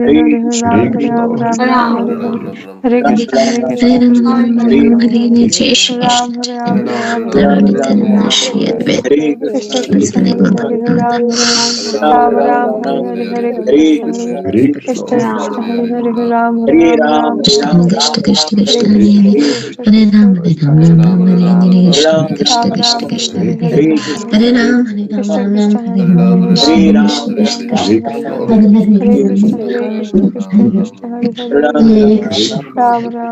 Krishna Krishna Hare Hare Ram Ram Ram Ram Hare Hare Krishna Hare Krishna Krishna Krishna Hare Hare Hare Ram Ram Ram Ram Hare Hare Krishna Hare Krishna Krishna Krishna Hare Hare Hare Ram Ram Ram Ram Hare Hare Krishna Hare Krishna Krishna Krishna Hare Hare Hare Ram Ram Ram Ram Hare Hare Krishna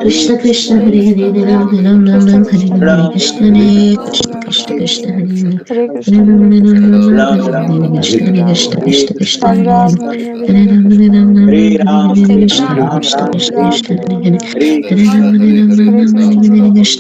Krishna Krishna Krishna Hare Hare Ram Ram Ram Ram Hare Hare Krishna Hare Krishna Krishna Krishna Hare Hare Ram Ram Ram Ram Hare Hare Krishna Krishna Krishna Krishna Hare Hare Ram Ram Ram Hare Hare Krishna Krishna Krishna Krishna Hare Hare Ram Ram Hare Hare Krishna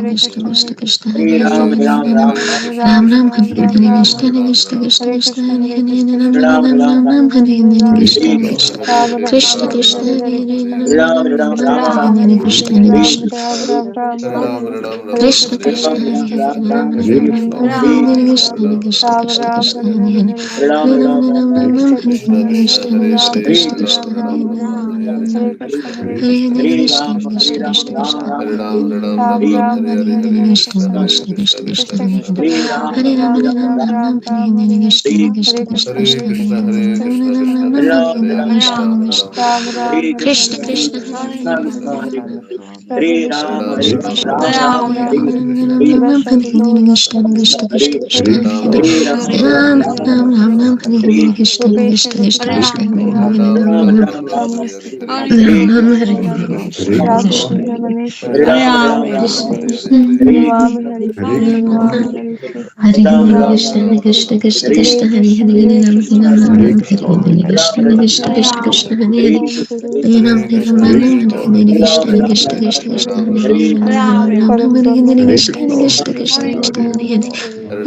Krishna Krishna Krishna Hare Hare Ram Ram Ram Hare Hare Krishna Krishna Krishna Krishna Hare Hare Ram Ram Hare Hare Krishna Krishna Krishna Krishna Hare Hare Ram Ram Hare Hare Krishna Krishna Krishna Krishna Hare Hare Hare Ram Ram Hare Hare Krishna Krishna Krishna Krishna Hare Hare Hare Hare Krishna Krishna Krishna Krishna Hare Hare Krishna Krishna Krishna Krishna Hare Hare Hare Ram Hare Hare Krishna Krishna Krishna Krishna Hare Hare Hare Ram Hare Hare Krishna Krishna Krishna Hare Hare Krishna Krishna Hare Ram Hare Ram Hare Krishna Krishna Krishna Krishna Hare Hare Ram Hare Krishna Krishna Krishna Krishna Hare Hare Ram Hare Krishna Krishna Krishna Krishna Hare Hare Hare Ram Hare Krishna Krishna Krishna Krishna Hare Hare Hare Ram Hare Krishna Krishna Krishna Krishna Hare Hare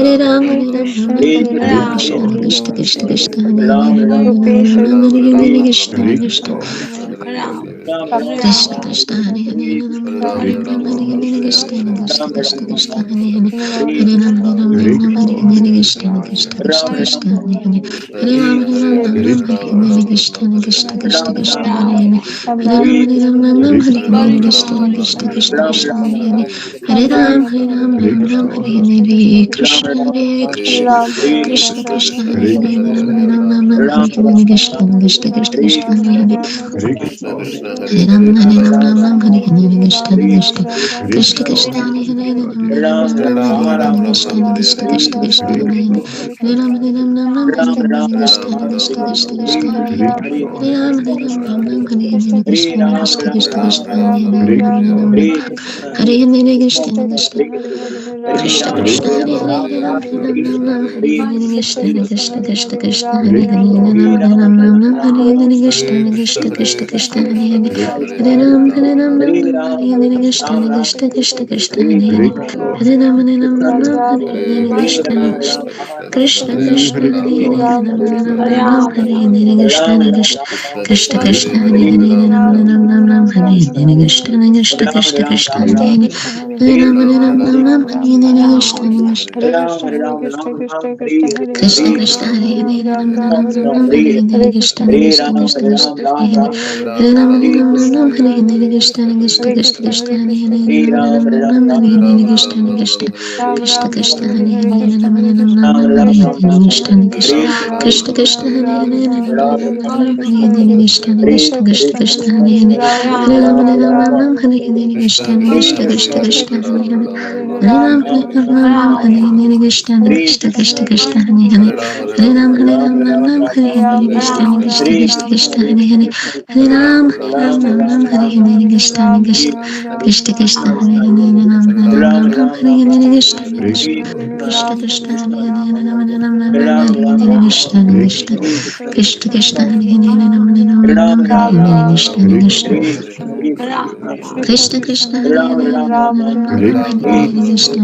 Hare Ram Hare Krishna Krishna Krishna Krishna Hare Hare Hare Ram Hare Krishna Hare Krishna Krishna Krishna Hare Hare Ram Hare Krishna Krishna Krishna Krishna Hare Hare Hare Ram Hare Krishna Krishna Krishna Krishna Hare Hare Ram Krishna Krishna Krishna Krishna Hare Hare Hare Ram Krishna Krishna Krishna Krishna Hare Hare Hare Ram Krishna Krishna Krishna Krishna Hare Hare Hare Krishna Krishna Krishna Krishna Hare Hare Ram Hare Krishna Krishna Krishna Krishna Hare Hare Ram Hare Krishna Krishna Krishna Krishna Hare Hare Hare Ram Hare Krishna Krishna Krishna Krishna Hare Hare Hare Ram Hare Krishna Krishna Krishna Hare Hare Ram Hare Krishna Krishna Krishna Hare Hare Ram Hare Krishna Krishna Krishna Krishna Hare Hare Hare Ram Hare Krishna Krishna Hare Hare Ram Hare Krishna Krishna Krishna Krishna Hare Hare Hare Ram Hare Krishna Krishna Krishna Krishna Hare Hare Ram Hare Krishna Krishna Krishna Krishna Hare Hare Ram Hare Krishna Krishna Krishna Hare Hare Ram Hare Krishna Krishna Krishna Krishna Hare Hare Hare Ram Hare Krishna Krishna Krishna Krishna Hare Hare Hare Ram Hare Krishna Krishna Krishna Krishna Hare Hare Hare Ram Hare Krishna Krishna Krishna Krishna Hare Hare Hare Ram Hare Krishna Krishna Krishna Krishna Hare Hare Ram Hare Krishna Krishna Krishna Hare Hare Ram Hare Krishna Krishna Krishna Krishna Hare Hare Ram Hare Krishna Krishna Krishna Krishna Hare Hare Ram Hare Krishna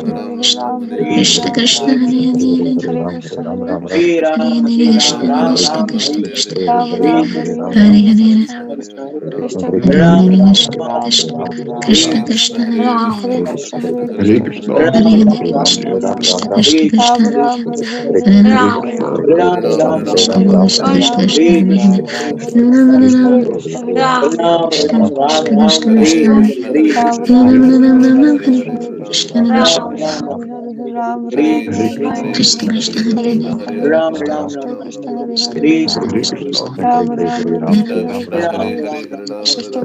Krishna Krishna Hare Hare Hare Hare Krishna Krishna Krishna Krishna Hare Hare Hare Hare Hare Hare Krishna Krishna Krishna Krishna Hare Hare Hare Hare Krishna Krishna Krishna Krishna Hare Hare Krishna Krishna Krishna Krishna Hare Hare Hare Ram Krishna Krishna Krishna Krishna Hare Ram Hare Krishna Krishna Krishna Krishna Hare Hare Krishna Krishna Krishna Krishna Hare Hare Krishna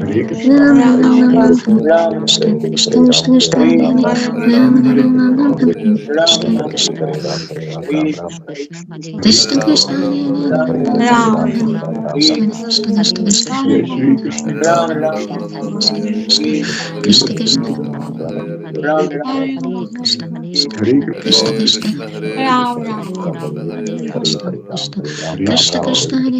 Hare Hare Krishna, Rama, Hare Hare Krishna, Rama, Krishna Hare Krishna, Krishna, Hare Hare, Krishna Hare Krishna, Ram, Hare Krishna Ram, Hare Ram Hare, Ram, Hare Hare Hare, Rama, Hare Hare Rama, Krishna, Hare Hare Krishna, Krishna, Krishna Krishna Krishna, Hare Ram, Hare Ram, Ram Ram, Hare Krishna Krishna, Krishna, Hare Hare Krishna, Rama, Hare Hare Hare, Hare Rama, Ram, Hare Hare Ram, Ram Krishna, Ram, Krishna Krishna, Krishna Hare Hare Hare Hare, Krishna, Hare Krishna Rama, Krishna, Hare Hare Rama, Ram, Krishna Hare Hare, Hare Krishna, Krishna, Hare Krishna Krishna, Krishna, Hare Ram, Ram Ram, Hare Hare, Hare Ram, Hare Krishna, Hare Krishna, Hare Krishna, Krishna Hare Krishna, Krishna, Hare Krishna, Hare Ram, Ram, Hare Krishna Hare, Hare Krishna, Ram, Ram, Krishna Hare Krishna, Hare, Hare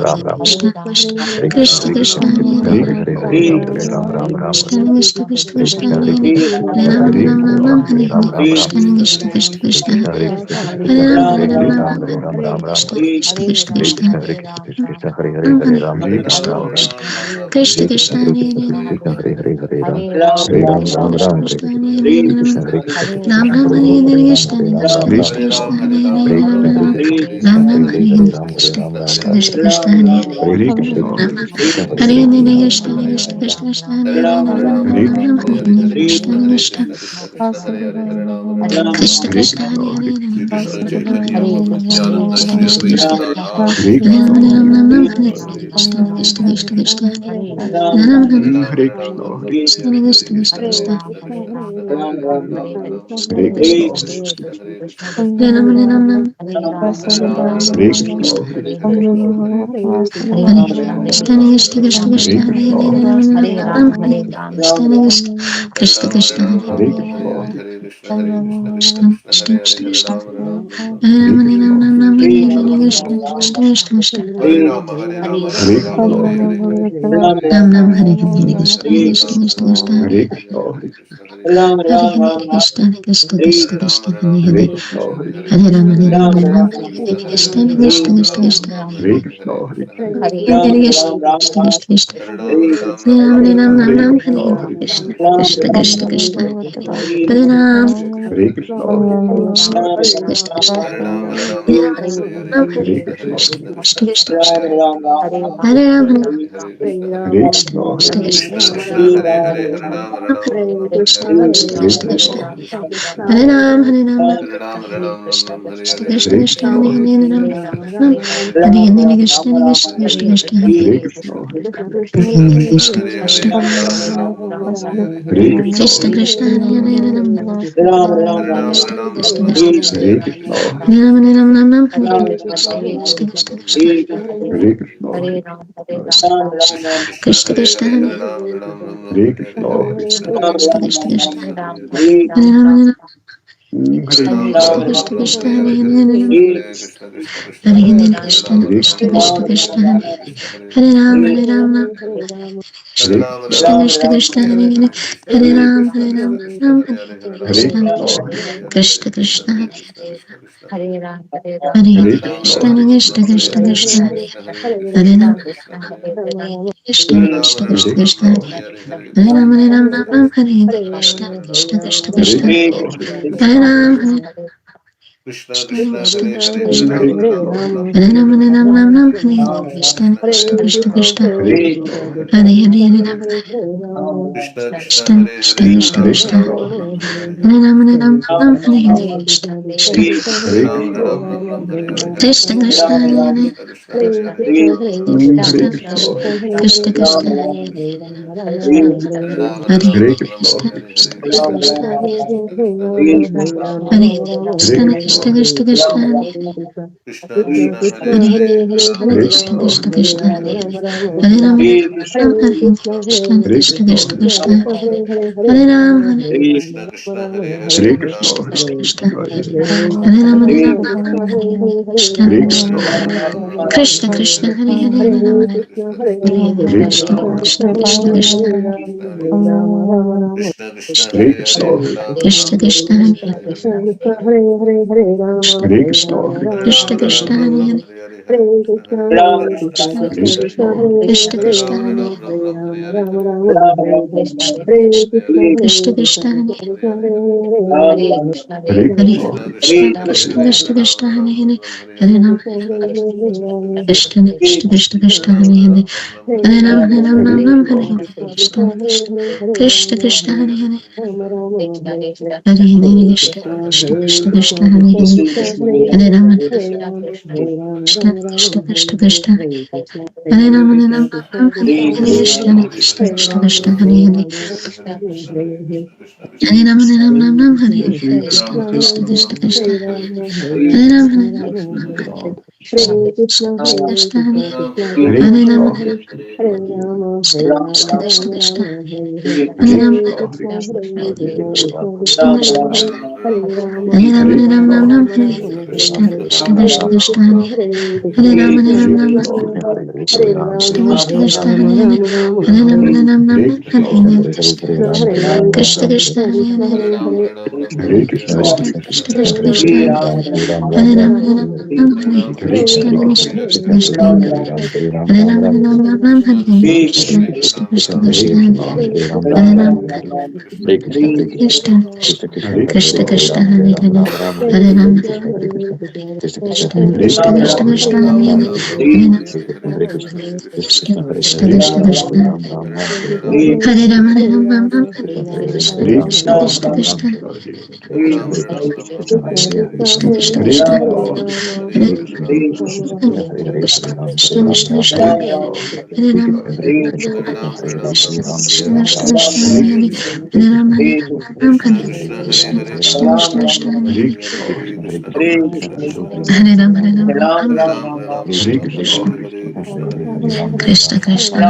Ram Ram Ram. Hare Krishna, Hare Krishna, Hare Hare, Hare Ram, Hare Ram, Ram Ram. Hare Krishna, Hare Krishna, Krishna Hare Hare Ram, Hare Ram, Ram Ram. Hare Krishna, Hare Krishna, Krishna Hare Hare, Hare Ram, Hare Ram, Ram Ram. Hare Krishna, Hare Krishna, Krishna Hare Hare, Hare Ram, Hare Ram, Ram Ram. Hare Krishna, Hare Krishna, Krishna Hare Hare, Hare Ram, Hare Ram, Ram Ram. Hare Krishna, Hare Krishna, Hare Krishna, Krishna Hare Hare, Hare Ram, Hare Ram, Ram Ram. Hare Krishna, Hare Krishna, Krishna Hare Hare, Hare Ram, Hare Ram, Ram Ram. Hare Krishna, Hare Krishna, Krishna Hare Hare Hare, Hare Ram, Krishna, Hare Ram, Hare Ram Krishna, Ram. Krishna, Hare Krishna, Hare Krishna, Krishna, Krishna Krishna, Hare Hare, Hare Ram, Hare Ram, Ram Ram. Krishna Hare Krishna Krishna, Hare Hare Hare Krishna, Rama Krishna Krishna Hare Hare, Hare Ram, Hare Ram, Krishna Ram Ram. Krishna Krishna Krishna Hare Hare Krishna, Rama Hare Rama Rama Krishna, Hare Krishna Hare Krishna Hare, Hare Krishna Ram, Krishna Ram Ram. Krishna Rama Hare Krishna, Hare Krishna Krishna, Hare Krishna Krishna, Krishna Krishna Hare Hare, Hare Ram, Krishna Hare Krishna Krishna, Krishna Hare Krishna Krishna, Hare Krishna, Hare Rama Rama Hare Krishna, Hare Krishna, Hare Krishna Krishna Krishna Krishna Hare Hare Krishna, Rama Hare Krishna, Rama Krishna Krishna Krishna Hare Hare Rama Krishna, Hare Krishna, Krishna Krishna Krishna Krishna Hare Ram Ram Hare Hare Krishna Krishna Krishna Krishna Hare Krishna, Hare Krishna, Ram Ram Hare Hare Krishna Krishna Krishna Krishna Hare Krishna, Hare Krishna, Hare Hare Krishna Krishna Krishna Krishna Hare Hare Hare Krishna, Hare Krishna, Hare Ram Hare Hare Krishna Krishna Krishna Krishna Hare Krishna, Hare Krishna, Hare Krishna Krishna Krishna Krishna Hare Ram Hare Hare Krishna, Hare Hare Krishna, Krishna Krishna Krishna Krishna Hare Ram Hare Krishna, Hare Krishna, Krishna Krishna Krishna Krishna Hare Ram Hare Hare Krishna, Krishna Hare Krishna, Krishna Krishna Krishna Hare Ram Hare Krishna Krishna, Krishna Hare Krishna Krishna, Krishna Krishna Krishna Krishna Krishna Hare Ram Krishna Krishna Krishna Hare Krishna Krishna, Hare Hare Hare Krishna, Ram Hare Hare Krishna Krishna Krishna Krishna Hare Hare Krishna, Hare Krishna, Hare Hare Krishna Krishna Hare Krishna, Krishna Hare Krishna Krishna, Hare Hare Ram Krishna Krishna Krishna Krishna Hare Krishna, Hare Hare Krishna, Ram Hare Krishna Krishna Krishna Krishna Hare Krishna, Hare Krishna, Krishna Krishna Hare Hare Krishna, Hare Krishna Krishna, Krishna Krishna Krishna Hare Ram Hare Krishna Krishna, Krishna Hare Krishna Krishna, Krishna Hare Hare Hare Hare Krishna Hare Krishna Krishna, Krishna Hare Krishna Krishna, Hare Hare Ram Hare Krishna Krishna, Krishna Krishna Hare Hare Hare Ram Hare Hare Krishna Krishna, Krishna Hare Krishna, Krishna Krishna Hare Hare Hare Hare Krishna, Krishna Hare Krishna Krishna, Krishna Krishna Hare Ram Krishna Krishna Krishna Hare Krishna Krishna, Hare Hare Ram Hare Krishna Krishna Krishna Hare Krishna Krishna, Hare Krishna, Hare Ram Hare Krishna Krishna Krishna Krishna Hare Krishna, Hare Hare Krishna, Ram Hare Krishna Krishna Krishna Krishna Hare Krishna, Hare Hare Krishna, Hare Ram Krishna Krishna Krishna Hare Krishna Krishna, Hare Krishna, Hare Ram Hare Krishna Krishna Hare Krishna, Hare Krishna, Krishna Krishna Hare Hare Krishna Krishna, Krishna Hare Krishna, Krishna Krishna Hare Hare Krishna, Krishna Hare Krishna Krishna, Krishna Krishna Hare Hare Krishna Krishna, Krishna Hare Krishna Krishna, Krishna Hare Hare Krishna Hare Krishna Krishna, Krishna Hare Krishna Krishna, Hare Ram Hare Krishna Hare Krishna Krishna, Krishna Hare Krishna Krishna, Hare Ram Hare Hare Krishna, Krishna Hare Krishna Krishna, Krishna Hare Krishna, Hare Ram Hare Krishna Hare Krishna, Hare Krishna, Krishna Krishna Hare Hare Ram Hare Hare Krishna Krishna, Hare Krishna Krishna, Krishna Krishna Krishna Hare Krishna, Hare Krishna, Krishna Krishna Hare Krishna Hare Krishna, Hare Krishna, Krishna Krishna Hare Krishna Hare Krishna, Hare Krishna Krishna, Krishna Hare Krishna Krishna Krishna Hare Hare Hare Krishna, Hare Krishna Krishna, Hare Krishna Krishna, Krishna Krishna Hare Hare Hare Ram Krishna Krishna Krishna Krishna Hare Hare Hare Hare Ram Krishna, Hare Hare Krishna, Krishna Krishna Krishna Hare Hare Hare Hare Krishna Krishna Krishna Krishna Hare Hare Hare Ram Krishna Krishna Krishna Krishna Hare Ram Hare Krishna Krishna Krishna Krishna Hare Hare Hare Ram Hare Krishna Krishna Krishna Krishna Hare Ram Krishna Krishna Hare Hare Hare Krishna, Ram Hare Krishna, Krishna Krishna Krishna Hare Hare Ram Krishna, Hare Krishna, Hare Krishna, Krishna Krishna Krishna Hare Hare Krishna, Ram Hare Hare Krishna, Hare Krishna Krishna, Krishna Krishna Krishna Hare Hare Ram Krishna, Hare Krishna, Krishna Krishna Krishna Hare Hare Hare Krishna, Hare Krishna Krishna, Krishna Krishna Hare Hare Krishna, Krishna Hare Krishna Krishna, Krishna Krishna Hare Hare Hare Krishna Krishna, Krishna Hare Krishna Krishna, Krishna Hare Hare Krishna Krishna Krishna Hare Krishna Krishna, Hare Krishna, Hare Ram Hare Krishna, Hare Krishna, Krishna Hare Krishna Krishna, Krishna Hare Hare Hare Ram Krishna Hare Krishna Krishna, Krishna Hare Krishna Krishna, Hare Hare Hare Ram Krishna Krishna Hare Krishna Krishna, Krishna Hare Krishna, Hare Ram Hare Krishna Hare Krishna Krishna, Krishna Hare Krishna Krishna, Hare Krishna Krishna Hare Krishna Krishna, Hare Krishna, Hare Hare Krishna, Krishna Krishna Krishna Krishna Hare Krishna, Hare Hare Ram Krishna, Krishna Krishna Krishna Krishna Hare Hare Krishna, Hare Ram Hare Hare Krishna, Krishna Krishna Krishna Krishna Hare Hare Krishna, Hare Krishna, Hare Krishna, Hare Ram Hare Ram Hare Krishna, Krishna Hare Krishna, Krishna Krishna Hare Hare Krishna, Hare Krishna Krishna, Krishna Hare Krishna Krishna, Hare Krishna, Krishna Hare Hare Ram, Ram Ram, Hare Hare, Hare Ram, Ram Ram, Krishna Hare Krishna Hare, Krishna Krishna Hare Ram Hare Ram, Ram Ram, Hare Krishna Hare, Krishna Hare Krishna Krishna, Krishna Hare Krishna, Krishna Hare Krishna, Ram Hare Ram Hare, Ram Ram, Ram Ram, Krishna Hare Krishna Hare, Krishna Krishna Krishna Hare Hare Krishna, Hare Ram Ram Hare Hare Krishna Ram, Krishna Ram Ram, Krishna Hare Krishna Hare, Hare Hare Krishna, Hare Ram Krishna Ram Krishna, Ram Hare Ram, Hare Ram Krishna Ram, Krishna Hare Krishna Ram, Krishna Ram Hare Ram, Hare Hare, Hare Ram Hare Krishna, Ram Hare Ram Krishna, Hare Ram Krishna Ram, Hare Krishna Krishna, Krishna Krishna Krishna Hare Krishna, Hare Hare Krishna, Ram Krishna Hare Ram, Hare Krishna Krishna Krishna Krishna Hare Hare Ram, Ram Ram Ram, Hare Hare, Hare Hare Krishna, Hare Krishna Krishna, Krishna Krishna Krishna Hare Hare Ram Ram Hare Krishna Krishna Krishna Krishna Ram, Hare Ram Ram, Hare Hare Ram Hare, Ram Hare Ram Krishna, Hare Hare Krishna Krishna, Krishna Krishna Krishna Krishna, Krishna Hare Hare Ram, Ram Ram, Hare Hare, Hare Krishna, Hare Krishna, Krishna Krishna, Hare Ram, Ram Ram Ram, Hare Hare, Hare Krishna, Hare Krishna, Krishna Krishna, Hare Ram, Ram Ram Ram, Hare Hare, Hare Krishna, Hare Krishna, Krishna Krishna, Hare Hare, Hare Ram, Ram Ram Ram, Hare Hare, Hare Krishna, Hare Krishna, Krishna Krishna, Krishna Hare Krishna Ram, Ram Hare Ram Ram, Hare Hare, Hare Krishna, Hare Krishna, Krishna Krishna Krishna Krishna, Krishna Krishna Hare Ram, Ram Ram, Hare Hare, Hare Krishna, Hare Krishna, Krishna Krishna, Hare Ram, Ram Hare Hare, Hare Krishna, Hare Krishna, Krishna Krishna, Hare Hare, Hare Ram, Ram Ram, Hare Hare, Hare Krishna, Krishna Krishna, Hare Krishna, Hare Krishna, Ram Ram, Ram Ram, Hare Hare, Hare Krishna, Hare Krishna, Krishna Hare Hare, Hare Ram, Ram Ram Ram, Hare Hare, Hare Krishna, Hare Krishna, Hare Ram, Ram Ram, Hare Hare, Hare Krishna, Hare Krishna, Krishna Ram, Hare Hare, Hare Ram, Ram Ram Ram, Hare Hare, Hare Krishna, Hare Krishna, Krishna Krishna, Hare Hare, Hare Ram, Hare Ram, Ram Ram, Hare Hare, Hare Krishna, Hare Krishna, Krishna Krishna, Hare Ram, Hare Ram, Ram Ram, Hare Hare, Krishna Krishna Krishna Hare Krishna, Krishna Krishna, Hare Ram, Ram, Hare Hare, Hare Ram, Ram, Ram, Hare Hare, Hare Krishna, Hare Ram Krishna Ram Krishna, Ram Hare Hare Ram, Hare Hare Ram, Krishna Ram, Ram, Krishna Hare Hare, Krishna Krishna Hare Krishna, Hare Krishna, Krishna Krishna, Hare Hare, Hare Krishna Ram, Ram, Krishna Ram, Krishna Ram, Krishna Hare Hare, Hare Ram Hare Ram Krishna, Ram Krishna Hare Krishna, Hare Hare Krishna Ram, Krishna Hare Ram, Krishna Ram, Ram, Krishna Hare Hare Krishna, Ram Krishna Ram Krishna, Ram Krishna Hare Krishna, Krishna Hare Krishna Ram, Ram, Krishna Ram, Krishna Ram, Ram, Hare Krishna, Hare Krishna, Krishna Krishna Krishna, Krishna Hare Ram, Ram, Krishna Ram, Ram, Krishna Hare Hare Hare, Hare Krishna, Hare Krishna, Krishna Krishna Krishna Krishna, Krishna Hare Krishna Ram, Hare Ram, Ram, Ram, Ram Hare Krishna, Hare Krishna, Krishna Krishna Krishna Krishna, Krishna Hare Ram, Krishna Ram, Ram, Ram, Ram Ram Hare Hare Krishna, Hare Krishna, Krishna Krishna Krishna Krishna, Krishna Hare Ram, Hare Ram, Ram, Ram Hare Hare Krishna, Ram Hare Krishna, Hare Krishna Krishna Krishna, Krishna Hare Krishna Ram, Ram, Krishna Hare Hare Ram Krishna, Krishna Krishna, Hare Krishna, Krishna Hare Krishna Krishna, Krishna Hare Krishna Ram, Ram, Ram, Hare Hare Krishna Krishna Krishna Krishna Hare Krishna, Hare Krishna, Krishna Krishna Krishna, Krishna Hare Ram, Hare Ram, Krishna, Hare Krishna, Krishna Krishna, Hare Hare, Ram, Ram, Ram, Hare Krishna, Hare Krishna, Hare Krishna Ram Krishna, Hare Ram Hare, Hare Hare Hare Ram, Krishna Ram, Ram, Krishna Krishna Krishna Hare Krishna, Hare Krishna, Hare Ram, Hare Ram, Ram, Ram, Ram, Krishna Hare Krishna Krishna, Hare Hare Krishna, Krishna Krishna, Hare Hare, Hare Ram, Ram, Ram, Krishna Krishna Hare Krishna Hare Ram Krishna Krishna Hare Hare Ram Ram Krishna Krishna Krishna Krishna Krishna Hare Ram Krishna Krishna Krishna Hare Ram Krishna Krishna Krishna Krishna Hare Ram Krishna Krishna Krishna Krishna Hare Krishna Krishna Krishna Hare Krishna Krishna Krishna Hare Krishna Krishna Krishna Hare Krishna Krishna Krishna Hare Ram Krishna Krishna Krishna Krishna Hare Ram Krishna Krishna Krishna Krishna Hare Krishna Krishna Krishna Krishna Hare Krishna Krishna Krishna Krishna Hare Krishna Krishna Krishna Krishna Hare Krishna Krishna Krishna Hare Krishna Krishna Krishna Krishna Hare Ram Krishna Krishna Krishna Krishna Hare Krishna Krishna, Hare Krishna, Hare Krishna Krishna Krishna Hare Ram, Krishna Hare Ram, Ram Ram, Hare Hare, Krishna Hare Krishna, Hare Krishna Krishna, Krishna Krishna Hare Krishna, Hare Hare, Ram Krishna Krishna Krishna Krishna Hare Ram, Hare Ram, Ram Ram, Hare Hare Hare, Hare Krishna, Krishna Krishna Krishna Hare Krishna, Hare Krishna, Ram Ram Hare Hare Hare Ram, Krishna Hare Ram, Krishna Ram Ram, Krishna Hare Krishna Hare, Hare Krishna, Krishna Krishna Hare Krishna, Hare Hare Krishna, Krishna Krishna Krishna Hare Hare, Hare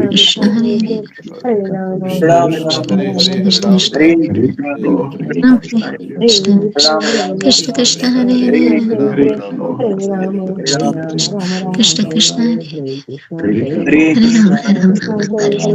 Krishna Ram, Krishna Ram Ram, Hare Hare, Hare Ram Krishna, Hare Krishna Krishna, Krishna Krishna Krishna Krishna Hare Hare Hare, Hare Hare Ram, Ram Ram, Hare Hare, Hare Krishna, Krishna Krishna Krishna Krishna, Hare Hare Ram, Hare Ram, Hare Hare, Krishna Krishna, Hare Hare Ram, Krishna Krishna Krishna Krishna, Krishna Krishna Hare Hare Hare Ram Ram Ram Hare Hare Krishna Krishna, Hare Hare Ram, Krishna Krishna Hare Hare Hare Ram Krishna Ram Krishna, Ram Hare Hare Krishna Krishna Krishna Krishna, Krishna Hare Krishna Ram, Hare Hare Hare Hare Ram Ram, Ram Ram Krishna Krishna Krishna Krishna, Hare Krishna Krishna Hare Krishna Hare Hare Ram Krishna, Ram Ram Krishna Krishna, Hare Krishna Krishna Krishna Krishna, Ram Ram, Hare Krishna Krishna Krishna Krishna, Krishna Krishna Krishna Krishna, Ram Ram Ram Ram, Krishna Hare Krishna Krishna Hare Krishna Krishna Hare Krishna, Hare Ram Ram Ram Ram Ram Hare Ram, Hare Hare Krishna Krishna Krishna Ram Krishna, Ram Ram Ram Ram Hare Hare Krishna Krishna Krishna Krishna, Hare Hare Hare Ram, Ram Hare Hare Ram, Ram Ram Ram Hare Krishna Hare Krishna Krishna Krishna, Hare Hare Hare Ram, Hare Ram, Hare Krishna Ram Ram Krishna Ram Krishna Hare Krishna, Hare Hare Ram, Hare Ram Ram, Krishna Krishna Hare Krishna Krishna, Hare Hare Krishna Krishna Krishna Krishna, Hare Ram Hare Ram Ram, Hare Hare Hare Ram Ram, Hare Hare Hare Krishna Krishna Krishna, Hare Hare Hare Ram Hare Ram Hare Hare Krishna Krishna Krishna Krishna, Hare Hare Ram Hare Ram Ram Hare Hare Krishna Krishna Hare Ram Hare Ram Krishna Krishna Ram Krishna, Ram Hare Hare Hare Hare Krishna Hare Krishna Krishna Krishna Hare Ram, Hare Ram Ram Ram Ram Ram, Hare Hare Hare Krishna Krishna Krishna Krishna Krishna Krishna Krishna, Hare Ram, Krishna Hare Ram Krishna Ram, Hare Hare Krishna Krishna Krishna Ram Krishna, Ram Hare Hare Hare Krishna Hare Krishna Krishna Krishna Hare Hare Hare Krishna Ram Krishna, Ram Ram Ram Hare Hare Hare Krishna Hare Krishna Krishna Krishna Krishna Krishna, Hare Ram Hare Ram Ram Ram Hare Hare Hare Hare Krishna Krishna Hare Krishna Krishna Krishna Krishna Krishna, Krishna Hare Hare Ram, Hare Ram Ram Ram, Hare Hare Krishna Hare Krishna Krishna Krishna Krishna Krishna, Hare Hare Ram, Hare Hare Ram Ram Ram, Hare Ram Ram Ram Hare Krishna Hare Hare Krishna Krishna Krishna Hare Krishna, Krishna Hare Hare Ram, Hare Ram Ram Hare Ram, Ram Ram Hare Hare Krishna Hare Krishna Krishna Krishna Krishna Krishna, Hare Krishna Ram, Krishna Hare Ram Hare Hare Hare Ram Hare Krishna Ram Krishna Ram Krishna Ram Krishna, Hare Hare Hare Ram, Krishna Hare Krishna Ram Krishna Ram, Krishna Hare Krishna Ram Hare Ram Ram Ram Hare Hare Hare Krishna Hare Krishna Krishna Krishna Krishna Krishna, Hare Hare Hare Hare Ram Ram Ram Hare Hare Hare Krishna Hare Krishna Krishna, Krishna Hare Krishna Hare Hare Hare Ram Ram Hare Hare Krishna Hare Krishna Krishna Krishna, Krishna Krishna Ram Hare Hare Ram Hare Ram Ram Ram Hare Krishna Hare Krishna, Hare Krishna Hare Ram Krishna Ram Krishna Ram, Krishna Hare Hare Krishna Krishna Krishna Krishna, Ram Ram Ram, Krishna Krishna Hare Krishna Hare Krishna Hare Krishna, Ram Ram Hare Ram Ram Hare Hare Ram Hare Krishna Hare Krishna Ram Ram, Hare Krishna Hare Krishna Ram Krishna Hare Ram Krishna, Ram Ram Hare Hare Hare Krishna Ram Hare Ram, Krishna Hare Krishna Krishna Hare Krishna Ram Krishna, Ram Ram Hare Hare Hare Hare Ram Krishna Ram, Hare Krishna Hare Krishna Krishna Krishna Krishna Krishna, Hare Hare Hare Ram Hare Ram Ram Ram Hare Hare Hare Krishna Krishna Krishna Krishna, Hare Krishna Hare Krishna Krishna Ram Krishna Ram, Hare Krishna Krishna Krishna Krishna Krishna Krishna, Hare Hare Hare Hare Ram Ram Ram Ram Ram Ram, Hare Hare Krishna Krishna Hare Krishna Krishna Krishna Krishna Krishna, Hare Ram Hare Ram Ram Ram Hare Hare Hare Krishna Krishna Krishna Krishna Hare Hare Ram Ram Hare Hare Hare Hare Krishna Hare Krishna Hare Ram Ram Ram Hare Hare Krishna Hare Krishna Krishna Krishna Hare Ram Krishna Hare Hare Krishna, Hare Hare Krishna Hare Hare Krishna Hare, Krishna Hare Hare Hare Ram, Ram Ram Hare Hare Hare Krishna Krishna Ram Krishna Ram Krishna, Ram Ram Hare Hare Hare Krishna Krishna Krishna Krishna Krishna Hare Krishna Hare Krishna, Ram Hare Ram Hare Ram Ram Ram Ram Hare Ram Hare Ram, Hare Hare Krishna Krishna Krishna Krishna Krishna Krishna Krishna Krishna, Hare Hare Hare Ram, Hare Hare Hare Hare Krishna Krishna Krishna Krishna, Krishna Krishna Hare Hare Ram Hare Hare Ram Hare Ram Krishna Ram Ram Krishna Hare Hare Hare Krishna Hare Krishna Krishna Krishna Krishna Krishna, Hare Hare Ram Hare Ram Hare Krishna Hare Krishna Krishna Krishna Hare Krishna, Krishna Krishna Krishna Hare Hare Hare Ram, Hare Ram Hare Krishna Ram Ram Krishna Hare Krishna Hare Krishna, Hare Krishna Hare Krishna Krishna Hare Hare Hare Ram Krishna Ram Krishna Ram Krishna Hare Krishna, Hare Hare Krishna Hare Krishna Krishna Krishna Krishna Hare Hare Hare Krishna Ram Krishna, Ram Ram Hare Hare Krishna Hare Krishna Krishna Krishna Krishna Krishna, Hare Hare Ram, Ram Ram Ram Hare Hare Ram Hare Ram, Krishna Hare Krishna Krishna Krishna Krishna Krishna Krishna Krishna Krishna, Hare Ram Ram Ram Ram Hare Hare Krishna Krishna Hare Krishna Krishna Krishna, Krishna Hare Ram, Hare Ram Ram Ram, Krishna Hare Krishna Krishna Hare Hare Krishna Hare Krishna Ram Krishna, Ram Ram Ram Hare Ram Hare Ram Hare Ram, Krishna Hare Hare Krishna Krishna Krishna, Krishna Krishna Krishna Hare Krishna, Hare Hare Hare Hare Ram Ram Ram Ram Ram Ram Ram, Hare Hare Hare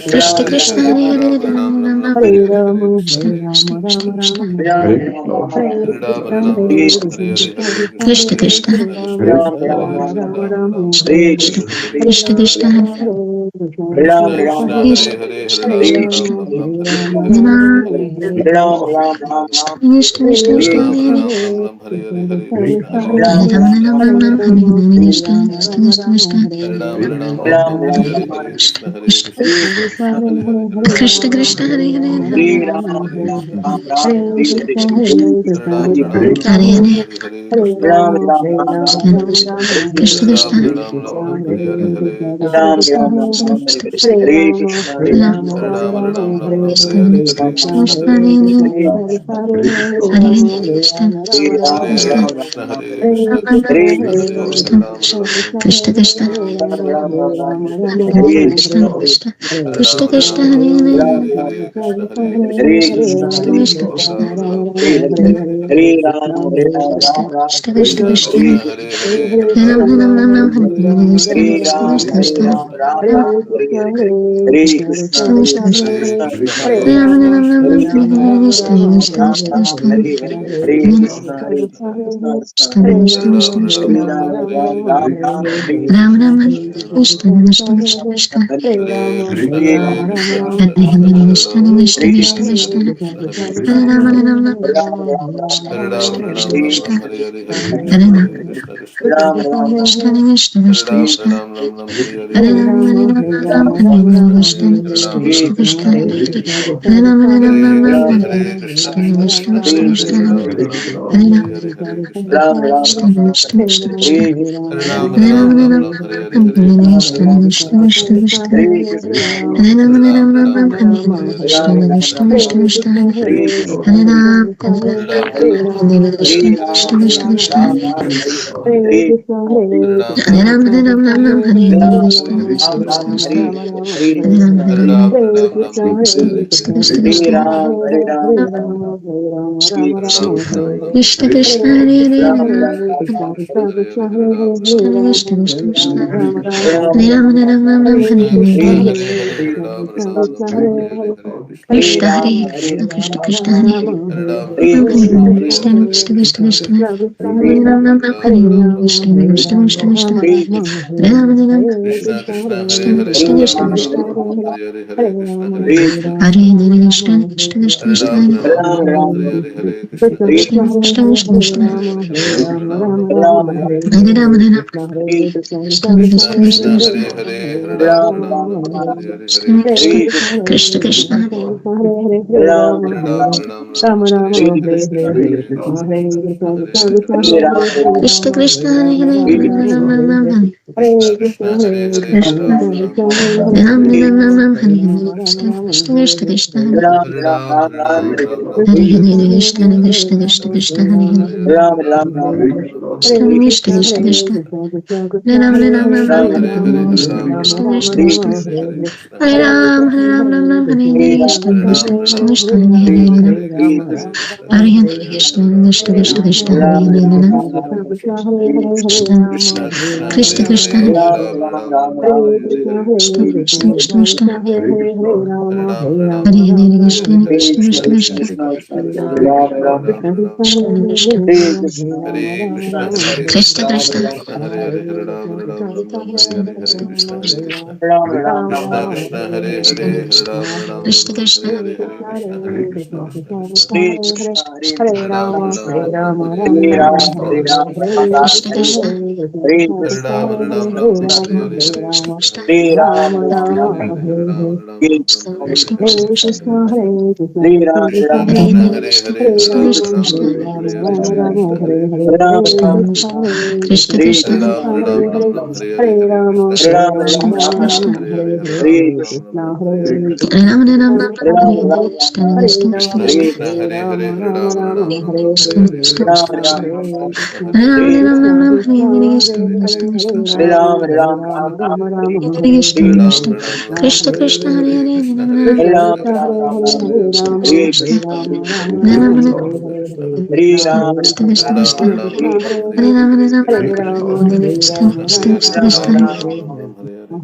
Krishna Krishna Krishna Krishna Krishna, Hare Ram Hare Ram Ram Ram Hare Hare Hare Krishna Krishna Hare Krishna, Krishna Krishna Krishna Hare Hare Ram Ram Ram Hare Hare Hare Krishna Krishna Krishna, Krishna Krishna Krishna Krishna, Hare Hare Hare Ram Ram Ram Hare Hare Hare Hare Rama, Krishna Krishna Krishna Krishna Hare Hare Krishna Krishna Krishna Ram Hare Ram Ram Ram Hare Hare Hare Krishna Hare Hare Krishna Rama Krishna Rama Krishna Rama Hare Hare Krishna Krishna Krishna Krishna Hare Ram Ram Ram Hare Hare Hare Hare Krishna Hare Krishna Krishna Hare Hare Hare Krishna Krishna Hare Hare Ram Ram Ram Ram Hare Hare Hare Krishna Krishna Krishna Krishna Krishna Krishna Ram Ram Ram Hare Ram Hare Hare Hare Krishna Hare Krishna Krishna Krishna Krishna Krishna Ram Ram Ram Hare Hare Hare Krishna Krishna Krishna Krishna Krishna Krishna Ram Ram Ram Ram Hare Krishna Hare Krishna Hare Krishna Krishna Krishna Hare Hare Krishna Hare Krishna Krishna Hare Hare Krishna Krishna Krishna Hare Krishna Hare Krishna Rama Krishna Krishna Hare Hare Krishna Ram Ram Ram Hare Krishna Hare Krishna Hare Krishna Krishna Krishna Ram Krishna Ram Hare Ram Hare Hare Hare Hare Krishna Hare Krishna Krishna Krishna Krishna Krishna Ram Ram Ram Hare Hare Hare Krishna Krishna Krishna Krishna Krishna Hare Hare Ram Ram Ram Ram Ram Ram Ram Hare Hare Hare Hare Krishna Krishna Hare Krishna Hare Krishna Krishna Krishna Hare Hare Krishna Krishna Krishna Hare Krishna Hare Ram Hare Ram Ram Krishna Ram Krishna Hare Hare Hare Hare Krishna Krishna Krishna Krishna Hare Hare Krishna Krishna Ram Krishna Ram Ram Ram Hare Hare Hare Krishna Hare Ram Krishna Ram Hare Krishna Hare Krishna Krishna Krishna Krishna Krishna Hare Krishna Hare Krishna Hare Hare Krishna Hare Hare Krishna Ram Krishna Hare Krishna Hare Krishna Hare Krishna Hare Hare Krishna Ram Hare Ram Ram Krishna Hare Ram Krishna Hare Krishna Ram Ram Krishna Ram Hare Hare Hare Hare Krishna Ram Hare Krishna Krishna Krishna Krishna Krishna Hare Krishna Ram Krishna Ram Ram Ram Hare Hare Hare Hare Ram Hare Krishna Ram Hare Ram Krishna Hare Krishna Krishna Hare Hare Krishna Ram Krishna Hare Krishna Krishna Hare Hare Krishna Ram Hare Ram Ram Hare Ram Krishna Hare Hare Krishna Krishna Krishna Krishna Krishna Krishna Krishna Hare Hare Ram Ram Ram Hare Ram Ram Hare Hare Hare Krishna Hare Krishna Krishna Krishna Krishna Krishna Krishna Krishna Hare Ram Hare Ram Ram Ram Hare Ram Ram Hare Hare Ram Hare Hare Krishna Krishna Hare Krishna Krishna Krishna Krishna Krishna Krishna Hare Ram Hare Ram Ram Ram Ram Ram Ram Hare Ram Hare Hare Krishna Hare Krishna Krishna Krishna Krishna Krishna Krishna Hare Hare Hare Ram Ram Ram Ram Ram Hare Hare Hare Krishna Hare Krishna Krishna Krishna Hare Krishna Krishna Hare Krishna Ram Hare Ram Ram Ram Hare Ram Ram Ram Hare Ram Hare Hare Hare Krishna Krishna Hare Krishna Krishna Krishna Krishna Krishna Hare Ram Hare Ram Ram Ram Ram Ram Hare Hare Krishna Krishna Krishna Hare Krishna Krishna Krishna Ram Ram Ram Krishna Hare Hare Krishna Hare Krishna Hare Krishna Hare Krishna Krishna Krishna Hare Hare Hare Ram Krishna Ram Ram Krishna Krishna Krishna Hare Hare Ram Hare Ram Ram Ram Hare Krishna Hare Hare Hare Ram Ram Ram Hare Hare Hare Krishna Krishna Krishna Hare Krishna Krishna Krishna Krishna Krishna Hare Ram Ram Ram Hare Ram Ram Hare Krishna Hare Krishna Krishna Krishna Krishna Krishna Hare Ram Ram Ram Hare Ram Ram Ram Ram Krishna Hare Krishna Hare Krishna Krishna Hare Ram Hare Ram Krishna Krishna Hare Krishna Hare Krishna Ram Krishna Ram Krishna Ram Hare Hare Krishna Hare Krishna Hare Hare Krishna Krishna Krishna Krishna Ram Hare Ram Ram Hare Hare Krishna Hare Krishna Krishna Krishna Krishna Krishna Ram Ram Hare Ram Hare Ram Krishna Krishna Krishna Krishna Krishna Krishna Hare Hare Ram Ram Hare Hare Krishna Krishna Krishna Krishna Hare Ram Ram Ram Hare Hare Krishna Hare Krishna Krishna Hare Hare Krishna Krishna Hare Hare Ram Ram Ram Hare Krishna Krishna Hare Hare Krishna Ram Ram Ram Ram Hare Ram Hare Ram Ram Hare Hare Krishna Krishna Krishna Krishna Hare Ram Ram Ram Ram Hare Hare Hare Hare Krishna Krishna Krishna Krishna Hare Hare Ram Ram Ram Ram Krishna Hare Krishna Krishna Krishna Hare Ram Hare Ram Ram Ram Hare Hare Hare Hare Krishna Ram Krishna Ram Ram Krishna Hare Krishna Hare Krishna Hare Hare Ram Ram Ram Hare Hare Krishna Krishna Ram Krishna Ram Krishna Ram Hare Hare Ram Hare Krishna Hare Hare Hare Krishna Krishna Krishna Krishna Hare Hare Krishna Krishna Krishna Krishna Hare Krishna Hare Ram Ram Ram Hare Hare Krishna Krishna Krishna Krishna Ram Ram Hare Ram Hare Hare Krishna Hare Krishna Krishna Krishna Krishna Krishna Krishna Krishna Hare Hare Ram Ram Ram Krishna Krishna Krishna Hare Krishna Krishna Krishna Krishna Hare Hare Ram Ram Hare Hare Krishna Hare Krishna Krishna Krishna Hare Hare Krishna Ram Krishna Hare Hare Krishna Hare Krishna Krishna Krishna Ram Hare Hare Krishna Hare Krishna Krishna Krishna Hare Hare Krishna Krishna Krishna Krishna Hare Hare Krishna Hare Krishna Krishna Hare Krishna Hare Hare Krishna Hare Krishna Ram Krishna Ram Krishna Ram Hare Hare Krishna Hare Krishna Krishna Krishna Ram Ram Ram Hare Hare Krishna Hare Krishna Krishna Krishna Krishna Krishna Hare Hare Ram Ram Ram Hare Krishna Ram Ram Ram Hare Hare Krishna Krishna Krishna Krishna Krishna Krishna Hare Hare Ram Ram Ram Hare Krishna Hare Krishna Krishna Krishna Hare Krishna Krishna Hare Ram Hare Ram Ram Hare Hare Krishna Hare Krishna Krishna Krishna Krishna Hare Hare Krishna Ram Krishna Ram Ram Krishna Hare Krishna Hare Hare Krishna Hare Hare Ram Hare Krishna Krishna Krishna Krishna Krishna Krishna Hare Ram Hare Krishna Hare Krishna Krishna Krishna Ram Krishna Ram Ram Hare Hare Hare Ram Hare Ram Krishna Krishna Krishna Krishna Krishna Hare Hare Krishna Krishna Ram Hare Ram Ram Hare Hare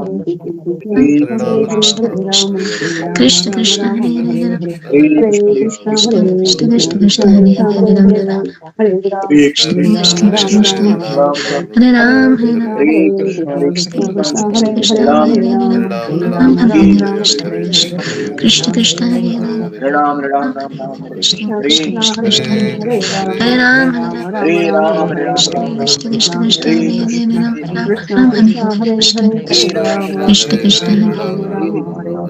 Hare Ram, Ram, Ram, Ram, Hare Ram, Krishna Ram, Krishna Ram, Hare Hare Hare Hare. Ram Hare Krishna, Hare Krishna Krishna, Krishna Krishna Krishna Hare Krishna, Hare Hare Ram Hare Ram Ram, Hare Ram. Hare Krishna Ram, Krishna Ram, Krishna Ram, Hare Hare Hare. Ram Hare Hare Ram Krishna, Hare Krishna Krishna, Krishna Krishna Krishna Krishna, Krishna Hare Hare Hare Hare Ram. Ram Ram, Ram Ram, Hare Ram, Krishna Hare Krishna Hare. Krishna Krishna Hare Ram Krishna Krishna Krishna, Krishna Hare Krishna Hare, Hare Hare Ram, Hare Hare Ram Hare Ram, Ram Ram Ram, Hare Krishna Hare. Krishna Hare Krishna Krishna, Krishna Hare Hare Krishna, Ram Ram Krishna Hare Krishna, Hare Krishna Hare, Hare Ram, Ram, Krishna Hare Krishna Ram, Hare Ram Ram, Hare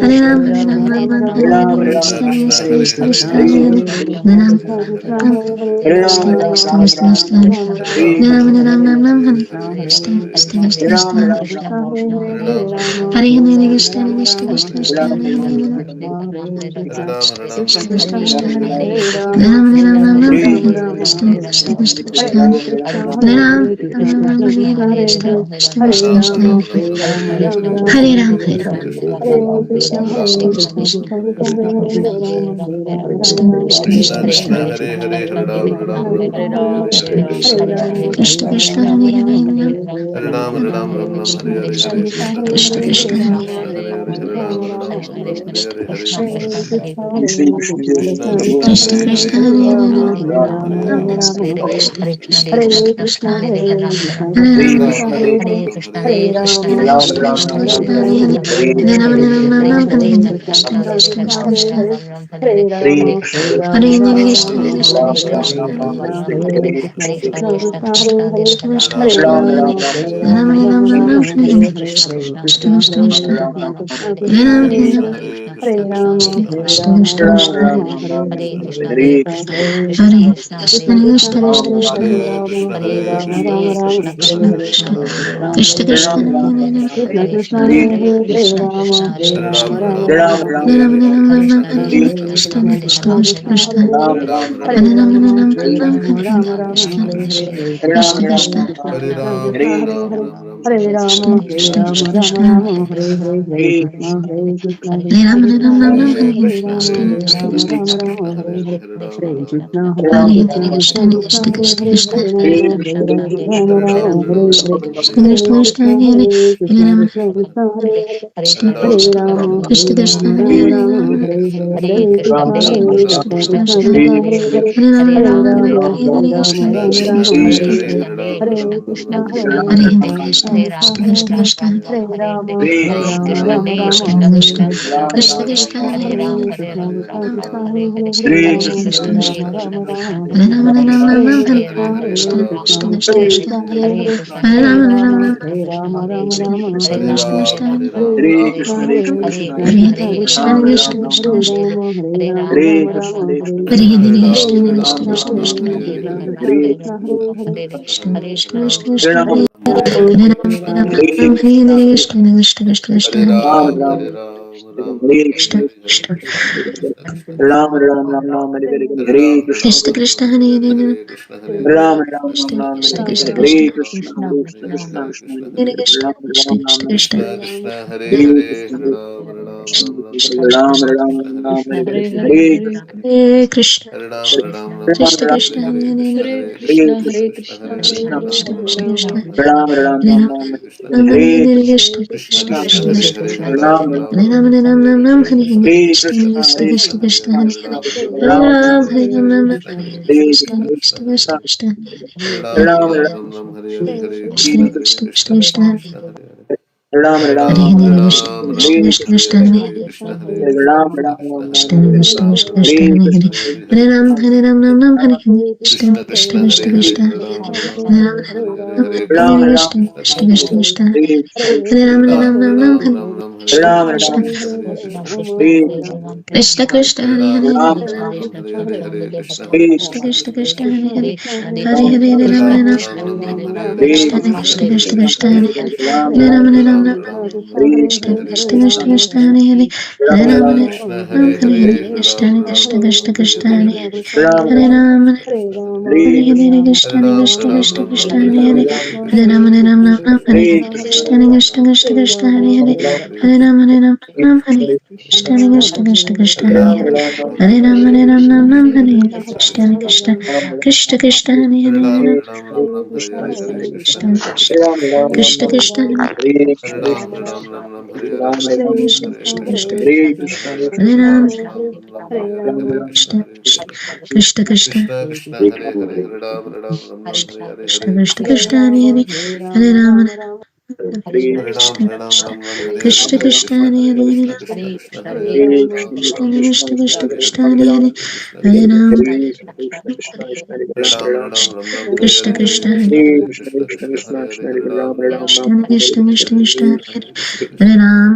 Hare Ram, Hare Ram, Ram Ram, Hare Hare, Krishna Krishna, Krishna Krishna, Hare Hare, Hare Ram, Krishna Krishna, Krishna Krishna, Hare Ram, Hare Ram, Ram Ram, Hare Krishna Krishna, Krishna Krishna, Hare Hare, Krishna Krishna, Krishna Krishna, Hare Hare, Hare Ram, Krishna Krishna, Hare Ram, Hare Ram, Ram Ram, Hare Krishna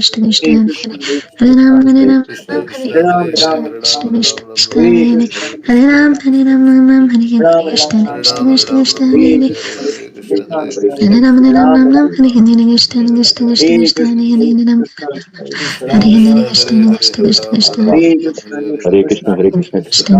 Krishna Krishna Hare Hare Krishna, Hare Ram Hare Ram Krishna Ram Hare Krishna, Hare Hare Krishna Hare, Hare Krishna Ram, Krishna Ram, Ram, Krishna Hare Hare Hare, Hare Ram Hare Ram Ram Hare Hare Krishna Hare Krishna Ram, Hare Krishna Ram, Krishna Ram, Hare Hare Hare, Krishna, Hare Hare Krishna, Hare Ram Hare Ram Ram Hare Hare Krishna Krishna Krishna Hare Krishna Hare Ram Krishna Hare Hare Krishna, Hare Krishna Hare, Krishna Hare Krishna Ram, Krishna Ram, Ram, Hare Hare, Hare Krishna, Hare Krishna, Krishna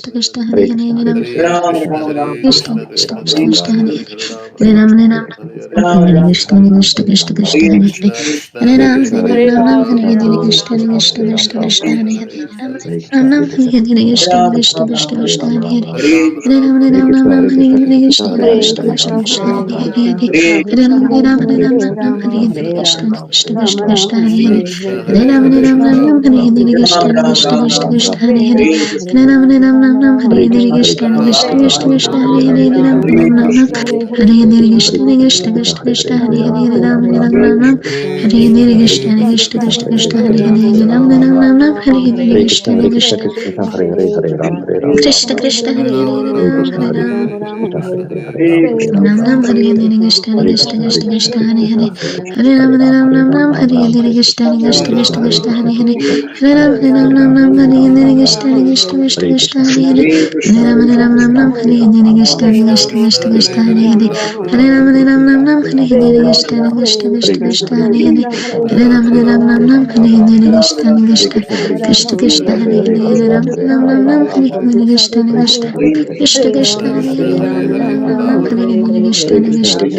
Krishna Krishna Hare Hare Hare Krishna, Hare Ram Krishna, Krishna Krishna, Hare Hare, Krishna Hare Krishna Ram, Krishna Ram Krishna Ram, Hare Ram, Hare Hare Ram, Hare Hare Ram Krishna, Hare Ram Krishna Hare Ram Hare, Hare Hare Krishna Krishna, Krishna Hare Krishna Krishna, Krishna Hare Hare Krishna, Hare Krishna Hare Hare Ram Krishna, Hare Hare Ram Ram, Ram Ram Hare Hare Ram, Hare Krishna Ram, Krishna Hare Ram, Krishna Ram Krishna Ram, Hare Hare Hare Krishna, Hare Ram Krishna, Ram Hare Hare Krishna, Hare Krishna Hare Krishna Krishna, Krishna Hare Krishna Ram, Hare Ram Hare Ram, Ram Hare Ram Hare Ram, Ram Hare Ram Krishna, Hare Hare Hare Krishna, Krishna Hare Krishna Krishna, Krishna Hare Krishna Krishna, Hare Hare Hare Ram, Hare Hare Hare Krishna, Ram Hare Hare Ram Krishna, Ram Hare Hare Krishna, Hare Hare Krishna Ram, Krishna Hare Krishna Krishna, Krishna Hare Hare Krishna Hare Hare Ram Hare Hare Ram Krishna, Ram Ram Ram Hare Ram, Hare Hare Krishna Krishna, Hare Krishna Krishna, Krishna Ram Krishna Ram, Hare Hare Hare Ram Hare Ram Ram Ram Hare Hare Hare Krishna, Hare Krishna Krishna, Krishna Ram Krishna Ram, Krishna Hare Hare Hare, Hare Hare Ram Krishna, Ram Hare Ram Krishna, Hare Hare Krishna, Hare Hare Krishna Krishna, Hare Krishna Krishna, Krishna Hare Krishna Hare, Hare Hare Hare Ram, Ram Hare Ram Ram Ram, Ram Ram Hare Krishna, Hare Krishna Hare Krishna, Hare Krishna Krishna, Krishna Krishna Krishna Hare Krishna Hare, Hare Hare Hare Ram, Ram Ram Ram Ram, Ram Ram Hare Hare Hare Krishna, Krishna Hare Krishna, Krishna Krishna Hare Hare, Hare Ram, Hare Ram, Krishna Krishna Hare Hare Ram Krishna Hare Krishna, Ram Hare Hare, Krishna Hare Hare, Hare Ram, Hare Ram, Nam Ram Nam Ram, Hare Hare Krishna Hare Krishna Krishna, Hare Krishna Krishna, Krishna Krishna Hare Krishna, Hare Hare Krishna, Hare Hare Ram Hare Ram, Ram Hare Ram Ram, Ram Ram Hare Ram, Hare Hare Krishna Krishna Krishna, Krishna Hare Krishna Krishna, Hare Krishna Hare Krishna, Hare Ram Hare Ram Ram Ram Hare Hare Krishna Ram Ram, Krishna Krishna Hare Krishna Krishna, Hare Hare Hare Krishna, Hare Krishna Ram Hare Hare Krishna, Ram Hare Ram Ram Ram, Hare Hare Ram, Hare Ram Krishna Ram, Krishna Krishna Krishna Hare Hare Hare Ram Hare Ram Ram Ram Hare Hare Krishna Krishna Hare Krishna Krishna, Krishna Hare Hare Krishna, Hare Krishna Hare Hare Ram, Ram Hare Hare Ram Ram, Ram Hare Ram Ram, Hare Ram Ram, Hare Krishna Hare Krishna Krishna, Hare Krishna, Krishna Krishna Krishna Hare Hare Hare, Hare Hare Hare Ram, Ram Hare Ram Ram, Ram Ram Ram Ram, Hare Hare Krishna Krishna Krishna Krishna Krishna Hare Krishna, Hare Hare Ram Hare, Ram Hare Ram Ram, Ram Hare Hare Ram, Hare Hare Krishna Krishna, Krishna Hare Krishna, Krishna Krishna Hare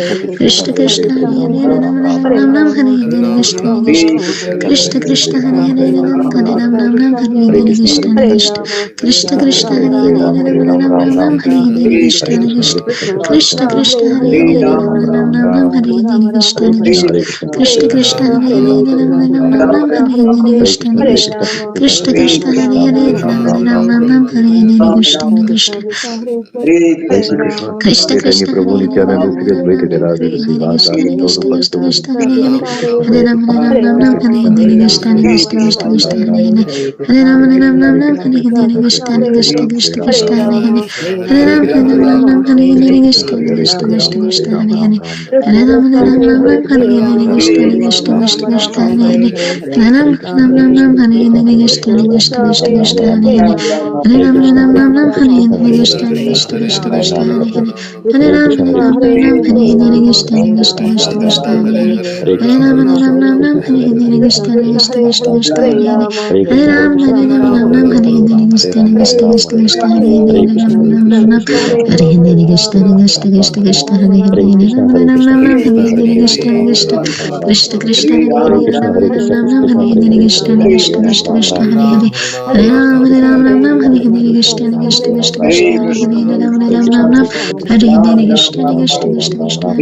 Hare, Krishna Hare Hare Ram, Hare Ram Ram Ram, Ram Ram Ram Hare Hare Krishna Krishna Hare Krishna Krishna, Hare Krishna Krishna, Hare Ram Hare Hare Ram Ram, Hare Ram Ram Ram, Ram Ram Hare Hare Hare Krishna, Hare Krishna Krishna, Krishna Krishna Krishna, Krishna Hare Krishna Ram, Hare Hare Ram Ram Ram Ram Hare Hare Krishna Krishna Krishna Krishna Hare Hare Ram Ram Ram Ram Hare Hare Krishna Krishna Krishna Krishna Hare Hare Ram Ram Ram Ram Hare Hare Krishna Krishna Krishna Krishna Hare Hare Ram Ram Ram Ram Hare Hare Krishna Krishna Krishna Krishna Hare Prabhu Hare Nityanand Ram Shri Ram Advaita Ram Ram Gadadhar Hare Hare श्रीवासादि Krishna Gaur Krishna Krishna भक्तवृंद Krishna Hare Hare Hare Hare Ram Krishna Ram Ram Ram Hare Hare Krishna Krishna Krishna Krishna Hare Hare Hare Ram Ram Ram Ram Hare Hare Krishna Krishna Krishna Krishna Hare Hare Hare Ram Ram Ram Ram Hare Hare Krishna Krishna Krishna Krishna Hare Hare Hare Ram Ram Ram Ram Hare Hare Krishna Krishna Krishna Krishna Hare Hare Hare Ram Ram Ram Ram Hare Hare Krishna Krishna Krishna Krishna Hare Hare Hare Ram Ram Ram Ram Hare Hare Krishna Krishna Krishna Krishna Hare Hare Hare Ram Ram Ram Ram Hare Hare Krishna Krishna Krishna Krishna Hare Hare Hare Ram Ram Ram Ram Hare Hare Krishna Krishna Krishna Krishna Hare Hare Hare Ram Ram Ram Hare Hare Krishna Krishna Krishna Krishna Hare Hare Hare Ram Ram Ram Hare Hare Krishna Krishna Krishna Krishna Hare Hare Hare Ram Ram Hare Hare Krishna Krishna Krishna Krishna Hare Hare Ram Ram Hare Hare Krishna Krishna Krishna Krishna Hare Hare Hare Ram Ram Hare Hare Krishna Krishna Krishna Krishna Hare Hare Ram Hare Hare Krishna Krishna Krishna Krishna Hare Hare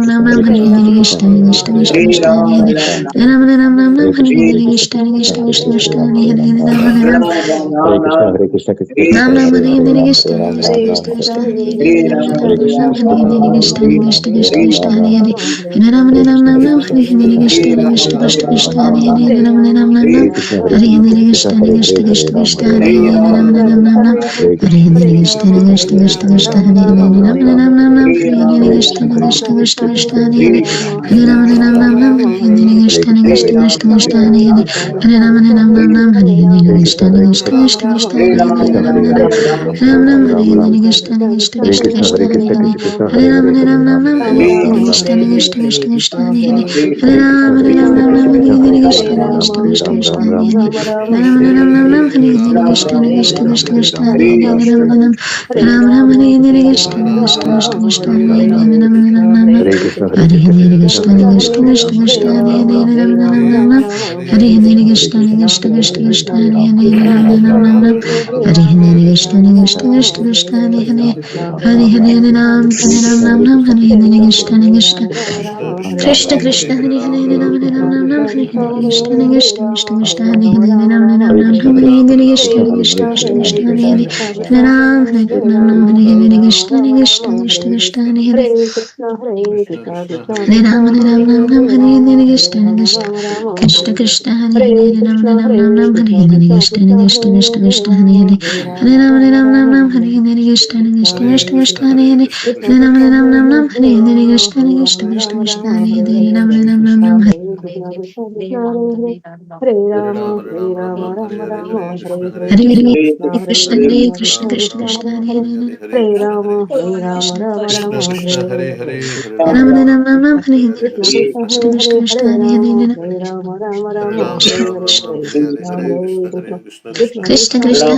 Ram Hare Hare Krishna Krishna Krishna Krishna Hare Hare Ram Hare Hare Krishna Krishna Krishna Krishna Hare Hare Hare Krishna Krishna Nam Krishna Nam Hare Hare Hare Hare Ram Krishna Hare Ram Krishna Ram Ram Krishna Hare Krishna Hare Hare Hare Hare Ram Krishna Nam Hare Hare Krishna Hare Krishna Krishna Hare Krishna Ram Hare Krishna Ram Krishna Ram Hare Ram Hare Ram Hare Nam Krishna Nam Hare Nam Krishna Hare Krishna Hare Krishna Krishna Hare Krishna Ram Krishna Ram Ram Krishna Ram Hare Ram Hare Ram Nam Nam Hare Krishna Hare Hare Krishna Krishna Hare Krishna Hare Hare Krishna Ram Krishna Hare Hare Ram Hare Ram Ram Ram Nam Nam Nam Hare Hare Krishna Hare Hare Krishna Krishna Krishna Krishna Hare Krishna Hare Krishna Ram Hare Ram Hare Ram Ram Ram Nam Nam Nam Hare Hare Hare Krishna Krishna Hare Krishna Krishna Krishna Krishna Krishna Hare Hare Hare Hare Ram Hare Ram Ram Ram Nam Ram Nam Nam Hare Hare Hare Krishna Krishna Hare Krishna Krishna Krishna Krishna Krishna Hare Hare Hare Ram Ram Hare Ram Nam Nam Nam Hare Hare Hare Krishna Krishna Hare Krishna Krishna Krishna Krishna Hare Hare Hare Krishna Ram Hare Nam Hare Hare Ram Hare Ram Nam Ram Hare Ram Ram Hare Krishna Krishna Hare Krishna Krishna Krishna Hare Hare Krishna Hare Krishna Krishna Hare Hare Ram Hare Hare Nam Ram Nam Hare Hare Ram Hare Ram Ram Krishna Krishna Krishna Krishna Hare Hare Hare Hare Krishna Ram Hare Krishna Nam Krishna Nam Krishna Hare Hare Hare Hare Krishna Hare Ram Krishna Hare Krishna Ram Krishna Ram Hare Ram Hare Ram Hare Nam Krishna Nam Hare Nam Hare Krishna Hare Krishna Krishna Krishna Hare Krishna Ram Krishna Hare Krishna Ram Hare Ram Hare Ram Ram Nam Ram Hare Hare Krishna Krishna Krishna Krishna Hare Hare Ram Nam Hare Krishna Hare Hare Krishna Hare Krishna Krishna Krishna Hare Hare Krishna Hare Krishna Ram Hare Krishna Ram Hare Ram Hare Ram Ram Nam Hare Hare Hare Krishna Krishna Hare Krishna Krishna Krishna Krishna Krishna Hare Hare Ram Hare Hare Ram Ram Ram Ram Nam Hare Ram Hare Hare Ram Hare Hare Krishna Ram Krishna Krishna Krishna Hare Hare Hare Ram Hare Ram Hare Ram Ram Hare Ram Hare Hare Ram Krishna Nam Hare Nam Krishna Hare Krishna Hare Krishna Krishna Hare Krishna Ram Ram Krishna Ram Krishna Hare Hare Ram Hare Ram Nam Nam Hare Hare Krishna Krishna Krishna Krishna Hare Hare Ram Nam Hare Nam Krishna Hare Hare Krishna Hare Krishna Krishna Krishna Hare Krishna Hare Krishna Hare Ram Krishna Hare Hare Ram Hare Ram Ram Hare Ram Hare Ram Nam Hare Hare Krishna Krishna Krishna Krishna Krishna Hare Hare Hare Ram Nam Hare Hare Krishna Krishna Krishna Krishna Hare Hare Ram Nam Nam Hare Hare Krishna Krishna Krishna Krishna Hare Hare Hare Ram Nam Hare Hare Krishna Krishna Krishna Krishna Hare Hare Hare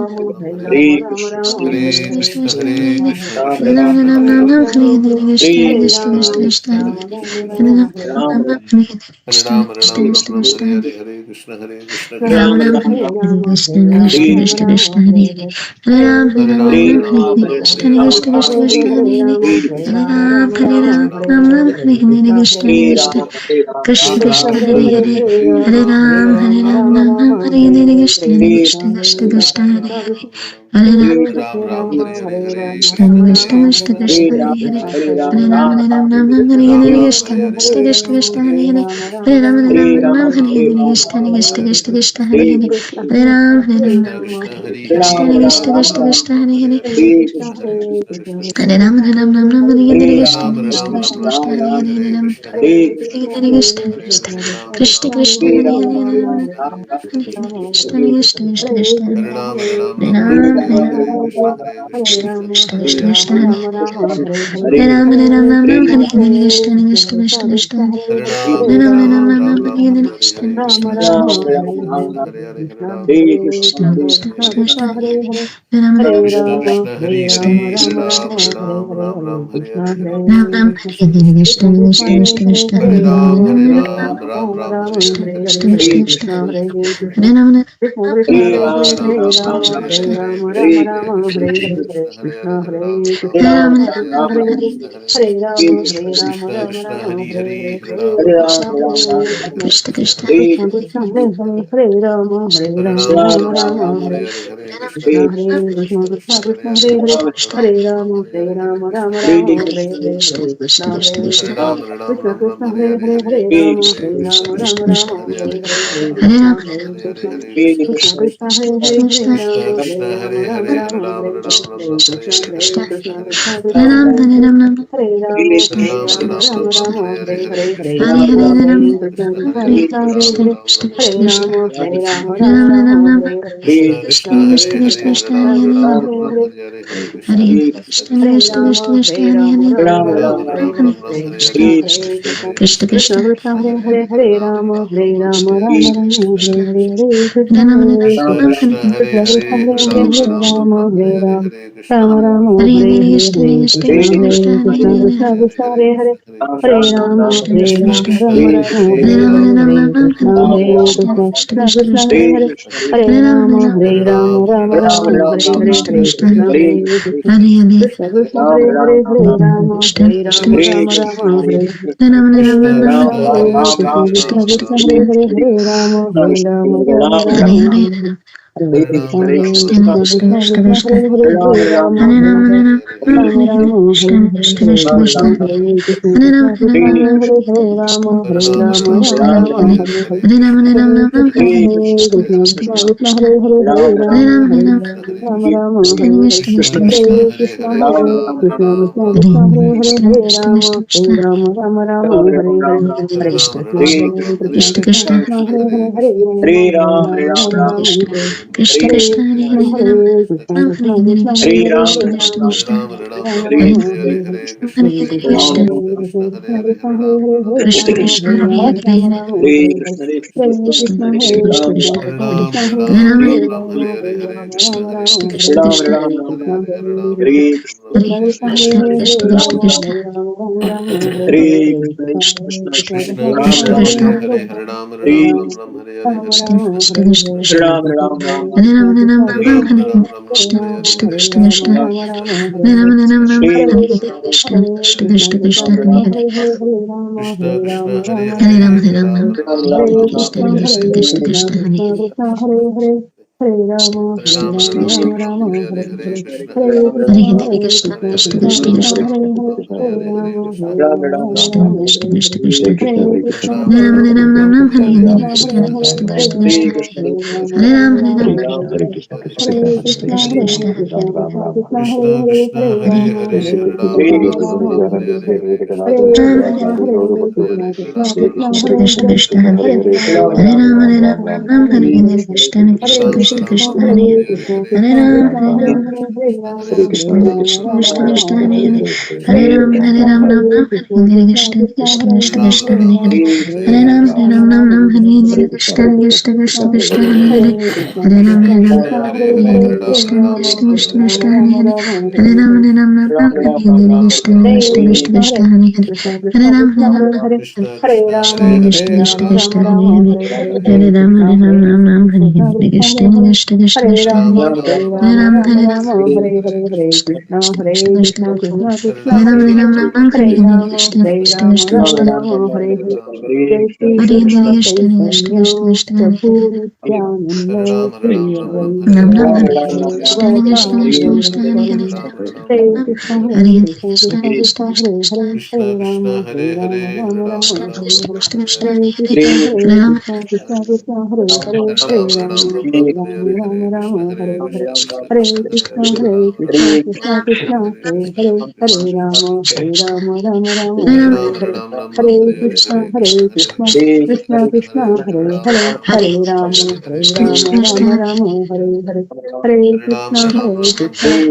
Nam Hare Hare Krishna Krishna Krishna Krishna Hare Hare Hare Nam Hare Hare Hare Krishna Hare Krishna Krishna Krishna Hare Hare Krishna Krishna Krishna Krishna Ram Nam Hare Hare Krishna Krishna Krishna Krishna Hare Hare Krishna Krishna Krishna Krishna Hare Hare Krishna Krishna Krishna Krishna Hare Hare Hare Nam Hare Hare Krishna Krishna Krishna Krishna Hare Hare Nam Hare Hare Krishna Krishna Krishna Krishna Hare Ram Ram Hare Hare Krishna Krishna Krishna Krishna Hare Hare Hare Ram Hare Hare Krishna Krishna Krishna Krishna Hare Hare Hare Ram Hare Hare Krishna Krishna Krishna Krishna Hare Hare Hare Ram Hare Hare Krishna Krishna Krishna Krishna Hare Hare Hare Ram Krishna Krishna Krishna Krishna Hare Hare Hare Ram Hare Hare Krishna Krishna Krishna Krishna Hare Hare Hare Ram Hare Hare Krishna Krishna Krishna Krishna Hare Hare Hare Ram Krishna Krishna Krishna Krishna Hare Hare Hare Ram Hare Hare Krishna Krishna Krishna Krishna Hare Hare Hare Ram Hare Hare Krishna Krishna Krishna Krishna Hare Hare Hare Ram Hare Hare Krishna Krishna Krishna Krishna Hare Hare Hare Ram Krishna Krishna Krishna Krishna Hare Hare Ram Hare Hare Krishna Krishna Krishna Krishna Hare Hare Ram Hare Hare Krishna Krishna Krishna Krishna Krishna Krishna Krishna Krishna Hare Hare Ram Krishna Krishna Krishna Krishna Ram Hare Hare Krishna Krishna Krishna Krishna Hare Hare Ram Krishna Krishna Krishna Krishna Hare Hare Hare Krishna Krishna Hare Hare Hare Rama Hare Rama Rama Rama Hare Hare Hare Krishna Hare Krishna Krishna Krishna Hare Hare Hare Rama Hare Rama Rama Rama Hare Hare Hare Krishna Hare Krishna Krishna Krishna Hare Hare Hare Rama Hare Rama Rama Rama Hare Krishna Hare Krishna Krishna Krishna Hare Hare Hare Rama Hare Rama Rama Rama Hare Hare Hare Krishna Hare Krishna Krishna Krishna Hare Hare Hare Rama Hare Rama Rama Rama Hare Hare Hare Krishna Hare Krishna Krishna Krishna Hare Hare Hare Rama Hare Rama Rama Rama Hare Hare Hare Krishna Hare Krishna Krishna Krishna Hare Hare Hare Rama Hare Rama Rama Rama Hare Hare Hare Rama Hare Krishna Krishna Krishna Hare Hare Hare Rama Hare Rama Rama Rama Hare Hare Hare Krishna Hare Krishna Krishna Krishna Hare Hare Hare Rama Hare Rama Rama Rama Hare Hare Hare Krishna Hare Krishna Krishna Krishna Hare Hare Hare Rama Hare Rama Rama Rama Hare Hare Hare Krishna Hare Krishna Krishna Krishna Hare Hare Hare Rama Hare Rama Rama Rama Hare Hare Hare Krishna Hare Krishna Krishna Krishna Hare Hare Hare Rama Hare Rama Rama Rama Hare Hare Hare Krishna Hare Krishna Krishna Krishna Hare Hare Hare Rama Hare Rama Rama Rama Hare Hare Hare Krishna Hare Krishna Krishna Krishna Hare Hare Hare Rama Hare Rama Rama Rama Hare Hare Hare Krishna Hare Krishna Krishna Krishna Hare Hare Hare Rama Hare Rama Rama Rama Hare Hare Hare Krishna Hare Krishna Krishna Krishna Hare Hare Hare Rama Hare Rama Rama Rama Hare Hare Hare Krishna Hare Krishna Krishna Krishna Hare Hare Hare Rama Hare Rama Rama Rama Hare Hare Krishna Hare Krishna Krishna Krishna Hare Hare Hare Rama Hare Rama Rama Rama Hare Hare Hare Krishna Hare Krishna Krishna Krishna Hare Hare Hare Rama Hare Rama Rama Rama Hare Hare Hare Krishna Hare Krishna Krishna Krishna Hare Hare Hare Rama Hare Rama Rama Rama Hare Hare Krishna Hare Krishna Krishna Krishna Hare Hare Hare Rama Rama Rama Hare Hare Hare Krishna Hare Krishna Krishna Krishna Hare Hare Hare Rama Hare Rama Rama Rama Hare Hare Hare Krishna Hare Krishna Krishna Krishna Hare Hare Hare Rama Hare Rama Rama Rama Hare Hare Hare Krishna Hare Krishna Krishna Hare Hare Hare Rama Hare Rama Rama Rama Hare Hare Hare Krishna Hare Krishna Krishna Krishna Hare Hare Hare Rama Rama Rama Hare Hare Hare Krishna Hare Krishna Krishna Hare Rama Hare Rama Rama Rama Hare Hare Hare Krishna Krishna Hare Krishna Krishna Krishna Hare Hare Hare Rama Hare Rama Rama Rama Hare Hare Hare Krishna Hare Krishna Krishna Krishna Hare Hare Hare Rama Hare Rama Rama Rama Hare Hare Hare Krishna Hare Krishna Krishna Krishna Hare Hare Hare Rama Hare Rama Rama Rama Hare Hare Hare Krishna Hare Krishna Krishna Krishna Hare Hare Hare Rama Hare Rama Rama Rama Hare Hare Hare Krishna Hare Krishna Krishna Krishna Hare Hare Hare Rama Hare Rama Rama Rama Hare Hare Hare Krishna Hare Krishna Krishna Krishna Hare Hare Hare Rama Rama Rama Hare Hare Hare Krishna Hare Krishna Krishna Krishna Hare Hare Hare Rama Hare Rama Rama Rama Hare Hare Hare Krishna Hare Krishna Krishna Krishna Hare Hare Rama Hare Rama Rama Rama Hare Hare Krishna Hare Krishna Krishna Krishna Hare Hare Hare Rama Hare Rama Rama Rama Hare Hare Hare Krishna Hare Krishna Krishna Krishna Hare Hare Hare Rama Hare Rama Rama Rama Hare Hare Hare Krishna Hare Krishna Krishna Hare Hare Hare Rama Hare Rama Rama Rama Hare Hare Hare Krishna Hare Krishna Krishna Krishna Hare Hare Hare Rama Hare Rama Rama Rama Hare Hare Jai Shri Krishna Chaitanya Prabhu Nityananda Shri Advaita Gadadara Hare Krishna Hare Krishna Krishna Hare Hare Hare Rama Rama Rama Hare Hare Hare Krishna Hare Krishna Krishna Krishna Hare Hare Hare Rama Rama Hare Hare Hare Krishna Hare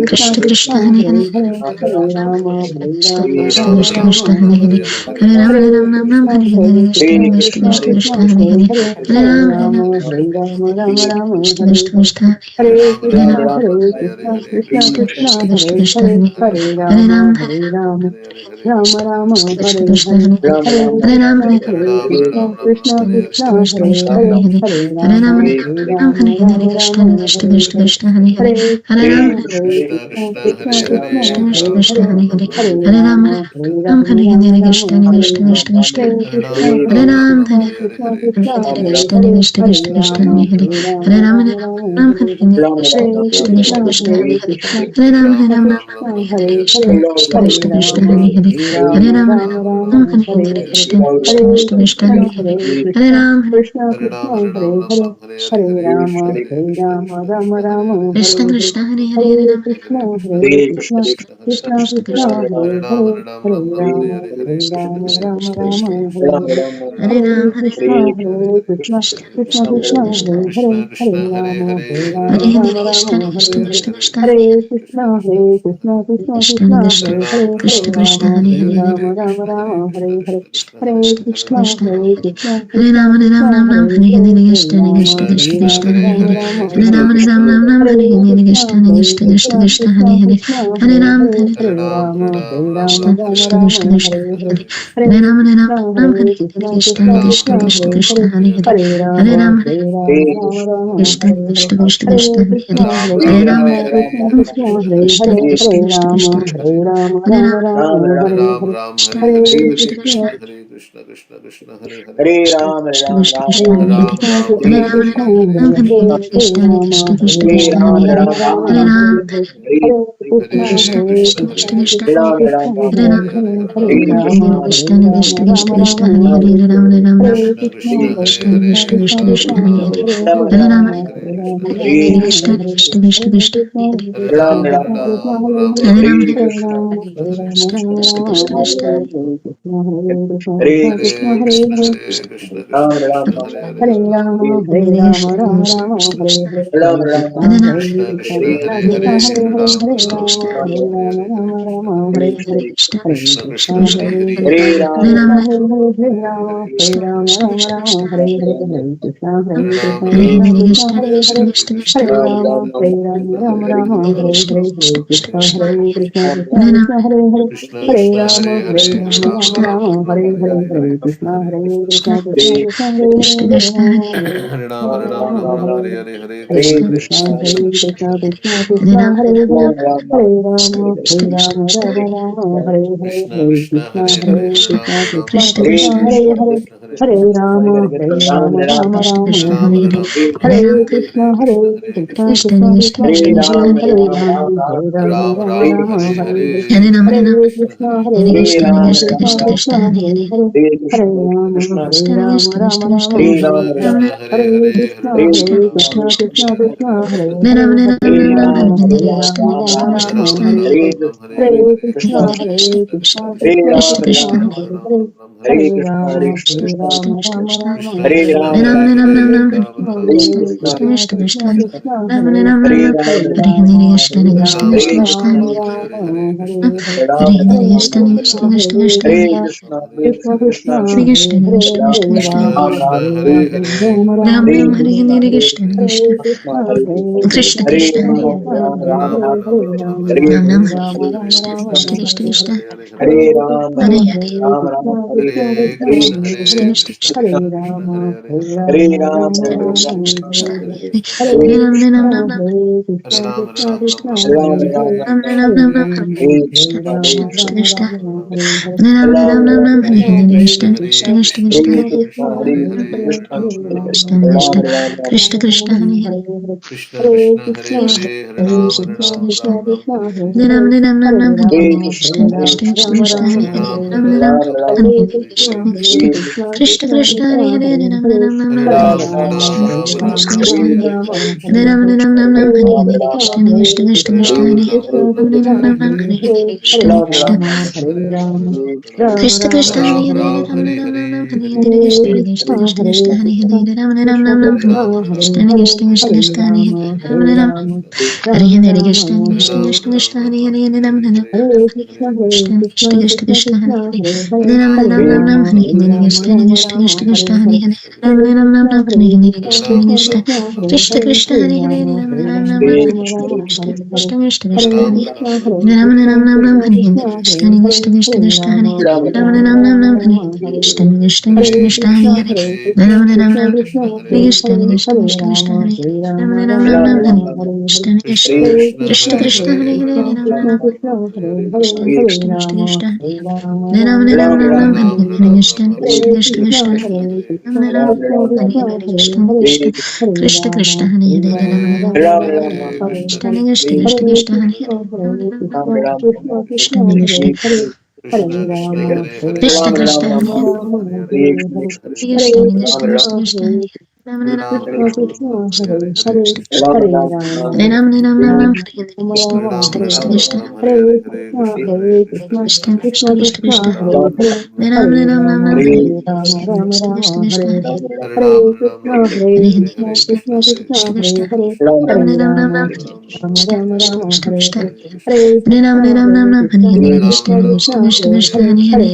Krishna Krishna Krishna Hare Hare Hare Rama Rama Rama Hare Hare Hare Krishna Krishna Krishna Hare Hare Hare Rama Rama Rama Hare Hare Hare Krishna Krishna Krishna Krishna Hare Hare Hare Rama Rama Rama Hare Hare Hare Krishna Krishna Krishna Krishna Hare Hare Hare Rama Rama Rama Hare Hare Hare Krishna Krishna Krishna Krishna Hare Hare Hare Rama Rama Rama Hare Hare Hare Krishna Krishna Krishna Krishna Hare Hare Hare Hare Hare Rama Ram Hare Hare Ram Hare Rama Hare Rama Krishna Rama Krishna Hare Krishna Hare Krishna Hare Hare Hare Hare Ram Krishna Hare Hare Krishna Krishna Krishna Krishna Krishna Krishna Hare Krishna Hare Hare Hare Hare Hare Ram Hare Rama Hare Ram Hare Rama Hare Rama Krishna Hare Krishna Hare Krishna Krishna Hare Krishna Hare Hare Ram Krishna Hare Krishna Hare Krishna Hare Hare Krishna Hare Krishna Hare Krishna Krishna Rama Hare Hare Hare Hare Rama Ram Rama Hare Rama Ram Hare Hare Hare Hare Krishna Hare Krishna Krishna Krishna Krishna Hare Hare Hare Krishna Hare Ram Hare Krishna Ram Ram Krishna Hare Hare Hare Krishna Hare Krishna Hare Krishna Krishna Rama Hare Hare Hare Hare Rama Ram Hare Rama Ram Rama Hare Hare Hare Hare Krishna Krishna Hare Krishna Krishna Krishna Hare Hare Hare Hare Krishna Ram Hare Krishna Krishna Hare Hare Hare Rama Hare Rama Rama Rama Hare Krishna Hare Krishna Hare Hare Hare Hare Ram Hare Krishna Ram Hare Krishna Krishna Krishna Krishna Krishna Krishna Krishna Krishna Hare Hare Hare Rama Hare Krishna Rama Krishna Rama Krishna Rama Krishna Hare Hare Hare Hare Ram Hare Krishna Hare Krishna Krishna Krishna Krishna Krishna Krishna Krishna Hare Hare Hare Rama Hare Rama Hare Rama Rama Krishna Hare Krishna Hare Krishna Krishna Hare Krishna Hare Krishna Krishna Krishna Krishna Krishna Hare Hare Krishna Hare Krishna Rama Hare Hare Hare Rama Rama Rama Hare Hare Hare Krishna Krishna Krishna Krishna Hare Hare Krishna Hare Krishna Ram Hare Krishna Ram Ram Ram Hare Hare Hare Hare Hare Krishna Rama Krishna Hare Krishna Krishna Rama Hare Rama Hare Rama Hare Hare Ram Hare Hare Ram Ram Ram Hare Hare Hare Krishna Krishna Hare Krishna Krishna Krishna Krishna Krishna Hare Hare Krishna Hare Hare Ram Hare Hare Hare Rama Hare Rama Krishna Rama Krishna Rama Krishna Krishna Hare Hare Hare Hare Hare Ram Hare Ram Krishna Ram Hare Hare Krishna Hare Krishna Krishna Krishna Krishna Hare Krishna Hare Hare Hare Hare Hare Rama Ram Hare Hare Rama Rama Rama Krishna Hare Hare Krishna Krishna Krishna Hare Hare Krishna Hare Hare Hare Ram Krishna Hare Krishna Ram Krishna Hare Hare Krishna Hare Krishna Hare Krishna Rama Krishna Hare Rama Hare Rama Ram Rama Hare Hare Krishna Hare Krishna Krishna Krishna Krishna Krishna Krishna Krishna Krishna Hare Hare Hare Krishna Hare Krishna Ram Krishna Ram Hare Hare Hare Hare Hare Krishna Hare Rama Krishna Krishna Hare Krishna Rama Hare Hare Rama Rama Hare Ram Hare Hare Hare Krishna Krishna Hare Krishna Krishna Krishna Krishna Krishna Krishna Hare Hare Ram Hare Hare Hare Rama Hare Krishna Rama Krishna Rama Krishna Krishna Rama Hare Hare Hare Hare Ram Hare Ram Krishna Hare Krishna Krishna Krishna Krishna Krishna Krishna Krishna Hare Hare Hare Hare Hare Ram Rama Hare Rama Rama Hare Rama Krishna Hare Krishna Krishna Hare Krishna Krishna Hare Hare Hare Krishna Krishna Krishna Hare Hare Hare Ram Hare Rama Hare Rama Krishna Rama Krishna Rama Krishna Hare Krishna Hare Hare Krishna Hare Krishna Krishna Krishna Hare Hare Hare Rama Hare Rama Rama Rama Hare Hare Hare Krishna Hare Krishna Krishna Krishna Hare Hare Hare Rama Hare Rama Rama Rama Hare Hare Hare Krishna Hare Krishna Krishna Krishna Hare Hare Hare Rama Hare Rama Rama Rama Hare Hare Hare Krishna Hare Krishna Krishna Krishna Hare Hare Hare Rama Hare Rama Rama Rama Hare Hare Hare Krishna Hare Krishna Krishna Krishna Hare Hare Hare Rama Hare Rama Rama Rama Hare Hare Hare Krishna Hare Krishna Krishna Krishna Hare Hare Hare Rama Hare Rama Rama Hare Hare Hare Krishna Hare Krishna Krishna Krishna Hare Hare Hare Rama Hare Rama Rama Rama Hare Hare Hare Krishna Hare Krishna Krishna Krishna Hare Hare Hare Rama Hare Rama Rama Rama Hare Hare Hare Krishna Hare Krishna Krishna Krishna Hare Hare Hare Rama Hare Rama Rama Rama Hare Hare Hare Krishna Hare Krishna Krishna Krishna Hare Hare Hare Rama Hare Rama Rama Rama Hare Hare Hare Krishna Hare Krishna Krishna Krishna Hare Hare Hare Rama Hare Rama Rama Rama Hare Hare Hare Krishna Hare Krishna Krishna Krishna Hare Hare Hare Rama Hare Rama Rama Rama Hare Hare Hare Krishna Hare Krishna Krishna Krishna Hare Hare Hare Rama Hare Rama Rama Rama Hare Hare Hare Krishna Hare Krishna Krishna Krishna Hare Hare Hare Rama Hare Rama Rama Rama Hare Hare Hare Krishna Hare Krishna Krishna Krishna Krishna Hare Krishna Hare Hare Hare Rama Ram Hare Ram Hare Rama Rama Krishna Rama Krishna Hare Krishna Hare Krishna Hare Krishna Hare Hare Hare Krishna Krishna Krishna Krishna Hare Krishna Hare Krishna Krishna Hare Rama Hare Rama Rama Rama Krishna Hare Krishna Hare Hare Hare Hare Ram Ram Krishna Ram Ram Hare Krishna Krishna Krishna Krishna Krishna Krishna Hare Hare Ram Ram Hare Ram Ram Rama Hare Hare Krishna Rama Krishna Rama Krishna Rama Hare Hare Hare Ram Ram Hare Ram Ram Hare Krishna Hare Hare Krishna Krishna Krishna Krishna Krishna Krishna Hare Krishna Hare Hare Hare Rama Krishna Hare Krishna Rama Krishna Rama Krishna Rama Hare Hare Hare Hare Krishna Krishna Hare Krishna Krishna Krishna Krishna Krishna Krishna Hare Hare Hare Ram Ram Ram Hare Ram Hare Rama Krishna Hare Krishna Rama Krishna Rama Krishna Hare Rama Hare Hare Ram Hare Ram Hare Hare Krishna Krishna Hare Krishna Krishna Krishna Krishna Krishna Krishna Hare Hare Hare Ram Hare Ram Ram Ram Hare Hare Rama Krishna Hare Krishna Rama Krishna Krishna Rama Hare Rama Hare Hare Ram Hare Ram Ram Ram Hare Hare Krishna Krishna Krishna Hare Krishna Krishna Krishna Hare Krishna Ram Krishna Ram Ram Ram Hare Hare Hare Krishna Hare Krishna Rama Hare Rama Rama Krishna Rama Krishna Hare Rama Hare Hare Ram Hare Ram Ram Ram Hare Krishna Hare Krishna Krishna Krishna Hare Krishna Hare Krishna Hare Ram Ram Krishna Ram Ram Krishna Hare Hare Krishna Hare Krishna Krishna Hare Krishna Hare Rama Hare Hare Ram Ram Rama Hare Rama Hare Rama Krishna Krishna Hare Krishna Krishna Hare Hare Ram Ram Hare Krishna Hare Krishna Krishna Krishna Krishna Krishna Krishna Krishna Hare Hare Hare Hare Ram Hare Ram Ram Ram Rama Hare Hare Hare Rama Krishna Rama Krishna Rama Krishna Hare Krishna Hare Hare Hare Ram Hare Ram Ram Krishna Ram Hare Hare Krishna Krishna Krishna Krishna Hare Hare Ram Ram Ram Ram Hare Krishna Krishna Krishna Krishna Hare Ram Ram Ram Ram Hare Hare Krishna Krishna Krishna Krishna Hare Ram Ram Ram Ram Hare Hare Krishna Krishna Krishna Krishna Hare Hare Ram Ram Ram Krishna Krishna Krishna Krishna Hare Ram Ram Ram Ram Hare Krishna Krishna Krishna Krishna Hare Hare Ram Ram Krishna Krishna Krishna Krishna Ram Ram Ram Hare Krishna Krishna Krishna Krishna Ram Ram Hare Krishna Krishna Krishna Krishna Hare Hare Ram Ram Krishna Krishna Krishna Krishna Hare Hare Krishna Krishna Krishna Krishna Hare Hare Krishna Krishna Krishna Krishna Hare Hare Ram Ram Krishna Krishna Krishna Krishna Hare Ram Ram Ram Hare Hare Krishna Krishna Krishna Krishna Krishna Krishna Krishna Krishna Hare Ram Ram Ram Hare Hare Krishna Krishna Krishna Krishna Hare Hare Hare Hare Krishna Krishna Krishna Krishna Ram Ram Ram Hare Krishna Krishna Krishna Krishna Hare Ram Ram Hare Hare Krishna Krishna Krishna Krishna Hare Hare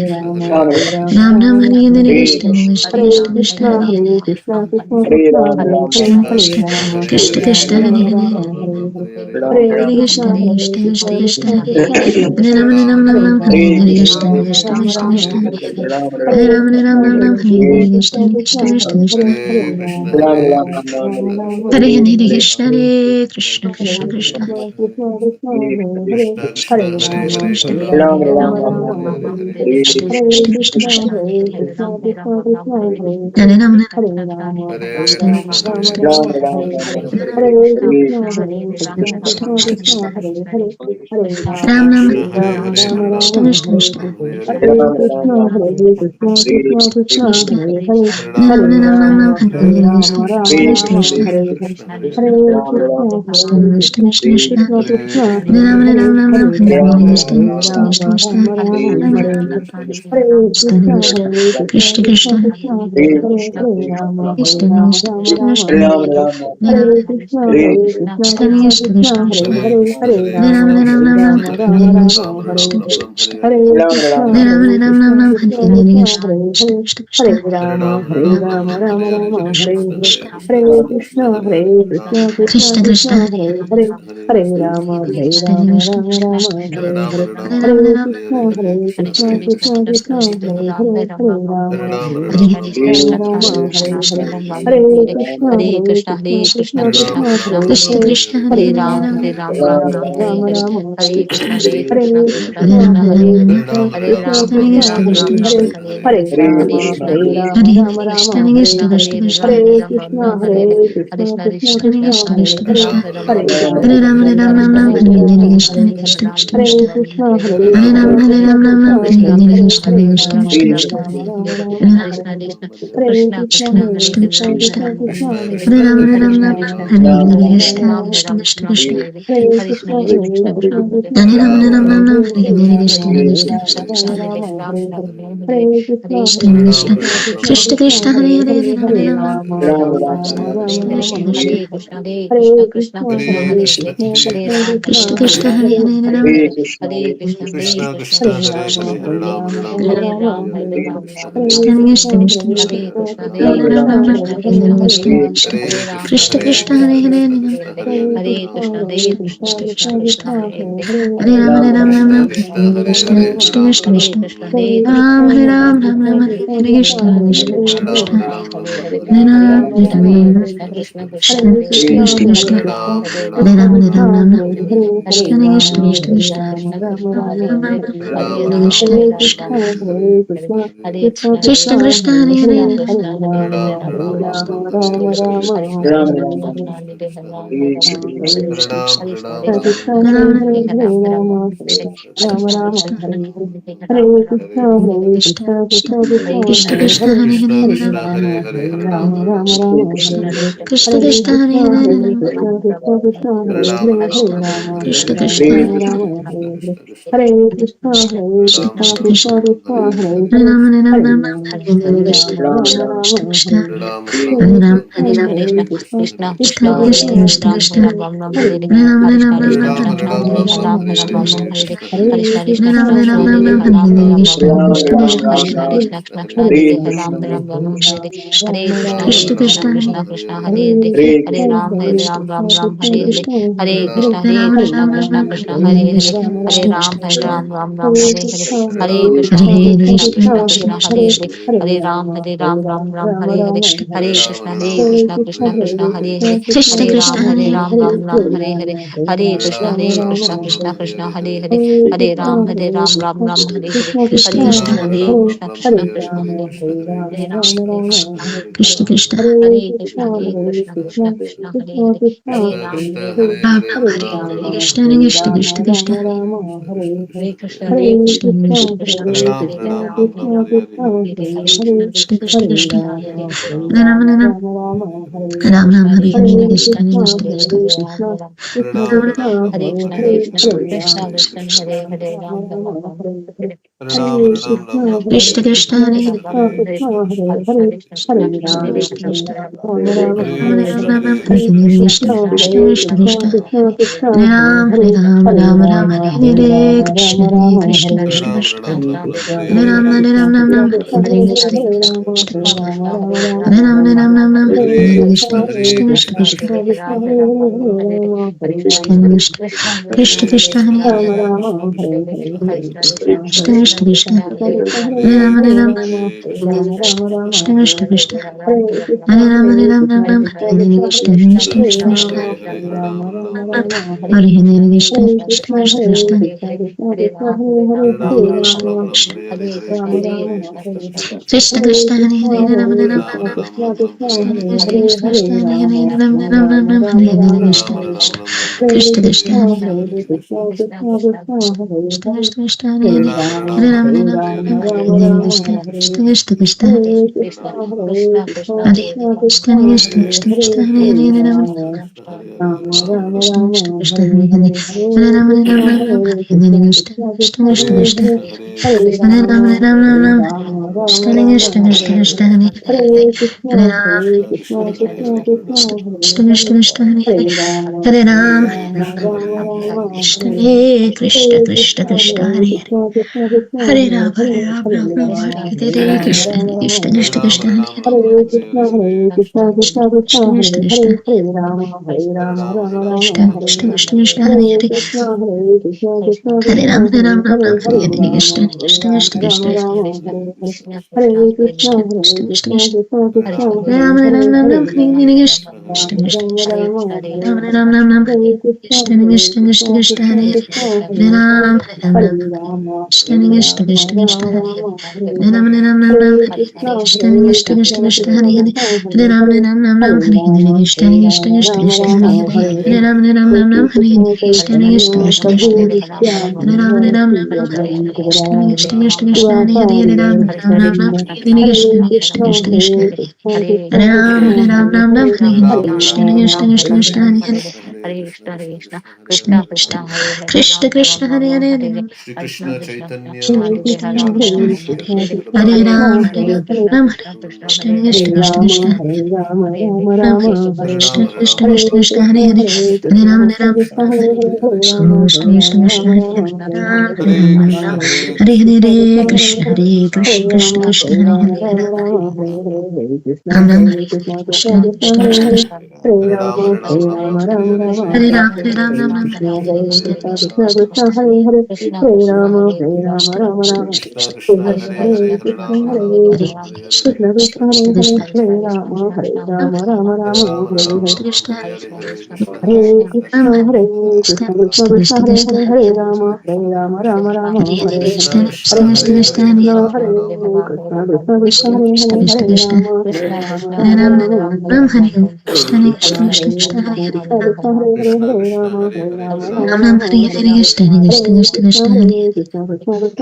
Ram Ram Hare Hare Krishna Krishna Krishna Krishna Hare Hare Krishna Krishna Krishna Krishna Hare Hare Hare Krishna Krishna Krishna Krishna Hare Ram Ram Hare Hare Krishna Krishna Krishna Krishna Hare Hare Ram Ram Hare Hare Krishna Krishna Krishna Krishna Hare Hare Krishna Hare Krishna Krishna Krishna Krishna Krishna Krishna Krishna Krishna Krishna Krishna Krishna Hare Ram Krishna Krishna Krishna Krishna Krishna Krishna Krishna Krishna Ram Ram Krishna Krishna Krishna Krishna Krishna Krishna Ram Ram Hare Hare Krishna Krishna Krishna Krishna Krishna Krishna Krishna Krishna Ram Ram Hare Hare Krishna Krishna Krishna Krishna Ram Krishna Krishna Krishna Krishna Krishna Krishna Krishna Krishna Ram Krishna Krishna Krishna Krishna Ram Hare Hare Krishna Krishna Krishna Krishna Ram Hare Hare Krishna Krishna Krishna Krishna Ram Krishna Krishna Krishna Krishna Hare Krishna Krishna Krishna Krishna Hare Ram Krishna Krishna Krishna Krishna Hare Hare Krishna Krishna Krishna Krishna Krishna Krishna Krishna Krishna Hare Hare Ram Krishna Krishna Krishna Hare Ram Krishna Krishna Krishna Krishna Hare Hare Krishna Krishna Krishna Krishna Krishna Krishna Krishna Krishna Hare Ram Hare Hare Krishna Krishna Krishna Krishna Hare Ram Hare Hare Krishna Krishna Krishna Krishna Hare Ram Krishna Krishna Krishna Krishna Hare Ram Hare Hare Krishna Krishna Krishna Krishna Hare Ram Hare Hare Krishna Krishna Krishna Krishna Krishna Krishna Krishna Krishna Hare Hare Hare Ram Krishna Krishna Krishna Krishna Krishna Krishna Krishna Krishna Hare Hare Ram Krishna Krishna Krishna Krishna Krishna Krishna Krishna Krishna Ram Hare Krishna Krishna Krishna Krishna Hare Hare Ram Krishna Krishna Krishna Krishna Hare Ram Hare Krishna Krishna Krishna Krishna Ram Hare Ram Hare Krishna Krishna Krishna Krishna Hare Ram Krishna Krishna Krishna Krishna Hare Ram Krishna Krishna Krishna Krishna Hare Krishna Krishna Krishna Krishna Hare Hare Krishna Krishna Hare Hare Krishna Krishna Hare Hare Krishna Krishna Krishna Krishna Krishna Hare Ram Hare Ram Hare Krishna Krishna Krishna Krishna Hare Ram, Hare Krishna Ram, Krishna Krishna Krishna Krishna Hare Krishna Hare Krishna Ram Krishna Hare Ram Hare Ram Ram Hare Hare Ram, Hare Ram Krishna Ram Krishna Ram Krishna Hare Krishna Hare Hare Krishna Ram Hare Ram Krishna Ram Krishna Hare Krishna Hare Krishna Hare Krishna Ram, Krishna Ram Krishna Ram Hare Ram Hare Hare Ram Ram Krishna Ram Ram Krishna Hare Krishna Hare Krishna Krishna Krishna Krishna Hare Ram Ram Ram Hare Hare Hare Krishna Krishna Krishna Hare Hare Hare Ram Ram Hare Hare Hare Krishna Krishna Krishna Hare Hare Hare Ram Hare Hare Hare Krishna Krishna Hare Hare Hare Ram Hare Hare Krishna Krishna Hare Hare Krishna Hare Krishna Hare Hare Ram Hare Hare Hare Krishna Hare Hare Hare Ram Hare Hare Krishna Hare Krishna Krishna Krishna Hare Hare Ram Krishna Krishna Hare Krishna Krishna Hare Hare Hare Ram Ram Ram Hare Hare Hare Hare Krishna Krishna Krishna Krishna Hare Hare Krishna Krishna Krishna Krishna Krishna Krishna Krishna Hare Ram Hare Ram Krishna Krishna Krishna Hare Ram Ram Ram Ram Hare Hare Krishna Krishna Krishna Krishna Hare Krishna Hare Krishna Ram Hare Ram Ram Ram Hare Krishna Krishna Krishna Hare Hare Ram Ram Hare Krishna Krishna Hare Hare Krishna Krishna Krishna Hare Krishna Krishna Ram Hare Ram Hare Ram Ram Hare Hare Krishna Krishna Krishna Hare Krishna Krishna Krishna Hare Ram Ram Hare Hare Krishna Hare Krishna Hare Krishna Krishna Krishna Hare Ram Ram Hare Hare Krishna Krishna Krishna Krishna Hare Ram Ram Hare Hare Krishna Krishna Krishna Krishna Krishna Krishna Krishna Krishna Hare Hare Krishna Krishna Krishna Hare Ram Krishna Krishna Krishna Hare Ram Hare Hare Krishna Krishna Krishna Krishna Hare Hare Krishna Krishna Krishna Krishna Krishna Krishna Hare Hare Ram Krishna Krishna Krishna Krishna Hare Hare Ram Hare Hare Krishna Krishna Krishna Krishna Hare Hare Krishna Krishna Krishna Hare Hare Hare Ram Hare Hare Krishna Krishna Krishna Krishna Hare Hare Krishna Krishna Krishna Krishna Hare Hare Ram Krishna Krishna Krishna Hare Hare Hare Ram Hare Hare Krishna Krishna Krishna Krishna Hare Ram Hare Krishna Krishna Krishna Krishna Hare Hare Ram Krishna Krishna Krishna Hare Hare Hare Ram Krishna Krishna Krishna Krishna Hare Hare Hare Ram Ram Ram Hare Hare Krishna Krishna Krishna Krishna Hare Hare Krishna Krishna Krishna Krishna Krishna Krishna Krishna Krishna Hare Hare Hare Ram Ram Hare Hare Krishna Krishna Krishna Krishna Krishna Krishna Krishna Krishna Hare Ram Ram Hare Hare Krishna Krishna Krishna Krishna Ram Ram Hare Hare Krishna Krishna Krishna Krishna Hare Hare Hare Ram Hare Krishna Krishna Krishna Krishna Hare Hare Hare Ram Hare Hare Krishna Krishna Krishna Krishna Hare Hare Hare Ram Hare Hare Krishna Krishna Krishna Krishna Hare Hare Hare Ram Hare Hare Krishna Krishna Krishna Krishna Hare Hare Hare Ram Hare Hare Krishna Krishna Krishna Krishna Hare Hare Hare Ram Hare Hare Krishna Krishna Krishna Krishna Hare Hare Hare Ram Hare Hare Krishna Krishna Krishna Krishna Hare Hare Krishna Krishna Krishna Krishna Hare Hare Hare Ram Krishna Krishna Krishna Krishna Hare Hare Hare Ram Hare Krishna Krishna Krishna Krishna Ram Krishna Krishna Krishna Krishna Hare Hare Hare Ram Hare Krishna Krishna Krishna Krishna Hare Hare Ram Hare Hare Krishna Hare Krishna Krishna Krishna Hare Hare Hare Ram Hare Krishna Krishna Krishna Krishna Hare Ram Hare Krishna Krishna Krishna Krishna Krishna Krishna Krishna Krishna Hare Krishna Krishna Krishna Krishna Ram Hare Krishna Krishna Krishna Krishna Ram Hare Krishna Krishna Krishna Krishna Hare Hare Hare Krishna Krishna Krishna Krishna Hare Krishna Krishna Krishna Krishna Hare Ram Hare Krishna Krishna Krishna Krishna Hare Hare Ram Hare Hare Krishna Krishna Krishna Krishna Hare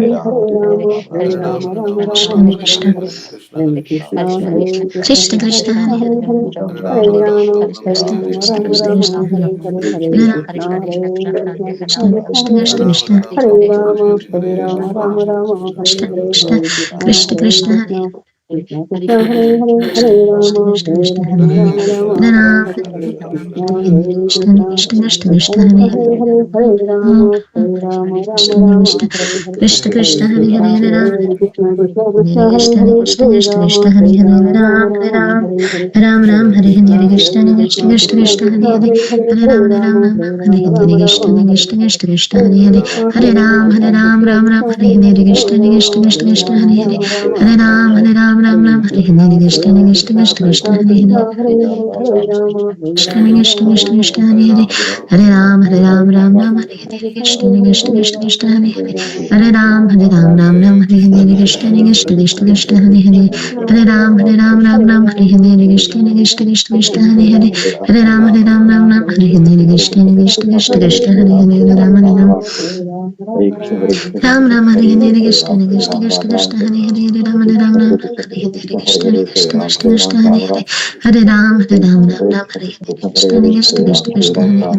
Hare Hare Ram, Ram Ram, Krishna Hare Krishna Hare, Hare Krishna, Hare Krishna Krishna, Krishna Hare Hare Hare Hare Ram, Ram Ram, Krishna Hare Krishna Hare, Krishna Krishna Hare Hare Hare Krishna, Hare Krishna, Krishna Krishna Krishna Hare Krishna Ram, Ram Ram, Hare Hare, Krishna Krishna Hare Krishna, Krishna Hare Krishna Hare Krishna, Hare Krishna Krishna Krishna Krishna Hare Hare Hare Krishna, Hare Hare Ram Krishna, Krishna Krishna Krishna Krishna Hare Hare Om Krishna Krishna Krishna Krishna Hare Hare Hare Ram Hare Krishna Krishna Krishna Krishna Hare Hare Ram Ram Hare Hare Krishna Krishna Krishna Krishna Hare Hare Hare Krishna Krishna Krishna Krishna Hare Hare Hare Ram Hare Hare Krishna Krishna Krishna Krishna Hare Hare Hare Ram Hare Hare Krishna Krishna Krishna Krishna Hare Hare Krishna Krishna Krishna Krishna Hare Hare Hare Ram Hare Hare Krishna Krishna Krishna Krishna Hare Hare Hare Ram Hare Hare Krishna Krishna Krishna Krishna Hare Hare Hare Ram Hare Hare Krishna Krishna Krishna Krishna Hare Hare Hare Ram Hare Hare Krishna Krishna Krishna Krishna Hare Hare Ram Hare Hare Krishna Krishna Krishna Krishna Hare Hare Ram Hare Hare Krishna Krishna Krishna Krishna Hare Hare Hare Ram Hare Hare Krishna Krishna Krishna Krishna Hare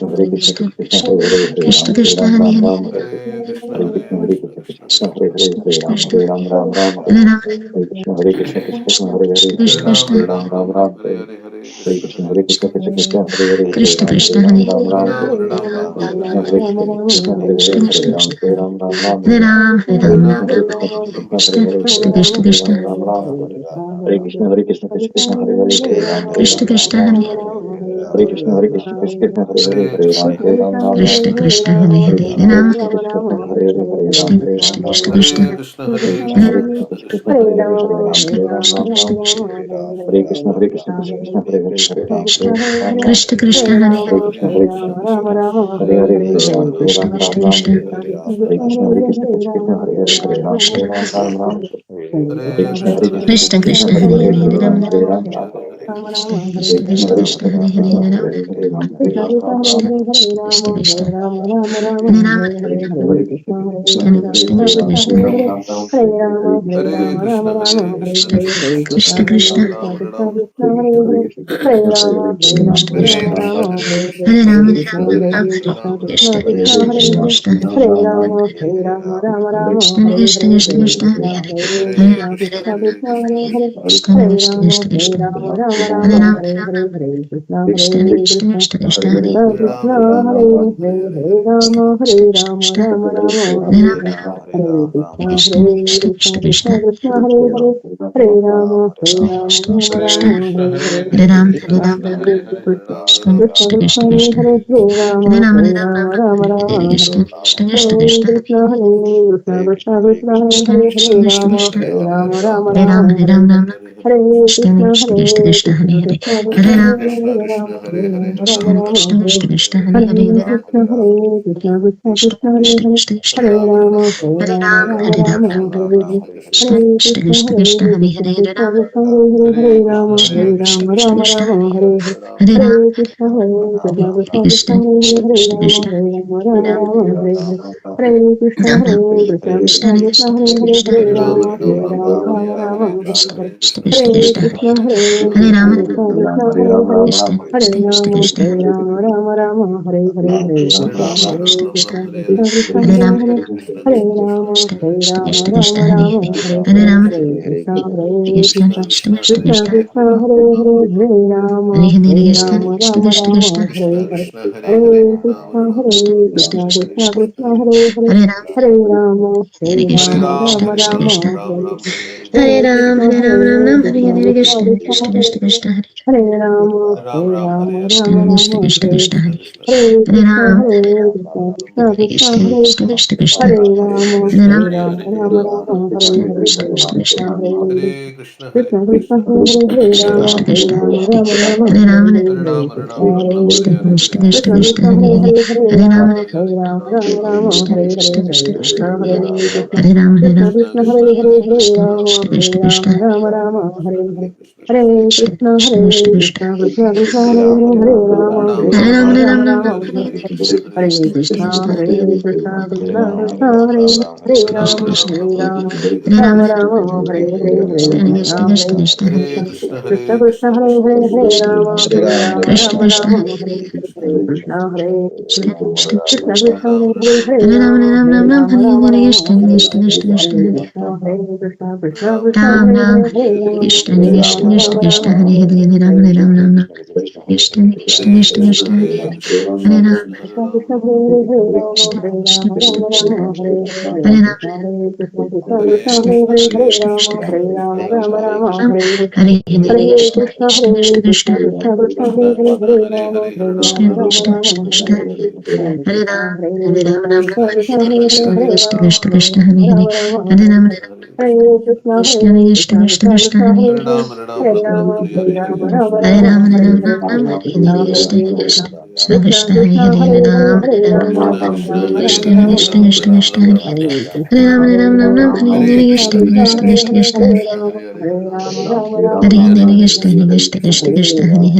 Hare Krishna Krishna Krishna Krishna Hare Hare Hare Krishna, Hare Krishna, Krishna Hare Hare Hare Krishna Ram Krishna Hare Ram Ram Ram Hare Hare Ram Hare Krishna Krishna Hare Hare Hare Krishna Ram Krishna Hare Ram Ram Ram Hare Krishna Hare Krishna Krishna Krishna Hare Hare Hare Krishna Ram Hare Krishna Ram Hare Ram Ram Hare Krishna Hare Krishna Krishna Hare Hare Hare Krishna Ram Hare Ram Ram Ram Hare Ram Hare Hare Ram Ram Krishna Hare Ram Krishna Hare Krishna Hare Krishna Hare Krishna Hare Ram Krishna Hare Krishna Ram Ram Ram Hare Krishna Hare Krishna Krishna Krishna Hare Hare Hare Ram Hare Krishna Ram Ram Krishna Ram Hare Hare Krishna Hare Krishna Krishna Krishna Hare Hare Hare Ram Hare Ram Ram Ram Krishna Krishna Hare Hare Hare Krishna Hare Ram Krishna Krishna Krishna Hare Hare Hare Ram Krishna Hare Ram Krishna Ram Krishna Ram Krishna Hare Krishna Hare Hare Ram Krishna Krishna Krishna Hare Hare Hare Ram Krishna Hare Ram Krishna Ram Krishna Ram Krishna Hare Krishna Hare Krishna Krishna Krishna Hare Hare Hare Ram Hare Ram Ram Ram Krishna Krishna Hare Hare Krishna Hare Krishna Krishna Hare Hare Hare Krishna Ram Hare Krishna Ram Ram Krishna Ram Krishna Hare Krishna Hare Krishna Krishna Krishna Hare Hare Krishna Hare Ram Hare Ram Ram Ram Hare Krishna Hare Krishna Krishna Krishna Krishna Krishna Hare Hare Hare Hare Hare Ram Ram Hare Ram Ram Krishna Hare Krishna Krishna Krishna Hare Krishna Krishna Hare Krishna Hare Krishna Ram Hare Hare Ram Hare Ram Ram Krishna Ram Krishna Krishna Hare Ram Hare Krishna Hare Krishna Krishna Krishna Krishna Hare Hare Krishna Hare Krishna Ram Krishna Hare Ram Ram Ram Hare Krishna Hare Krishna Krishna Krishna Krishna Krishna Hare Hare Krishna Hare Krishna Hare Krishna Krishna Krishna Hare Hare Krishna Hare Ram Krishna Hare Ram Krishna Ram Ram Hare Ram Hare Hare Krishna Ram Hare Ram Krishna Hare Krishna Krishna Krishna Hare Hare Krishna Hare Krishna Ram Krishna Hare Ram Ram Ram Hare Krishna Krishna Krishna Krishna Krishna Hare Hare Hare Ram Hare Ram Ram Hare Krishna Krishna Krishna Krishna Hare Ram Hare Ram Ram Krishna Krishna Krishna Krishna Hare Krishna Krishna Krishna Hare Ram Hare Ram Krishna Krishna Krishna Krishna Krishna Krishna Krishna Krishna Hare Ram Ram Krishna Krishna Krishna Krishna Hare Ram Ram Hare Krishna Krishna Krishna Krishna Hare Krishna Krishna Krishna Krishna Hare Ram Krishna Krishna Krishna Krishna Hare Ram Krishna Krishna Krishna Krishna Hare Ram Krishna Krishna Krishna Krishna Hare Ram Krishna Krishna Krishna Krishna Hare Ram Krishna Krishna Krishna Krishna Hare Ram Hare Krishna Krishna Krishna Krishna Hare Ram Ram Ram Krishna Krishna Krishna Krishna Hare Krishna Krishna Krishna Krishna Hare Ram Krishna Krishna Krishna Krishna Krishna Krishna Krishna Krishna Hare Ram Krishna Krishna Krishna Krishna Hare Ram Krishna Krishna Krishna Krishna Hare Hare Krishna Krishna Krishna Krishna Krishna Krishna Krishna Krishna Hare Ram Hare Krishna Krishna Krishna Krishna Hare Ram Ram Hare Hare Krishna Krishna Krishna Krishna Hare Krishna Krishna Krishna Krishna Hare Ram Hare Krishna Krishna Krishna Krishna Hare Ram Krishna Krishna Krishna Krishna Krishna Krishna Krishna Krishna Hare Ram Krishna Krishna Krishna Krishna Hare Ram Krishna Krishna Krishna Krishna Hare Ram Krishna Krishna Krishna Krishna Krishna Krishna Krishna Krishna Hare Ram Hare Krishna Krishna Krishna Krishna Hare Krishna Krishna Krishna Krishna Hare Ram Krishna Krishna Krishna Krishna Hare Krishna Krishna Krishna Krishna Hare Krishna Krishna Krishna Krishna Hare Ram Hare Krishna Krishna Krishna Krishna Hare Ram Hare Krishna Krishna Krishna Krishna Hare Hare Ram Krishna Krishna Krishna Krishna Hare Ram Krishna Krishna Krishna Krishna Hare Ram Krishna Krishna Krishna Krishna Ram Hare Hare Krishna Krishna Krishna Krishna Krishna Krishna Krishna Krishna Hare Ram Hare Hare Krishna Krishna Krishna Krishna Hare Ram Krishna Krishna Krishna Krishna Hare Ram Hare Hare Krishna Krishna Hare Ram Krishna Krishna Krishna Krishna Hare Ram Hare Krishna Krishna Krishna Hare Hare Krishna Krishna Krishna Krishna Hare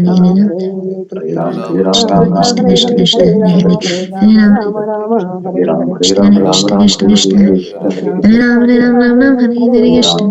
Ram Krishna Krishna Krishna Krishna Hare Ram Hare Ram, Hare Ram, Krishna Ram Krishna Ram, Krishna Hare Krishna Hare Krishna, Hare Hare Krishna, Ram Hare Hare Krishna, Ram Hare Krishna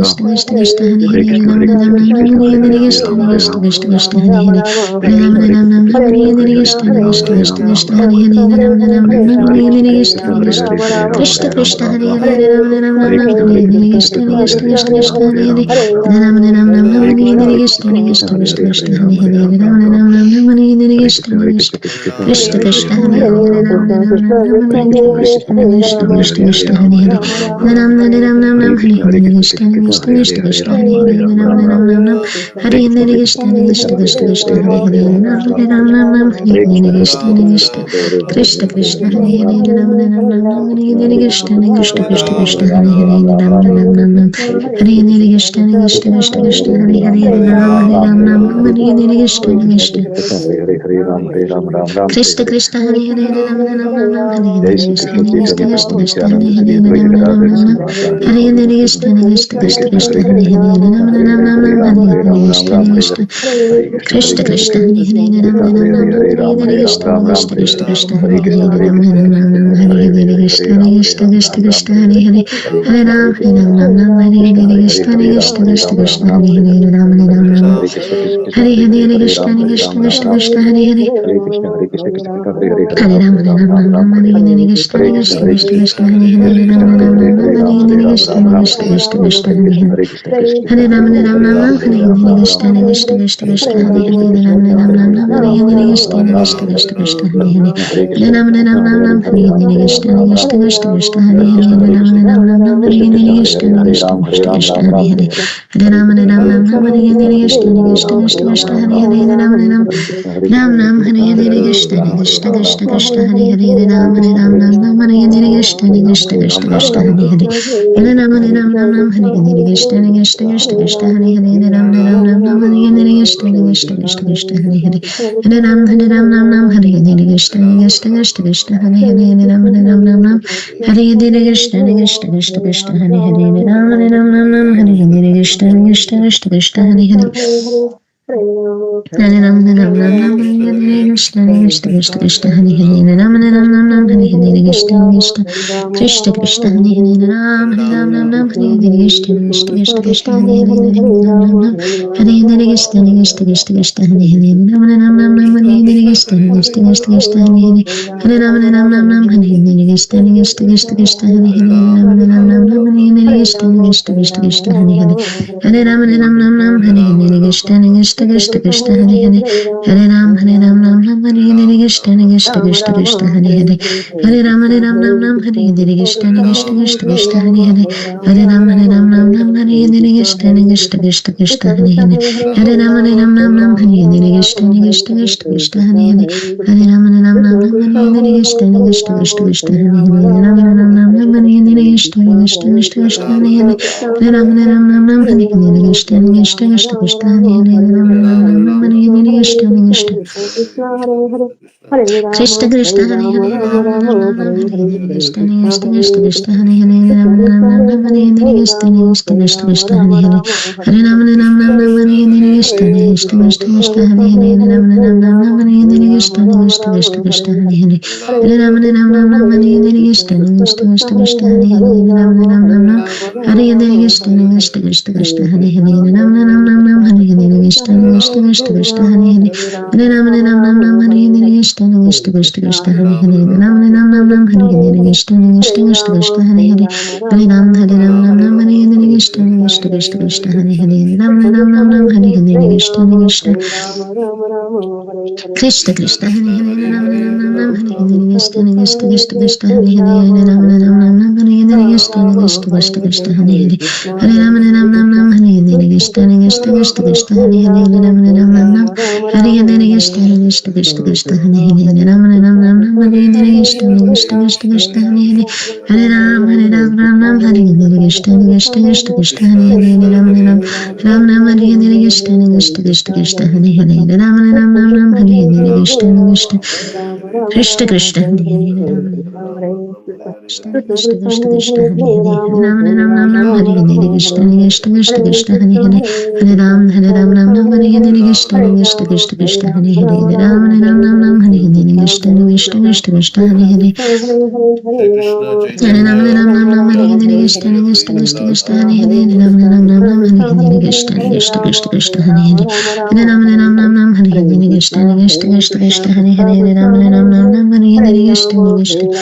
Krishna Krishna Krishna Hare Hare Hare Krishna, Ram Hare Ram Krishna, Ram Krishna Ram Krishna, Hare Hare Hare Hare, Hare Krishna Ram, Hare Krishna Ram, Krishna Ram Krishna Ram, Hare Hare Hare Ram Krishna, Hare Ram Krishna, Ram Ram Krishna Hare Krishna, Hare Hare Hare, Krishna Hare Ram, Krishna Hare Krishna Ram, Krishna Ram Hare Ram, Hare Ram Ram Hare Ram Krishna, Ram Hare Hare Krishna, Hare Krishna Krishna Krishna, Krishna Hare Hare, Ram, Krishna Hare Ram, Krishna Ram Hare Ram, Hare Ram Ram Hare Ram Krishna, Hare Hare Hare Krishna, Krishna Krishna Krishna Krishna, Hare Krishna Hare, Krishna Ram, Hare Hare Hare Ram, Ram Ram, Ram Ram Ram Ram Hare Hare Krishna, Hare Hare Krishna Krishna, Krishna Krishna Krishna Krishna, Hare Krishna Hare, Hare Ram, Hare Hare Ram, Ram Ram Ram, Ram Ram Hare Hare Hare Krishna Krishna, Hare Krishna Krishna, Krishna Krishna, Hare Krishna Hare, Hare Krishna Ram, Hare Hare Ram, Hare Ram Ram Ram, Ram Ram Ram Hare Hare Hare Krishna Krishna, Hare Krishna Krishna, Krishna Hare Krishna Hare, Hare Krishna Ram, Hare Hare Hare Ram, Ram Ram Ram, Ram Ram Hare Hare Krishna, Hare Hare Krishna, Krishna Krishna Krishna, Krishna Hare Hare, Krishna Hare Krishna Ram, Hare Hare Hare Ram, Ram Ram Ram, Ram Ram Ram Hare Hare Krishna, Hare Krishna Krishna Krishna, Krishna Hare Hare, Krishna Hare Krishna Hare Ram, Hare Hare Ram Ram, Ram Ram Ram, Ram Ram Hare Hare Hare Krishna, Krishna Krishna Krishna Krishna, Hare Krishna Hare, Krishna Hare Hare Ram, Ram, Hare Ram Ram Ram Hare Hare Krishna, Hare Hare Krishna Krishna, Krishna Krishna Krishna Krishna, Krishna Hare Hare Ram, Hare Ram Ram, Ram Ram Ram Ram, Ram Ram Hare Hare Krishna, Hare Krishna Krishna Krishna, Krishna Krishna Krishna Krishna, Krishna Hare Hare Hare Ram, Ram Ram Ram, Hare Ram Ram Hare Ram Ram, Hare Hare Hare Krishna, Krishna Hare Krishna, Krishna Krishna Krishna, Hare Hare Ram, Hare Ram, Ram Ram, Krishna Krishna Hare Hare Ram Ram Ram Hare Hare Jai Shri Krishna Krishna Krishna Chaitanya Krishna Prabhu Krishna Hare Nityananda Hare Nam Nam Nam Hari Hare Krishna Krishna Krishna Krishna Hare Hare Nam Nam Nam Nam Hari Hare Krishna Krishna Krishna Krishna Hare Hare Nam Nam Nam Hari Hare Krishna Krishna Krishna Krishna Hare Hare Nam Nam Nam Hari Hare Krishna Krishna Krishna Krishna Hare Hare Hare Ram Nam Nam Hari Hare Krishna Krishna Krishna Krishna Hare Hare Ram Nam Hari Hare Krishna Krishna Krishna Krishna Hare Hare Hare Krishna Krishna Krishna Hare Hare Hare Ram Ram Ram Ram Ram Ram Hare Hare Hare Hare Krishna Hare Krishna Krishna Hare Krishna Krishna Krishna Hare Hare Hare Ram Krishna Hare Ram Hare Ram Hare Hare Ram Hare Hare Ram Krishna Ram Ram Krishna Hare Krishna Hare Krishna Hare Hare Krishna Hare Hare Krishna Krishna Hare Krishna Ram Hare Ram Hare Ram Ram Ram Hare Hare Ram Hare Ram Ram Krishna Hare Krishna Krishna Krishna Hare Hare Ram Ram Ram Ram Hare Hare Krishna Krishna Krishna Krishna Hare Hare Hare Hare Krishna Ram Krishna Ram Krishna Ram Hare Ram Hare Hare Hare Ram Hare Hare Ram Krishna Ram Ram Krishna Hare Krishna Hare Krishna Hare Hare Hare Krishna Hare Ram Krishna Ram Ram Ram Krishna Hare Krishna Hare Hare Krishna Hare Hare Krishna Ram Hare Krishna Ram Krishna Ram Hare Ram Hare Hare Hare Hare Ram Krishna Ram Hare Ram Krishna Ram Hare Hare Krishna Krishna Ram Krishna Hare Ram Krishna Ram Hare Ram Hare Ram Ram Hare Krishna Hare Ram Krishna Nam Krishna Hare Krishna Hare Hare Hare Krishna Ram Hare Krishna Ram Ram Krishna Ram Krishna Hare Hare Hare Ram Hare Ram Hare Nam Krishna Nam Hare Hare Krishna Hare Krishna Ram Krishna Hare Krishna Ram Ram Krishna Ram Hare Hare Hare Hare Ram Hare Ram Nam Nam Hare Hare Krishna Krishna Krishna Krishna Krishna Hare Hare Ram Ram Nam Nam Hare Hare Krishna Krishna Krishna Krishna Hare Hare Hare Ram Nam Nam Hare Hare Krishna Krishna Krishna Krishna Hare Hare Ram Hare Ram Nam Nam Hare Hare Krishna Krishna Krishna Krishna Hare Hare Ram Hare Ram Nam Nam Hare Hare Krishna Krishna Krishna Krishna Hare Hare Hare Ram Ram Nam Nam Hare Hare Krishna Krishna Krishna Krishna Hare Hare Ram Ram Nam Nam Hare Hare Krishna Krishna Krishna Krishna Hare Hare Ram Hare Ram Nam Nam Hare Hare Krishna Krishna Krishna Krishna Hare Hare Ram Nam Nam Hare Hare Krishna Krishna Krishna Krishna Hare Hare Ram Ram Nam Nam Hare Hare Krishna Krishna Krishna Krishna Hare Hare Hare Ram Nam Nam Hare Hare Krishna Krishna Krishna Krishna Hare Hare Ram Nam Nam Hare Hare Krishna Krishna Krishna Krishna Hare Hare Hare Ram Nam Hare Hare Krishna Krishna Krishna Krishna Hare Hare Hare Ram Nam Nam Hare Hare Krishna Krishna Krishna Krishna Hare Hare Hare Ram Nam Nam Hare Hare Krishna Krishna Krishna Krishna Hare Hare Hare Ram Nam Nam Hare Hare Krishna Krishna Krishna Krishna Hare Hare Hare Ram Nam Nam Hare Hare Krishna Krishna Krishna Krishna Hare Hare Hare Ram Nam Nam Hare Hare Krishna Krishna Krishna Krishna Hare Hare Ram Nam Nam Hare Hare Krishna Krishna Krishna Krishna Hare Hare Hare Ram Nam Hare Hare Krishna Krishna Krishna Krishna Hare Hare Ram Nam Hare Hare Krishna Krishna Krishna Krishna Hare Hare Ram Nam Nam Hare Hare Krishna Krishna Krishna Krishna Hare Hare Ram Nam Nam Hare Hare Krishna Krishna Krishna Krishna Hare Hare Hare Ram Nam Nam Hare Hare Krishna Krishna Krishna Krishna Hare Hare Ram Nam Nam Hare Hare Krishna Krishna Krishna Krishna Hare Hare Hare Ram Nam Hare Hare Krishna Krishna Krishna Krishna Hare Hare Ram Nam Hare Hare Krishna Krishna Krishna Krishna Hare Hare Ram Nam Hare Hare Krishna Krishna Krishna Krishna Hare Hare Hare Ram Nam Hare Hare Krishna Krishna Krishna Krishna Hare Hare Ram Nam Hare Hare Krishna Krishna Krishna Krishna Hare Hare Hare Ram Nam Hare Hare Krishna Krishna Krishna Krishna Hare Hare Ram Nam Hare Hare Krishna Krishna Krishna Krishna Hare Hare Ram Nam Hare Hare Krishna Krishna Krishna Krishna Hare Hare Ram Nam Hare Hare Krishna Krishna Krishna Krishna Hare Hare Hare Ram Nam Hare Hare Krishna Krishna Krishna Krishna Hare Hare Ram Nam Hare Hare Krishna Krishna Krishna Krishna Hare Hare Ram Nam Hare Hare Krishna Krishna Krishna Krishna Hare Hare Hare Ram Nam Hare Hare Krishna Krishna Krishna Krishna Hare Hare Ram Nam Hare Hare Krishna Krishna Krishna Krishna Hare Hare Ram Nam Hare Hare Krishna Krishna Krishna Krishna Hare Hare Ram Krishna Krishna Krishna Hare Hare Ram Nam Hare Hare Krishna Krishna Krishna Krishna Hare Hare Hare Ram Nam Hare Hare Krishna Krishna Krishna Krishna Hare Hare Ram Nam Hare Hare Krishna Krishna Krishna Krishna Hare Hare Hare Ram Nam Hare Hare Krishna Krishna Krishna Krishna Hare Hare Ram Nam Hare Hare Krishna Krishna Krishna Krishna Hare Hare Hare Ram Nam Hare Hare Krishna Krishna Krishna Krishna Hare Hare Ram Nam Hare Hare Krishna Krishna Krishna Krishna Hare Hare Ram Nam Hare Hare Krishna Krishna Krishna Krishna Hare Hare Hare Ram Nam Hare Hare Krishna Krishna Krishna Krishna Hare Hare Ram Nam Hare Hare Krishna Krishna Krishna Krishna Hare Hare Ram Nam Hare Hare Krishna Krishna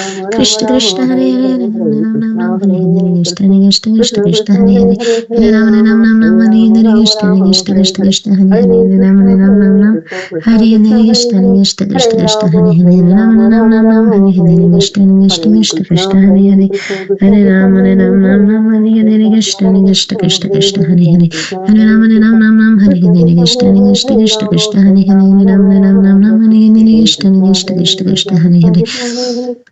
Krishna Krishna Hare Hare Hare Ram Nam Hare Hare Krishna Krishna Krishna Krishna Hare Hare Hare Ram Nam Hare Hare Krishna Krishna Krishna Krishna Hare Hare Ram Nam Hare Hare Krishna Krishna Krishna Krishna Hare Hare Hare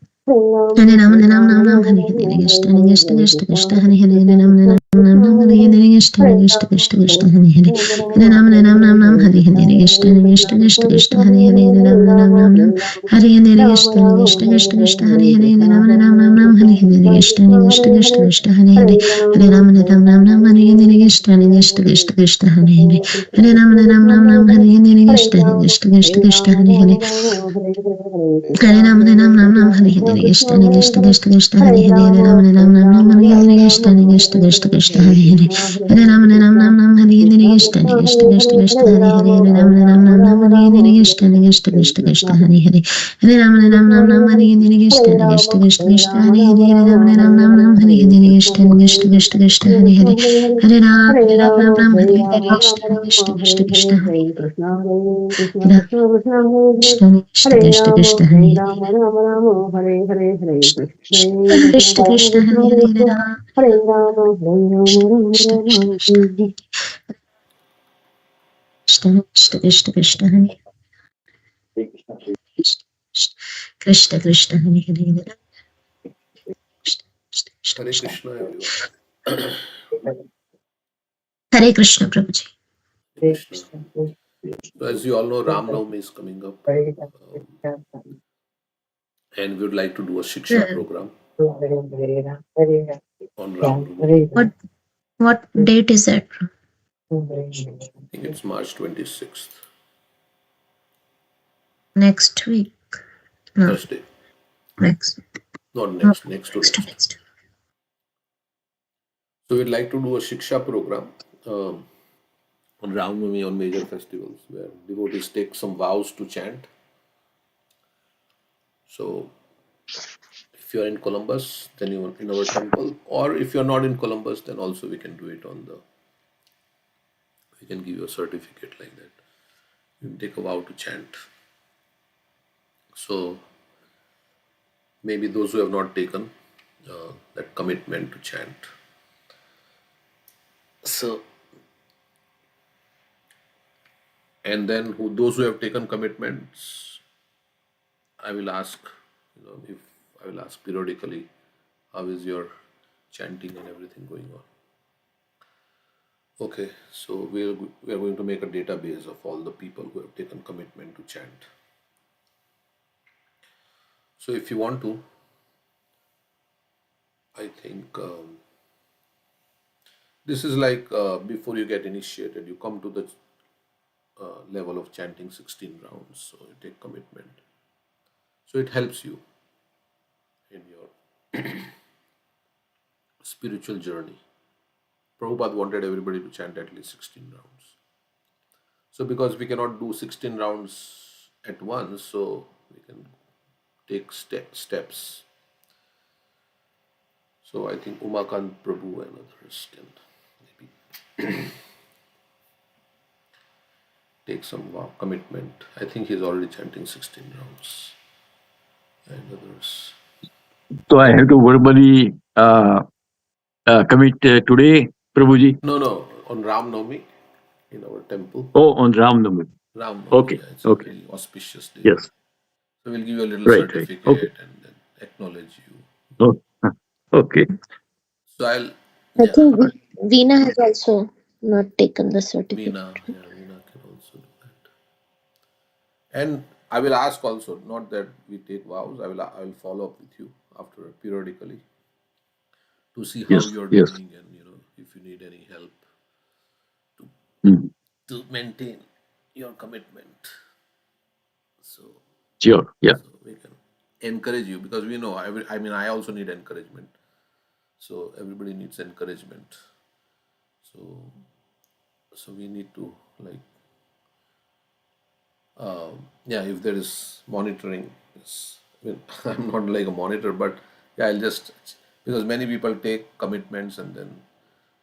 Ram Hare Hare Krishna Krishna Krishna Krishna Hare Hare Ram Nam Hare Hare Krishna Krishna Krishna Krishna Hare Hare Hare Ram Nam Hare Hare Krishna Krishna Krishna Krishna Hare Hare Ram Hare Hare Krishna Krishna Krishna Krishna Hare Hare Ram Nam Hare Hare Krishna, everyone. Hare Krishna, Prabhuji. Hare Krishna. So, as you all know, Ram Navami is coming up, and we would like to do a Shiksha program on Ram Navami. What date is that? I think it's March 26th, Next week. No, Thursday. next. Not No, next to next. next. So, we'd like to do a Shiksha program on Ram Navami, on major festivals, where devotees take some vows to chant. So, if you're in Columbus, then you're in our temple, or if you're not in Columbus, then also we can do it on the. We can give you a certificate like that. You can take a vow to chant. So maybe those who have not taken that commitment to chant. So, and then those who have taken commitments, I will ask, if I will ask periodically, how is your chanting and everything going on? Okay, so we are going to make a database of all the people who have taken commitment to chant. So if you want to, I think this is like before you get initiated, you come to the level of chanting 16 rounds, so you take commitment. So it helps you in your spiritual journey. Prabhupada wanted everybody to chant at least 16 rounds. So because we cannot do 16 rounds at once, so we can take steps. So I think Umakant Prabhu and others can maybe take some commitment. I think he's already chanting 16 rounds and others. So I have to verbally commit today, Prabhuji? No, on Ram Navami in our temple. Oh, on Ram Navami. Ram Navami, Okay, yeah, it's a okay. very auspicious day. Yes. So we'll give you a little Right. certificate Okay. and then acknowledge you. Oh, okay. So I think Veena has also not taken the certificate. Veena can also do that. And I will ask also, not that we take vows, I will follow up with you after periodically to see how Yes, you're yes. doing, and if you need any help Mm. to maintain your commitment. So Sure. Yeah. we can encourage you, because we know I also need encouragement. So everybody needs encouragement. So we need to, like, if there is monitoring, I'm not like a monitor, but yeah, I'll just, because many people take commitments and then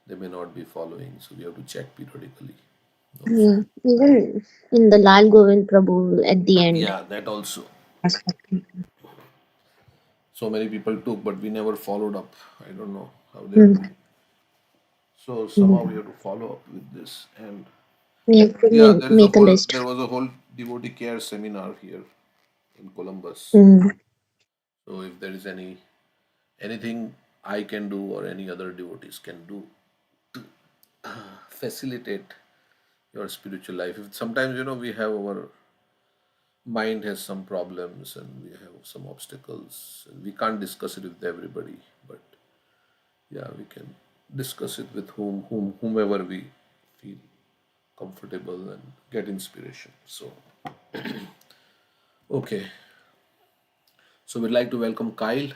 they may not be following, so we have to check periodically also. Even in the Lal Govind Prabhu at the end. Yeah, that also. So many people took, but we never followed up. I don't know how they're doing. So somehow we have to follow up with this. And We have to yeah, make a list. there was a whole devotee care seminar here in Columbus. So if there is anything I can do or any other devotees can do to facilitate your spiritual life. Sometimes we have our mind has some problems and we have some obstacles. And we can't discuss it with everybody, but yeah, we can discuss it with whomever we feel comfortable and get inspiration. So, okay. So we'd like to welcome Kyle.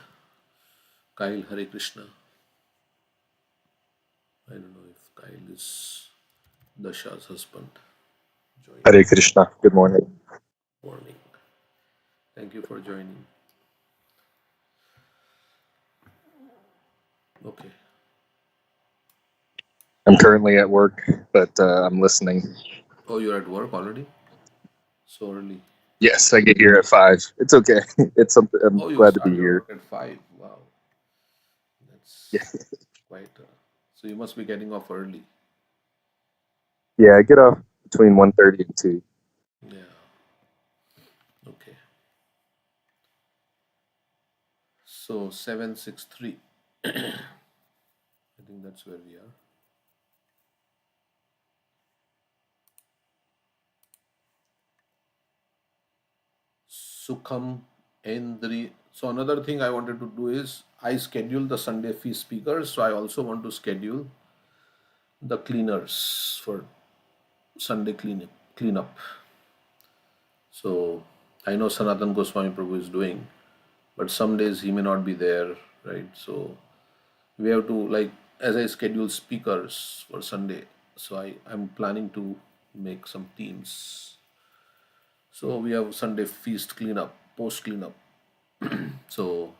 Kyle, Hare Krishna. I don't know if Kyle is Dasha's husband. Joining. Hare Krishna. Good morning. Morning. Thank you for joining. Okay. I'm currently at work, but I'm listening. Oh, you're at work already? So early. Yes, I get here at 5. It's okay. It's something. I'm Oh, you glad to be start your here. work at 5. Wow. Yeah, That's quite. So you must be getting off early. yeah. I get off between 1:30 and 2. Yeah. Okay. So 763. I think that's where we are. Sukham Endri. So another thing I wanted to do is I schedule the Sunday feast speakers. So I also want to schedule the cleaners for Sunday cleanup. So I know Sanatan Goswami Prabhu is doing, but some days he may not be there, right? So we have to, like, as I schedule speakers for Sunday, so I'm planning to make some teams. So we have Sunday feast cleanup, post cleanup. So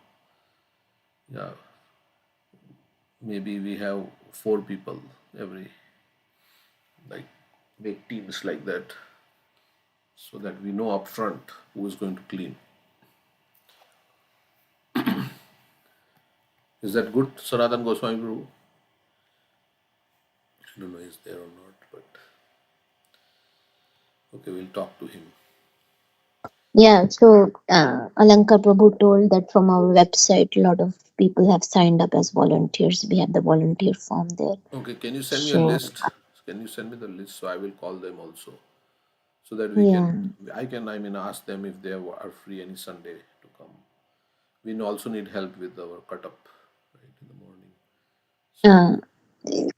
yeah, maybe we have 4 people every, like, make teams like that, so that we know upfront who is going to clean. Is that good, Sanatan Goswami Prabhu? I don't know is there or not, but okay, we'll talk to him. Yeah, so Alankar Prabhu told that from our website, a lot of people have signed up as volunteers. We have the volunteer form there. Okay, can you send me a So, list? Can you send me the list so I will call them also, so that yeah. I mean, ask them if they are free any Sunday to come. We also need help with our cut up, right, in the morning. So,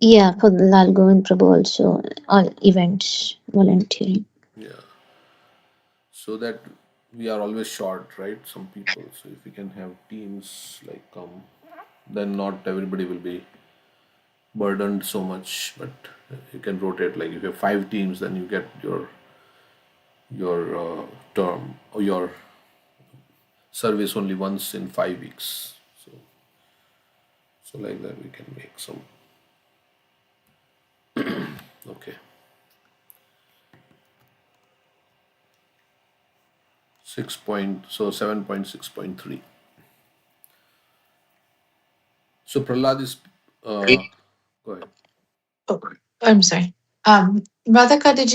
Yeah, for the Lal Govind Prabhu also, all events, volunteering. yeah, so that we are always short, right? Some people. So if we can have teams like come, then not everybody will be burdened so much. But you can rotate. Like if you have 5 teams, then you get your term or your service only once in 5 weeks. So like that we can make some. Okay. 7.6.3. So Prahlad is go ahead. Oh, I'm sorry. Radhika, did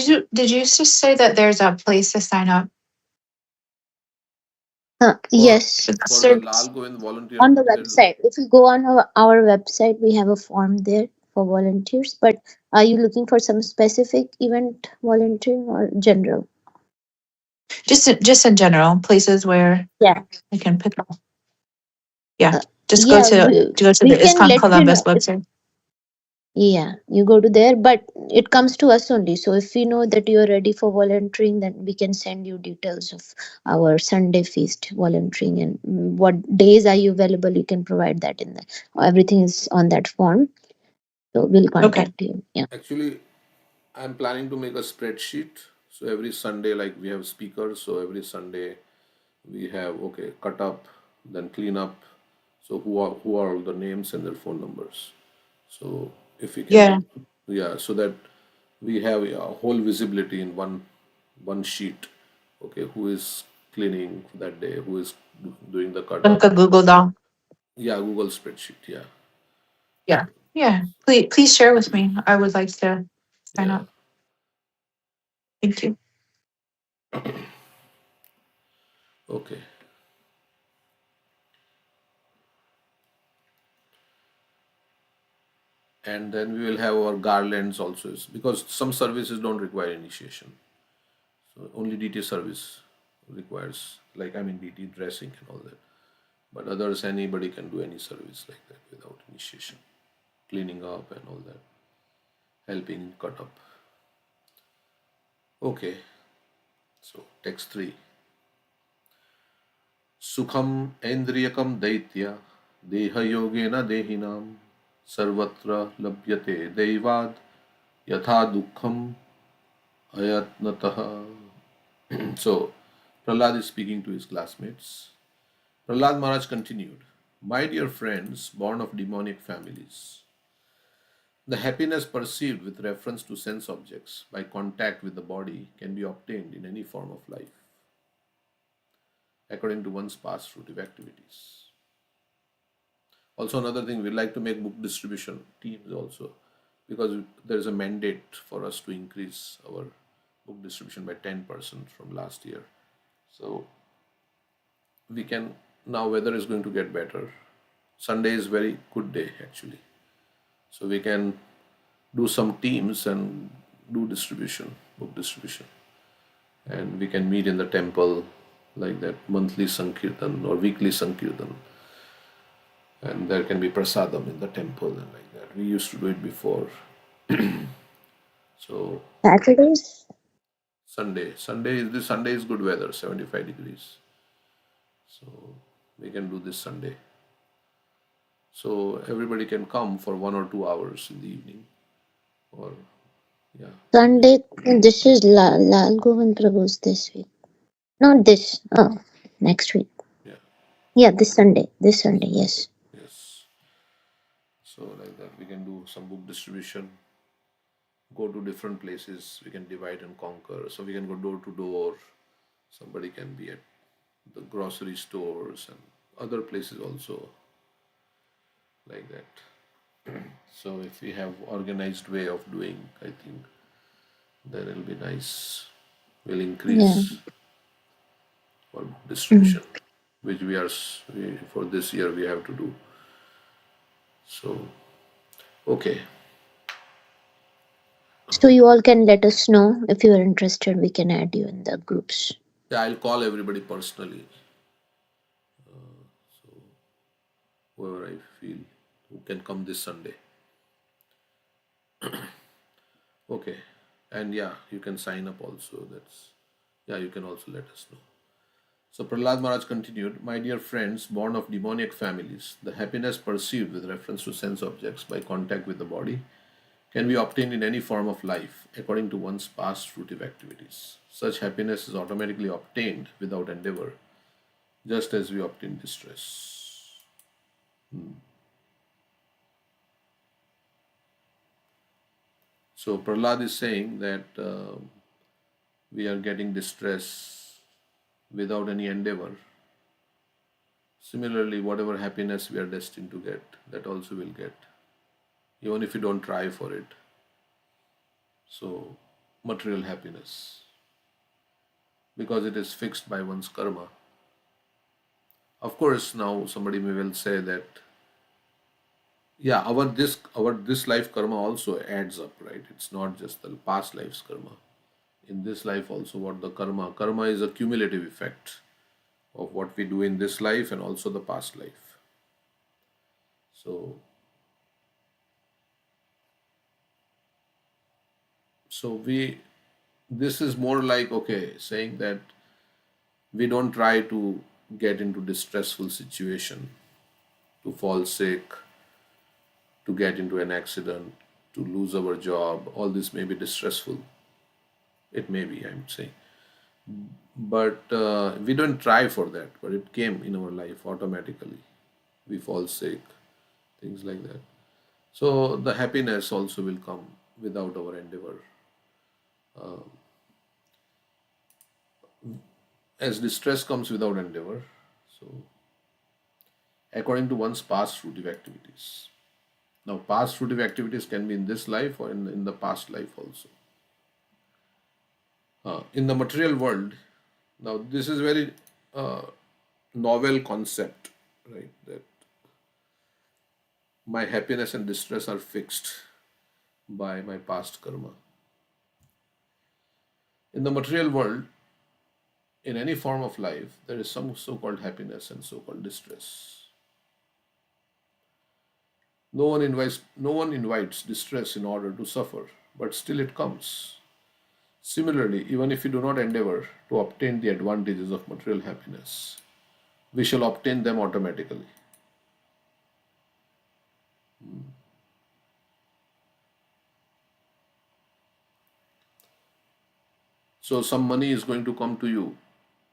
you just say that there's a place to sign up Yes, for the For the service? Lal Govind volunteer, on the website. If you go on our website, we have a form there for volunteers. But are you looking for some specific event volunteering or general? Just in general, places where Yeah. I can pick up. Yeah, just Yeah, go to we the can ISKCON let you Columbus know. website. Yeah, you go to there, but it comes to us only. So if we know that you are ready for volunteering, then we can send you details of our Sunday feast volunteering and what days are you available. You can provide that in the everything is on that form. So we'll Okay. contact you. Yeah. actually, I'm planning to make a spreadsheet. So every Sunday, like we have speakers. So every Sunday we have, okay, cut up, then clean up. So who are all the names and their phone numbers. So if we can Yeah. do, yeah, so that we have a whole visibility in one sheet. Okay, who is cleaning that day, who is doing the cut Like up. a Google Doc. Yeah, Google spreadsheet. Yeah, Yeah. Yeah. Please share with me. I would like to sign yeah. up. Thank you. Okay. And then we will have our garlands also, because some services don't require initiation. So only DT service requires, like, I mean, DT dressing and all that. But others, anybody can do any service like that without initiation, cleaning up and all that, helping cut up. Okay, so text 3. Sukham endriyakam daitya deha yogena dehinam sarvatra labhyate devad yatha dukkham ayatnatah. So Prahlad is speaking to his classmates. Prahlad Maharaj continued, "My dear friends, born of demonic families, the happiness perceived with reference to sense objects by contact with the body can be obtained in any form of life, according to one's past fruitive activities." Also, another thing, we like to make book distribution teams also, because there is a mandate for us to increase our book distribution by 10% from last year. So we can, now weather is going to get better. Sunday is very good day actually. So we can do some teams and do distribution, book distribution. And we can meet in the temple like that, monthly Sankirtan or weekly Sankirtan. And there can be prasadam in the temple and like that. We used to do it before. So Saturdays? This Sunday is good weather, 75 degrees. So we can do this Sunday. So everybody can come for 1 or 2 hours in the evening. Or yeah. Sunday, this is Lal Govind Prabhu's this week. Not this, next week. Yeah. Yeah, this Sunday, yes. Yes. So like that, we can do some book distribution, go to different places, we can divide and conquer. So we can go door to door. Somebody can be at the grocery stores and other places also, like that. So if we have organized way of doing, I think then it'll be nice. We'll increase our distribution, which for this year we have to do. So, okay. So you all can let us know if you are interested. We can add you in the groups. Yeah, I'll call everybody personally. So whoever I feel who can come this Sunday. Okay. And yeah, you can sign up also. You can also let us know. So Prahlad Maharaj continued, "My dear friends, born of demoniac families, the happiness perceived with reference to sense objects by contact with the body can be obtained in any form of life according to one's past fruitive activities. Such happiness is automatically obtained without endeavor, just as we obtain distress." So Prahlad is saying that we are getting distress without any endeavor. Similarly, whatever happiness we are destined to get, that also will get, even if you don't try for it. So, material happiness, because it is fixed by one's karma. Of course, now somebody may well say that, yeah, our this life karma also adds up, right? It's not just the past life's karma. In this life also, what the karma is a cumulative effect of what we do in this life and also the past life. So this is more like, okay, saying that we don't try to get into distressful situation, to fall sick, to get into an accident, to lose our job. All this may be distressful. It may be, I'm saying. But we don't try for that, but it came in our life automatically. We fall sick, things like that. So the happiness also will come without our endeavor. As distress comes without endeavor, so according to one's past fruitive activities. Now, past fruitive activities can be in this life or in the past life also. In the material world, now this is very novel concept, right? That my happiness and distress are fixed by my past karma. In the material world, in any form of life, there is some so-called happiness and so-called distress. No one invites distress in order to suffer, but still it comes. Similarly, even if we do not endeavor to obtain the advantages of material happiness, we shall obtain them automatically. So some money is going to come to you.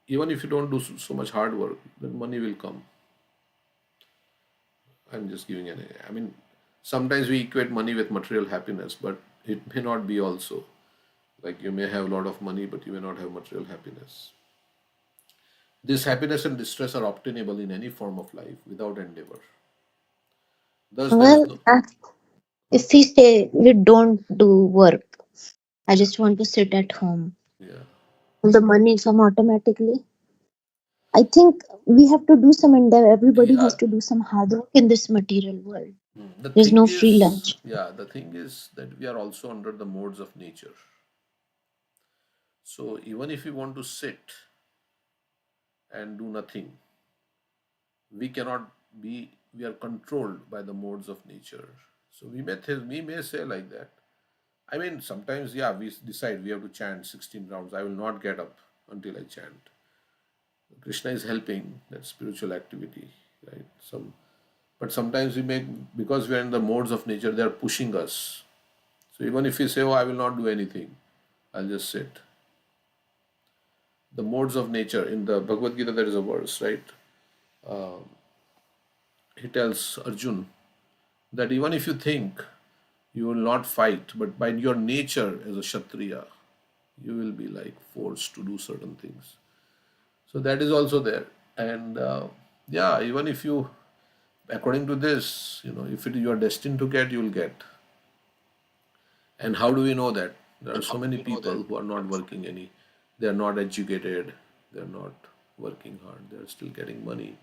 Even if you don't do so much hard work, then money will come. I'm just giving I mean, sometimes we equate money with material happiness, but it may not be also. Like you may have a lot of money, but you may not have material happiness. This happiness and distress are obtainable in any form of life without endeavor. Thus, there is Well, no. if we say we don't do work, I just want to sit at home, Yeah. will the money come automatically? I think we have to do some endeavor. Everybody Yeah. has to do some hard work in this material world. The There's thing no free is, lunch. yeah, the thing is that we are also under the modes of nature. So even if we want to sit and do nothing, we cannot be. We are controlled by the modes of nature. So we may say like that. I mean, sometimes, yeah, we decide we have to chant 16 rounds. I will not get up until I chant. Krishna is helping that spiritual activity, right? But sometimes we make, because we are in the modes of nature, they are pushing us. So even if we say, "Oh, I will not do anything, I'll just sit." The modes of nature in the Bhagavad Gita, there is a verse, right? Uh, he tells Arjun that even if you think you will not fight, but by your nature as a Kshatriya, you will be like forced to do certain things. So that is also there. And yeah, even if you, according to this, if you are destined to get, you will get. And how do we know that? There are so many people who are not working any, they are not educated, they are not working hard, they are still getting money.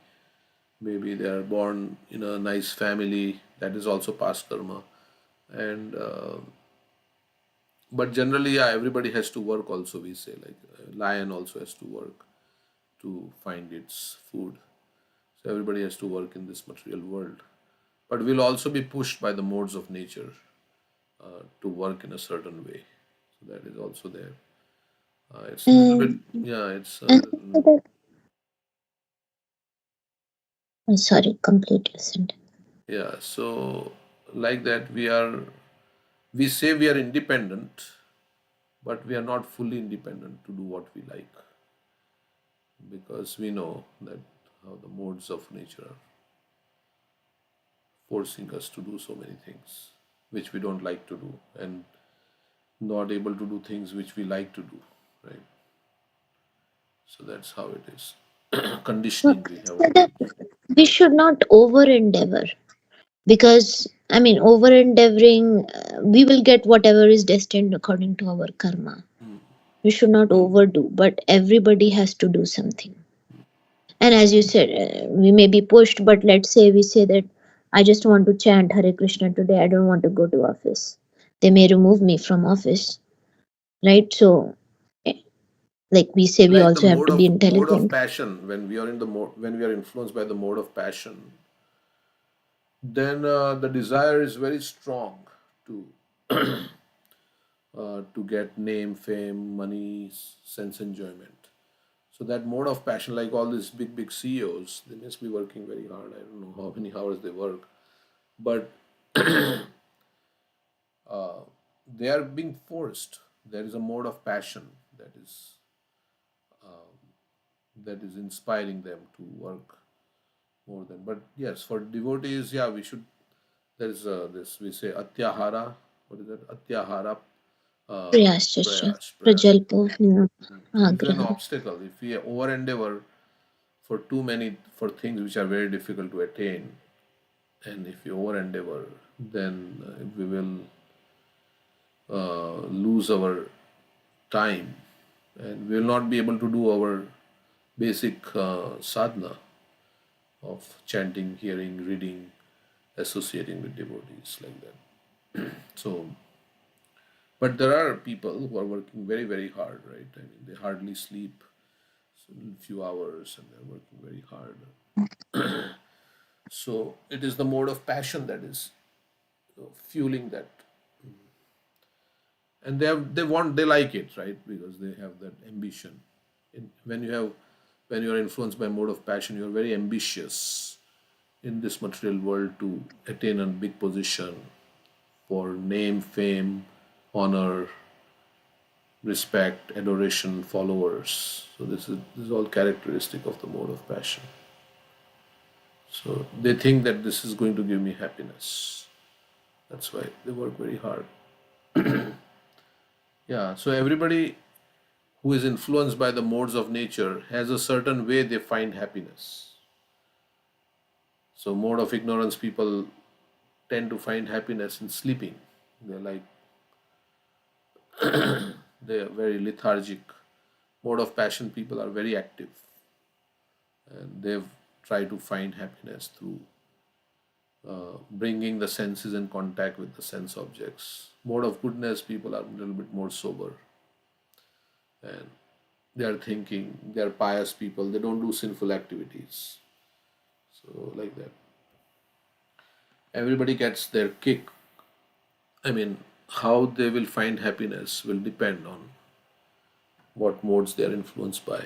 Maybe they are born in a nice family, that is also past karma. And but generally, yeah, everybody has to work also, we say, like a lion also has to work to find its food. So everybody has to work in this material world. But we'll also be pushed by the modes of nature to work in a certain way. So that is also there. It's a little bit, And, yeah, it's and I'm sorry, complete your sentence. yeah. So like that, we say we are independent, but we are not fully independent to do what we like, because we know that how the modes of nature are forcing us to do so many things which we don't like to do, and not able to do things which we like to do, right? So that's how it is. Conditioning we have. So that we should not over endeavor, because I mean, over endeavoring, we will get whatever is destined according to our karma. We should not overdo, but everybody has to do something. And as you said, we may be pushed, but let's say we say that I just want to chant Hare Krishna today, I don't want to go to office. They may remove me from office, right? So, eh, like we say, we Like the also have to be mode of intelligent. passion, when we are in the mode, when we are influenced by the mode of passion, then the desire is very strong to to get name, fame, money, sense enjoyment. So that mode of passion, like all these big CEOs, they must be working very hard. I don't know how many hours they work, but uh, they are being forced. There is a mode of passion that is inspiring them to work more than. But yes, for devotees, yeah, we should. There is this, we say atyahara. What is that? Atyahara Prayascha, prayas. prajalpo, It is an agraha. obstacle. If we over endeavor for too many, for things which are very difficult to attain, and if we over endeavor, then we will lose our time, and we will not be able to do our basic sadhana of chanting, hearing, reading, associating with devotees, like that. So, but there are people who are working very, very hard, right? I mean, they hardly sleep. few hours, and they're working very hard. So it is the mode of passion that is fueling that, and they like it, right? Because they have that ambition. When you are influenced by mode of passion, you are very ambitious in this material world to attain a big position for name, fame, honor, respect, adoration, followers. So this is all characteristic of the mode of passion. So they think that this is going to give me happiness. That's why they work very hard. Yeah, so everybody who is influenced by the modes of nature has a certain way they find happiness. So mode of ignorance people tend to find happiness in sleeping. They're like they are very lethargic. Mode of passion people are very active, and they've tried to find happiness through bringing the senses in contact with the sense objects. Mode of goodness people are a little bit more sober, and they are thinking, they are pious people, they don't do sinful activities. So, like that. Everybody gets their kick. I mean, how they will find happiness will depend on what modes they are influenced by.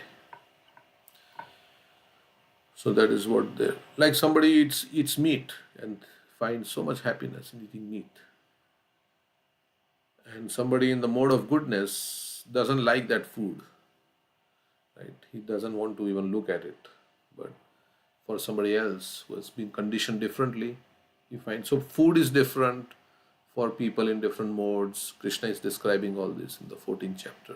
So that is what they like. Somebody eats meat and finds so much happiness in eating meat, and somebody in the mode of goodness doesn't like that food, right? He doesn't want to even look at it. But for somebody else who has been conditioned differently, he finds so food is different for people in different modes. Krishna is describing all this in the 14th chapter,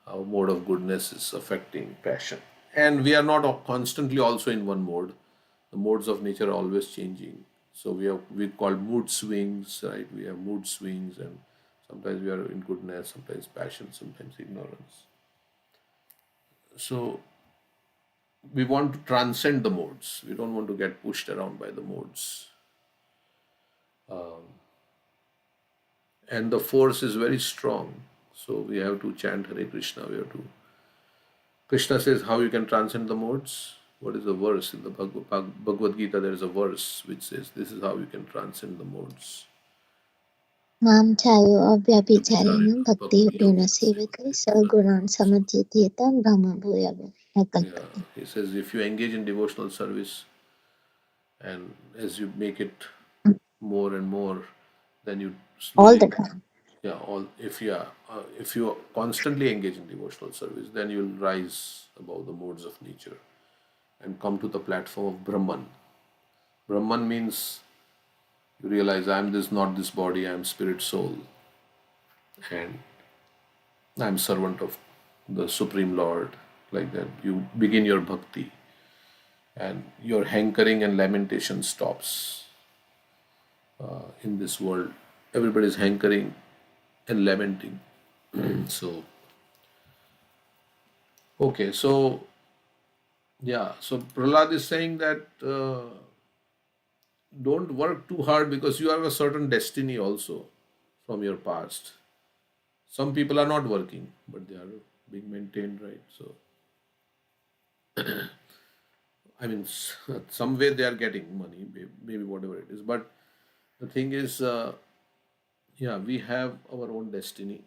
how mode of goodness is affecting passion. And we are not constantly also in one mode. The modes of nature are always changing. So we call mood swings, right? We have mood swings, and sometimes we are in goodness, sometimes passion, sometimes ignorance. So we want to transcend the modes. We don't want to get pushed around by the modes. And the force is very strong. So we have to chant Hare Krishna. We have to. Krishna says how you can transcend the modes. What is the verse in the Bhagavad Gita? There is a verse which says this is how you can transcend the modes. Mam chayo avyabhicharenam bhakti Bhakti yogena Yoga sevate sargunan samadhyetam brahma bhuyave. Yeah, he says if you engage in devotional service, and as you make it more and more, then you All the slowly, time. yeah, if you constantly engage in devotional service, then you will rise above the modes of nature and come to the platform of Brahman. Brahman means you realize I am this, not this body, I am spirit, soul, and I am servant of the Supreme Lord. Like that, you begin your bhakti, and your hankering and lamentation stops in this world. Everybody is hankering and lamenting. So, okay, so yeah, so Prahlad is saying that don't work too hard because you have a certain destiny also from your past. Some people are not working, but they are being maintained, right? So, I mean, some way they are getting money, maybe whatever it is. But the thing is, yeah, we have our own destiny.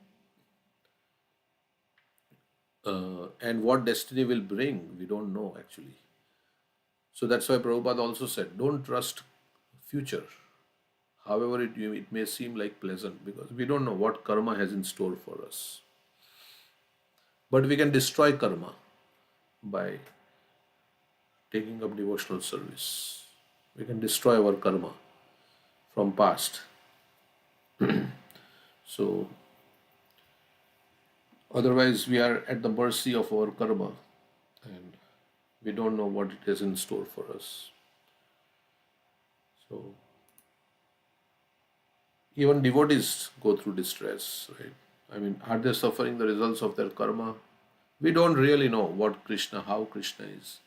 And what destiny will bring, we don't know actually. So that's why Prabhupada also said, don't trust future. However, it may seem like pleasant because we don't know what karma has in store for us. But we can destroy karma by taking up devotional service. We can destroy our karma from past. So otherwise we are at the mercy of our karma, and we don't know what it is in store for us. So even devotees go through distress, right? I mean, are they suffering the results of their karma? We don't really know how Krishna is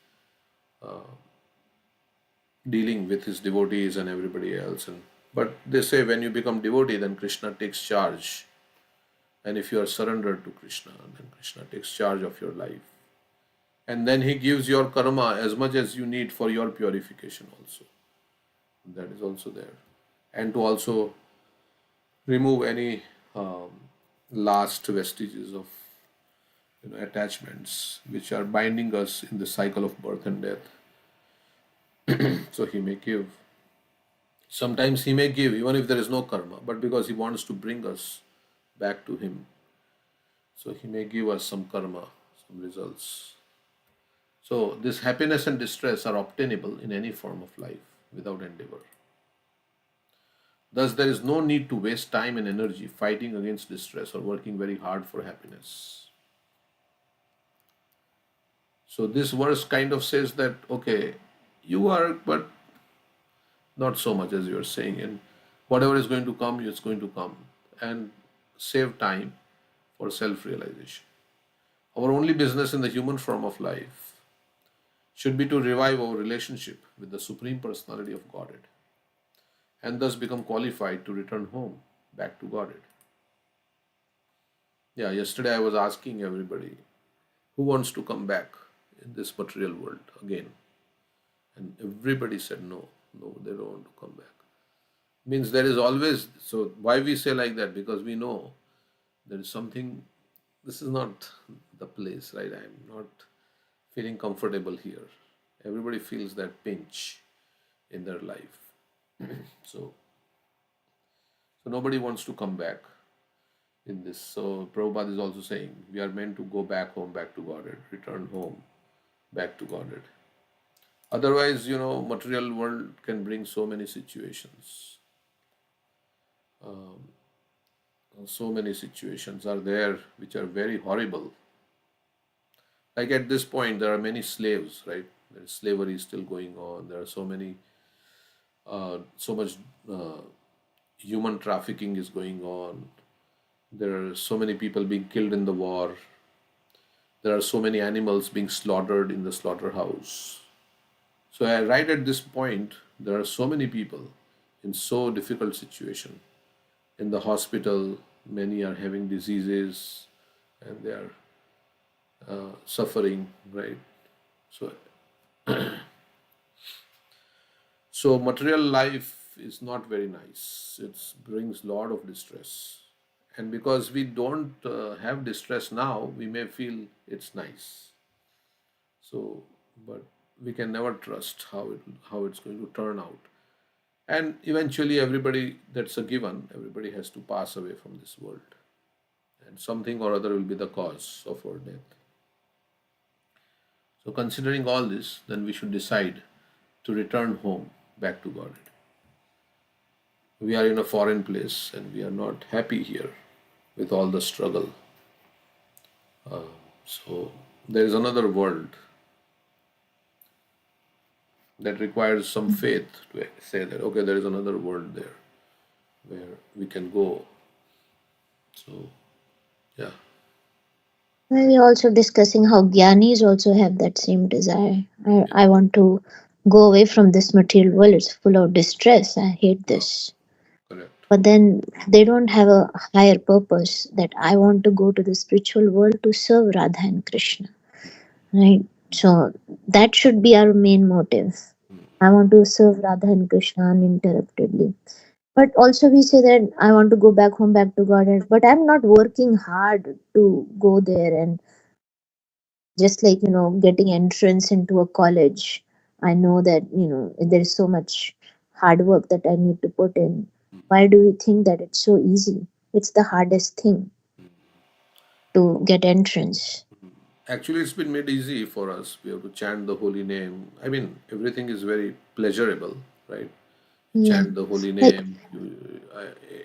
dealing with his devotees and everybody else. But they say when you become devotee, then Krishna takes charge. And if you are surrendered to Krishna, then Krishna takes charge of your life. And then he gives your karma as much as you need for your purification also. That is also there. And to also remove any last vestiges of attachments which are binding us in the cycle of birth and death. So he may give. Sometimes he may give even if there is no karma, but because he wants to bring us back to him, so he may give us some karma, some results. So this happiness and distress are obtainable in any form of life without endeavor. Thus, there is no need to waste time and energy fighting against distress or working very hard for happiness. So this verse kind of says that, okay, you are, but not so much as you are saying, and whatever is going to come, it's going to come, and save time for self-realization. Our only business in the human form of life should be to revive our relationship with the Supreme Personality of Godhead, and thus become qualified to return home, back to Godhead. Yeah, yesterday I was asking everybody, who wants to come back in this material world again? And everybody said no, they don't want to come back. Means there is always, so why we say like that? Because we know there is something, this is not the place, right? I am not feeling comfortable here. Everybody feels that pinch in their life. So nobody wants to come back in this. So Prabhupada is also saying we are meant to go back home, back to Godhead, return home, back to Godhead. Otherwise, material world can bring so many situations. So many situations are there which are very horrible. Like at this point, there are many slaves, right? Slavery is still going on. There are so much human trafficking is going on. There are so many people being killed in the war. There are so many animals being slaughtered in the slaughterhouse. So right at this point, there are so many people in so difficult situation. In the hospital, many are having diseases and they are suffering, right? So material life is not very nice. It brings a lot of distress. And because we don't have distress now, we may feel it's nice. So, but we can never trust how it's going to turn out. And eventually everybody, that's a given, everybody has to pass away from this world. And something or other will be the cause of our death. So considering all this, then we should decide to return home, back to Godhead. We are in a foreign place and we are not happy here with all the struggle. So there is another world that requires some faith to say that, okay, there is another world there where we can go. So, yeah. We are also discussing how Gyanis also have that same desire. I want to go away from this material world. It's full of distress. I hate this. Correct. But then they don't have a higher purpose that I want to go to the spiritual world to serve Radha and Krishna. Right? So that should be our main motive. I want to serve Radha and Krishna uninterruptedly. But also we say that I want to go back home, back to Godhead. But I'm not working hard to go there, and just like, getting entrance into a college. I know that, there's so much hard work that I need to put in. Why do we think that it's so easy? It's the hardest thing to get entrance. Actually, it's been made easy for us. We have to chant the holy name. I mean, everything is very pleasurable, right? Yeah. Chant the holy name.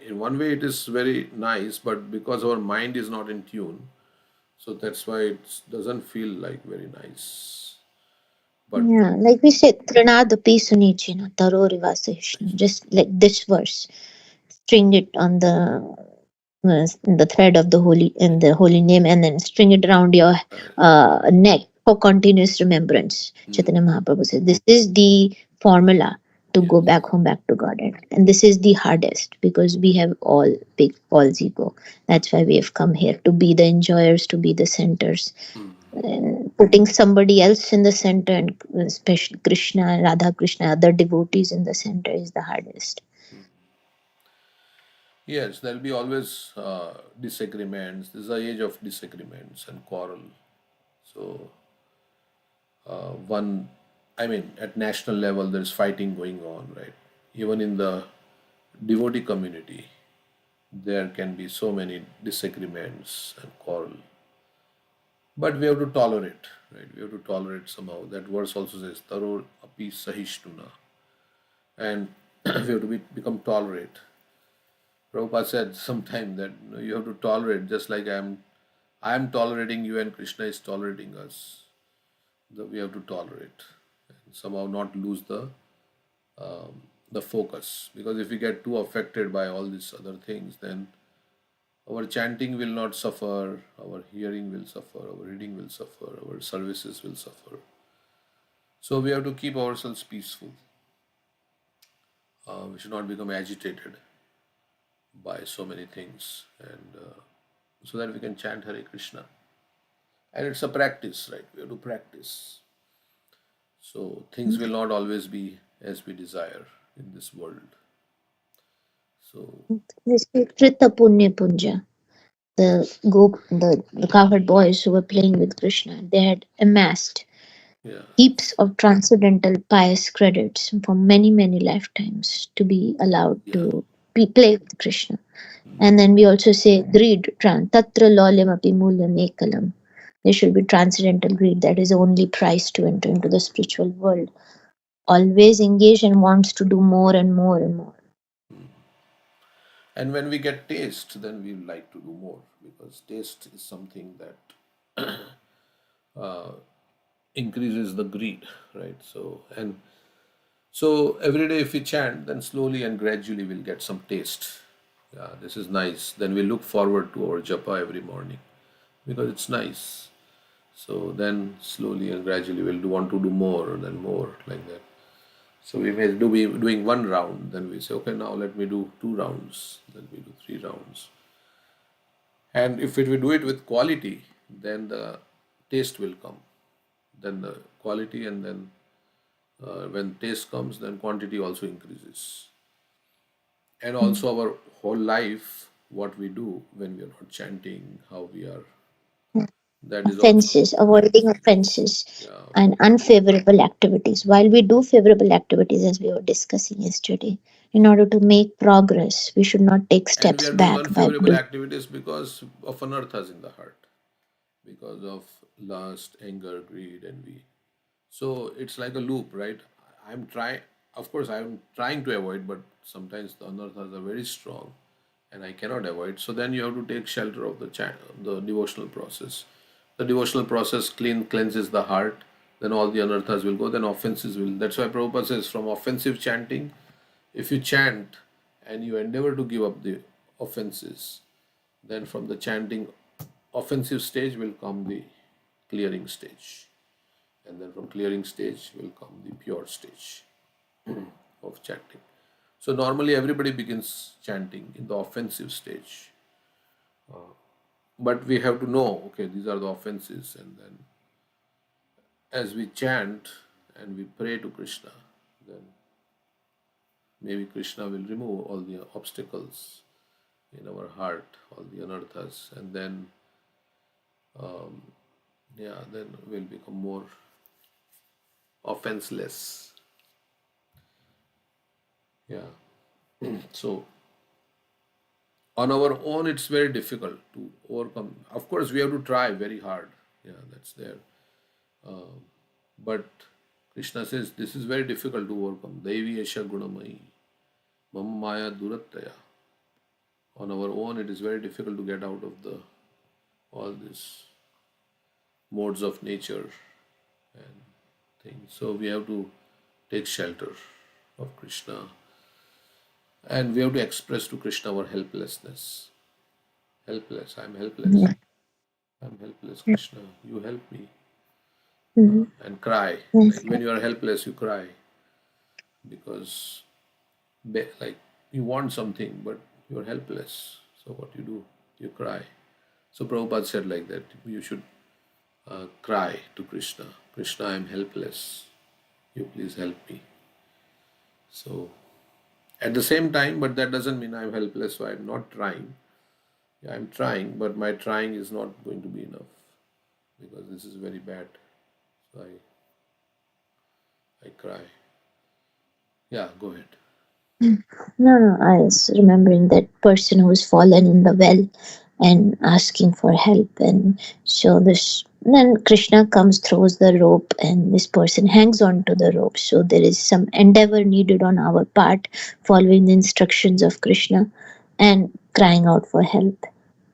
In one way, it is very nice, but because our mind is not in tune, so that's why it doesn't feel like very nice. But Yeah, like we said, Trinadapi Sunichina, Taroriva Sahishna. Just like this verse, string it on the thread of the holy name, and then string it around your neck for continuous remembrance. Chaitanya Mahaprabhu says this is the formula to go back home, back to Godhead, and this is the hardest because we have all big false ego. That's why we have come here to be the enjoyers, to be the centers. And putting somebody else in the center, and especially Krishna, Radha Krishna, other devotees in the center is the hardest. Yes, there will be always disagreements. This is the age of disagreements and quarrel. So, at national level, there's fighting going on, right? Even in the devotee community, there can be so many disagreements and quarrel. But we have to tolerate, right? We have to tolerate somehow. That verse also says, Taro api sahishtuna. And we have to become tolerate. Prabhupada said sometime that you have to tolerate, just like I am tolerating you and Krishna is tolerating us. That we have to tolerate and somehow not lose the focus. Because if we get too affected by all these other things, then our chanting will not suffer, our hearing will suffer, our reading will suffer, our services will suffer. So we have to keep ourselves peaceful. We should not become agitated by so many things, and so that we can chant Hare Krishna. And it's a practice, right? We have to practice. So things will not always be as we desire in this world. So This is Krita Punya Punja. The cowherd boys who were playing with Krishna, they had amassed yeah, heaps of transcendental pious credits for many, many lifetimes to be allowed yeah. to play with Krishna. And then we also say greed, tatra lolyam api mulyam ekalam. There should be transcendental greed, that is the only price to enter into the spiritual world. Always engaged and wants to do more and more and more. And when we get taste, then we like to do more, because taste is something that increases the greed, right? So every day if we chant, then slowly and gradually we'll get some taste. Yeah, this is nice. Then we look forward to our japa every morning because it's nice. So then slowly and gradually we'll want to do more, then more, like that. So we may be doing one round, then we say, okay, now let me do 2 rounds, then we do 3 rounds. And if we do it with quality, then the taste will come. Then the quality, and then when taste comes, then quantity also increases. And also our whole life, what we do when we are not chanting, how we are, that is also, Offenses, avoiding offenses yeah. and unfavorable activities. While we do favorable activities, as we were discussing yesterday, in order to make progress, we should not take And we steps are doing back by unfavorable doing. activities because of anarthas in the heart, because of lust, anger, greed, envy. So it's like a loop, right? I'm trying, of course, I'm trying to avoid, but sometimes the anarthas are very strong and I cannot avoid. So then you have to take shelter of the devotional process. The devotional process cleanses the heart, then all the anarthas will go, then offenses will. That's why Prabhupada says from offensive chanting, if you chant and you endeavor to give up the offenses, then from the chanting offensive stage will come the clearing stage. And then from clearing stage will come the pure stage of chanting. So normally everybody begins chanting in the offensive stage. But we have to know, okay, these are the offenses, and then as we chant and we pray to Krishna, then maybe Krishna will remove all the obstacles in our heart, all the anarthas, and then yeah, then we'll become more offenseless. Yeah. So on our own, it's very difficult to overcome. Of course, we have to try very hard. Yeah, that's there. But Krishna says this is very difficult to overcome. Devi Esha Gunamai, Mama Maya Durattaya. On our own, it is very difficult to get out of the all these modes of nature and things. So we have to take shelter of Krishna, and we have to express to Krishna our helplessness. Helpless, I'm helpless. I'm helpless, Krishna. You help me. Mhm. And cry. Yes. Like when you are helpless, you cry because like you want something, but you are helpless. So what you do? You cry. So Prabhupada said like that. You should cry to Krishna, Krishna, I am helpless. You please help me. So at the same time, but that doesn't mean I'm helpless, so I'm not trying. Yeah, I'm trying, but my trying is not going to be enough because this is very bad. So I cry. Yeah, go ahead. No, I was remembering that person who's fallen in the well and asking for help. And so then Krishna comes, throws the rope, and this person hangs on to the rope. So there is some endeavor needed on our part, following the instructions of Krishna and crying out for help.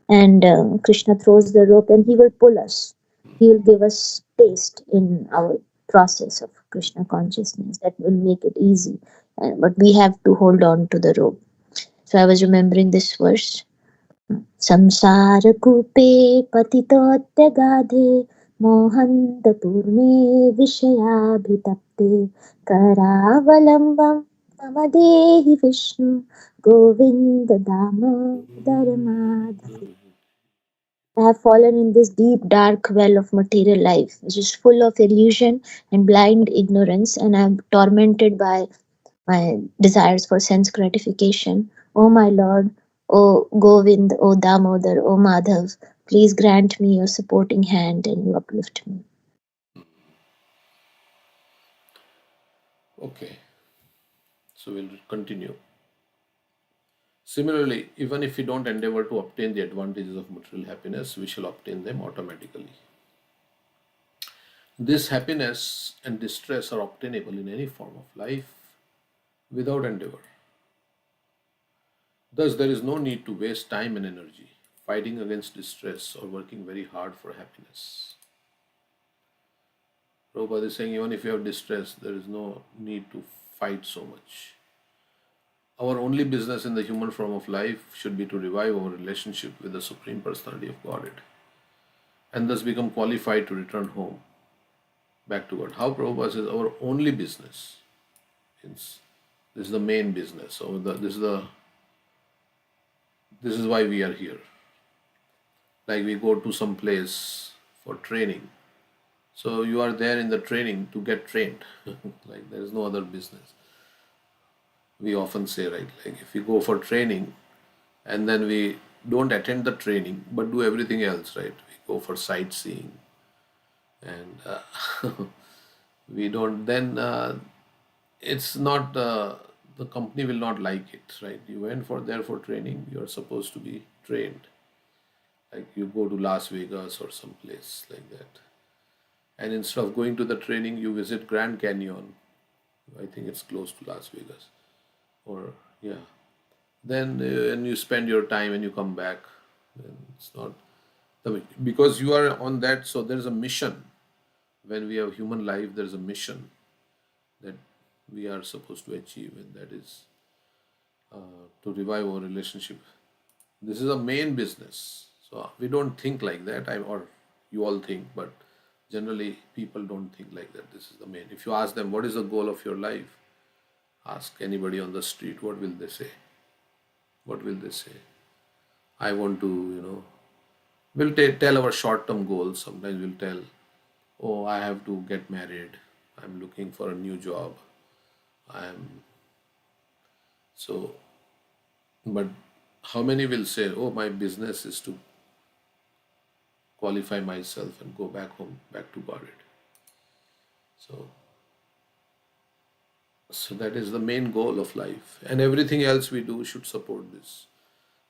And Krishna throws the rope and he will pull us. He will give us taste in our process of Krishna consciousness that will make it easy. But we have to hold on to the rope. So I was remembering this verse. Samsara kupe patitotyagade mohandapurne vishayabhitapte karavalambam mamadehi Vishnu Govinda Damodar Madhava. I have fallen in this deep, dark well of material life, which is full of illusion and blind ignorance, and I am tormented by my desires for sense gratification. O my Lord, O Govind, O Damodar, O Madhav, please grant me your supporting hand and you uplift me. Okay, so we'll continue. Similarly, even if we don't endeavor to obtain the advantages of material happiness, we shall obtain them automatically. This happiness and distress are obtainable in any form of life without endeavor. Thus, there is no need to waste time and energy fighting against distress or working very hard for happiness. Prabhupada is saying even if you have distress, there is no need to fight so much. Our only business in the human form of life should be to revive our relationship with the Supreme Personality of Godhead and thus become qualified to return home back to God. How Prabhupada says our only business is this is the main business. So this is why we are here. Like we go to some place for training. So you are there in the training to get trained. Like there is no other business. We often say, right, like if we go for training and then we don't attend the training but do everything else, right? We go for sightseeing and we don't, then it's not, the company will not like it, right? You went for there for training, you are supposed to be trained. Like you go to Las Vegas or some place like that. And instead of going to the training, you visit Grand Canyon. I think it's close to Las Vegas. Or, yeah. Then and you spend your time and you come back. And it's not, because you are on that, so there's a mission. When we have human life, there's a mission that we are supposed to achieve, and that is to revive our relationship. This is a main business. So we don't think like that, or you all think, but generally people don't think like that. This is the main. If you ask them, what is the goal of your life? Ask anybody on the street, what will they say? What will they say? I want to, we'll tell our short-term goals. Sometimes we'll tell, oh, I have to get married. I'm looking for a new job. So, but how many will say, oh, my business is to qualify myself and go back home, back to Godhead. So that is the main goal of life. And everything else we do should support this.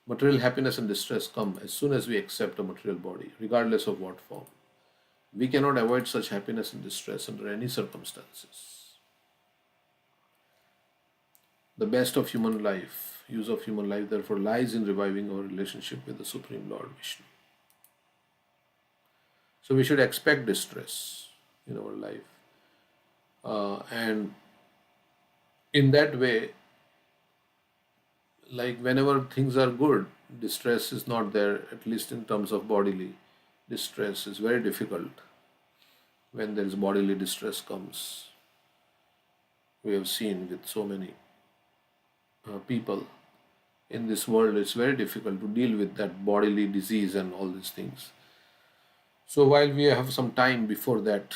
Material happiness and distress come as soon as we accept a material body, regardless of what form. We cannot avoid such happiness and distress under any circumstances. The best of human life, use of human life, therefore, lies in reviving our relationship with the Supreme Lord Vishnu. So we should expect distress in our life. And in that way, like whenever things are good, distress is not there, at least in terms of bodily. Distress is very difficult when there is bodily distress comes. We have seen with so many people in this world, it's very difficult to deal with that bodily disease and all these things. So while we have some time before that,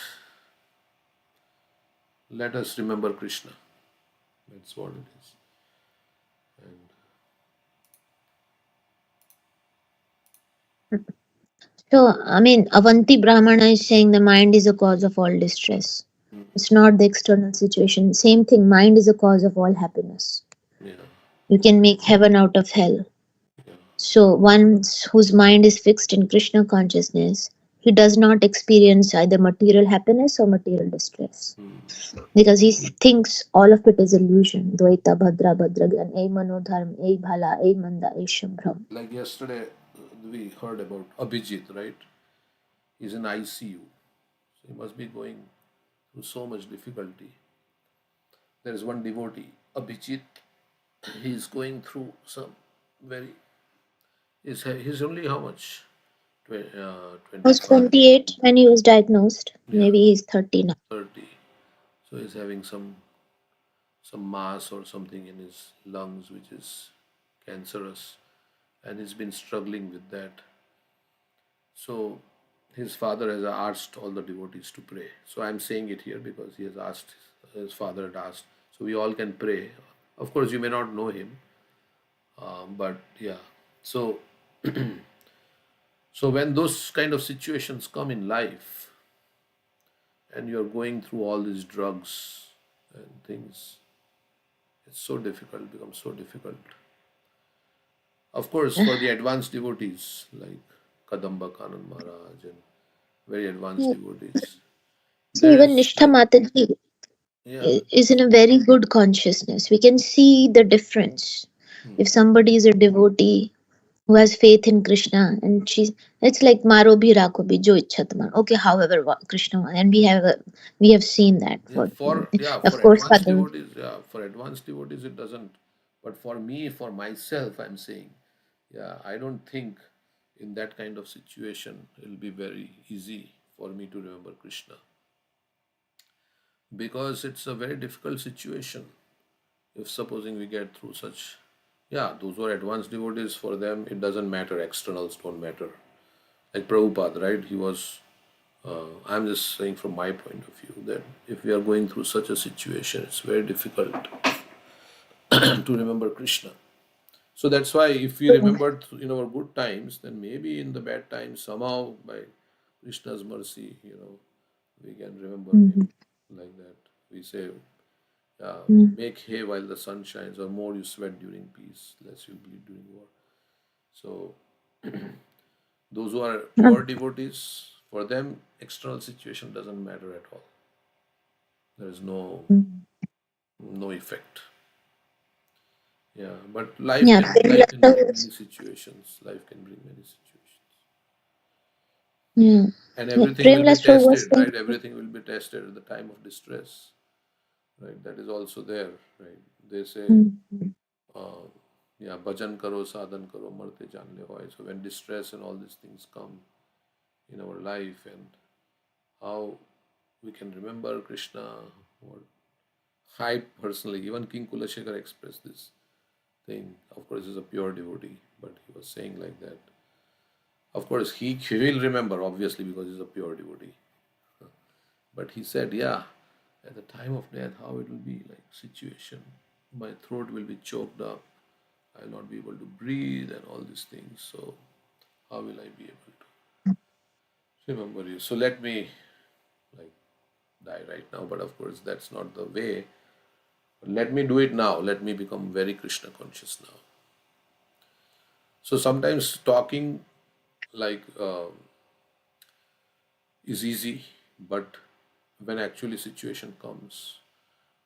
let us remember Krishna. That's what it is. And So, I mean, Avanti Brahmana is saying the mind is a cause of all distress. It's not the external situation. Same thing, mind is a cause of all happiness. yeah, You can make heaven out of hell. yeah. So, one whose mind is fixed in Krishna consciousness, he does not experience either material happiness or material distress. Because he thinks all of it is illusion. Dvaita, Bhadra, Bhadragan, Ei Manodharm, Ei Bhala, Ei Manda, Ei Shambhram. Like yesterday, we heard about Abhijit, right? He's in ICU. So he must be going through so much difficulty. There is one devotee, Abhijit. He's going through some very. He's only how much? He was 25. 28 when he was diagnosed. Yeah, Maybe he's 30 now. 30. So he's having some mass or something in his lungs which is cancerous, and he's been struggling with that. So his father has asked all the devotees to pray. So I'm saying it here because he has asked, his father had asked. So we all can pray. Of course, you may not know him, but yeah. So so when those kind of situations come in life, and you're going through all these drugs and things, it's so difficult, becomes so difficult. Of course, for the advanced devotees like Kadamba Kanand Maharaj and very advanced devotees, So there even is Nishtha like, Mataji yeah, is in a very good consciousness. We can see the difference. If somebody is a devotee who has faith in Krishna, and it's like Maro bhi rakho bhi jo ichha tumhara. Okay, however Krishna wants. And we have seen that for of course advanced Padma. devotees, it doesn't. But for me, for myself, I'm saying, yeah, I don't think in that kind of situation it'll be very easy for me to remember Krishna, because it's a very difficult situation. If supposing we get through such, yeah, those who are advanced devotees, for them it doesn't matter, externals don't matter. Like Prabhupada, right? He was, I'm just saying from my point of view that if we are going through such a situation, it's very difficult to remember Krishna. So that's why if we remember in our good times, then maybe in the bad times, somehow by Krishna's mercy, we can remember him like that. We say, make hay while the sun shines, or more you sweat during peace, less you bleed during war. So those who are pure devotees, for them, external situation doesn't matter at all. There is no effect. Yeah, but Yeah, life can bring many situations. Life can bring many situations, yeah, and yeah. everything will be Premlasa was tested, saying, right? Everything will be tested at the time of distress, right? That is also there, right? They say, uh, yeah, bhajan karo, sadhan karo, marte jaan le hoy. So when distress and all these things come in our life, and how we can remember Krishna, or I personally, even King Kulashekar expressed this thing. Of course, he's a pure devotee, but he was saying like that. Of course, he will remember, obviously, because he's a pure devotee. But he said, yeah, at the time of death, how it will be like situation. My throat will be choked up. I will not be able to breathe and all these things. So how will I be able to remember you? So let me like die right now. But of course, that's not the way. Let me do it now. Let me become very Krishna conscious now. So sometimes talking like is easy, but when actually situation comes,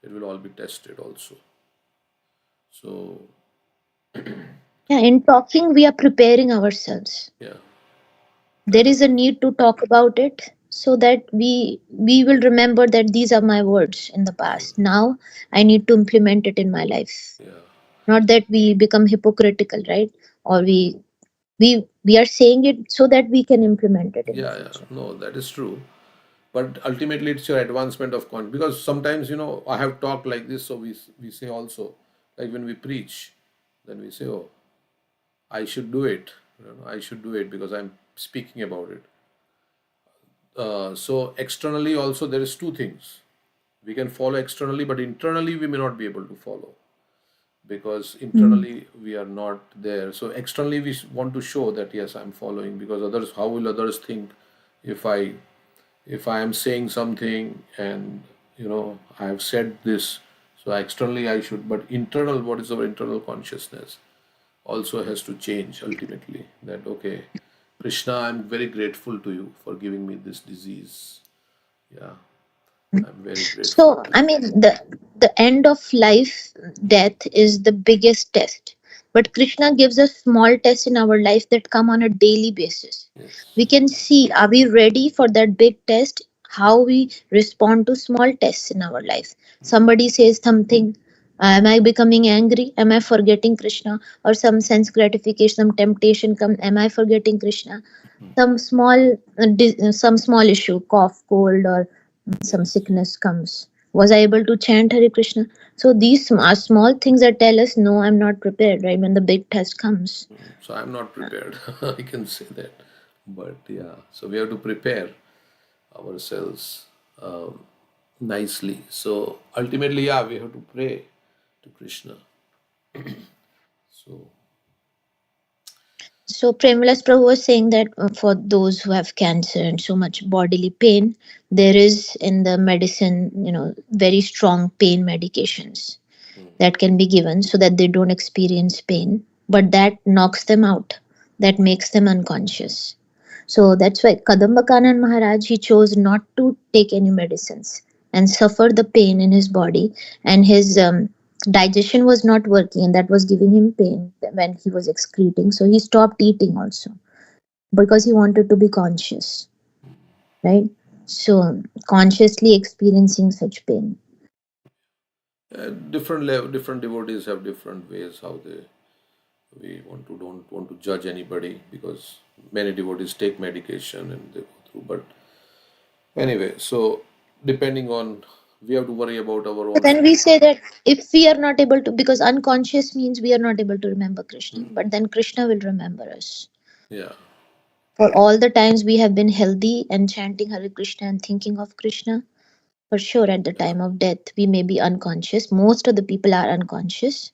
it will all be tested also. So yeah, in talking we are preparing ourselves. yeah, There is a need to talk about it so that we will remember that these are my words in the past. Now I need to implement it in my life. yeah, Not that we become hypocritical, right? Or we are saying it so that we can implement it in the yeah. future. No, that is true. But ultimately, it's your advancement of con. Because sometimes I have talked like this, so we say also, like when we preach, then we say, oh, I should do it. I should do it because I'm speaking about it. So externally also there is two things. We can follow externally, but internally we may not be able to follow, because internally we are not there. So externally we want to show that yes, I'm following, because others, how will others think if I am saying something and I have said this, so externally I should, but internal, what is our internal consciousness also has to change ultimately. That okay, Krishna, I'm very grateful to you for giving me this disease. Yeah, I'm very grateful So, to I you. mean, the end of life, death is the biggest test. But Krishna gives us small tests in our life that come on a daily basis. Yes. We can see, are we ready for that big test? How we respond to small tests in our life. Somebody says something. Am I becoming angry? Am I forgetting Krishna? Or some sense gratification, some temptation come. Am I forgetting Krishna? Some small, some small issue, cough, cold, or some Yes. sickness comes. Was I able to chant Hare Krishna? So these are small things that tell us, no, I'm not prepared, right? When the big test comes. So I'm not prepared. I can say that. But yeah, so we have to prepare ourselves nicely. So ultimately, yeah, we have to pray to Krishna. So So Premala's Prabhu was saying that for those who have cancer and so much bodily pain, there is in the medicine, very strong pain medications that can be given so that they don't experience pain. But that knocks them out. That makes them unconscious. So that's why Kadambakanan Maharaj, he chose not to take any medicines and suffer the pain in his body, and his digestion was not working, and that was giving him pain when he was excreting. So he stopped eating also because he wanted to be conscious, right? So consciously experiencing such pain. different level, different devotees have different ways how they. We don't want to judge anybody, because many devotees take medication and they go through. But anyway, so depending on, we have to worry about our So own then we spiritual. say that if we are not able to, because unconscious means we are not able to remember Krishna, but then Krishna will remember us. Yeah. For all the times we have been healthy and chanting Hare Krishna and thinking of Krishna, for sure at the Yeah. time of death we may be unconscious. Most of the people are unconscious.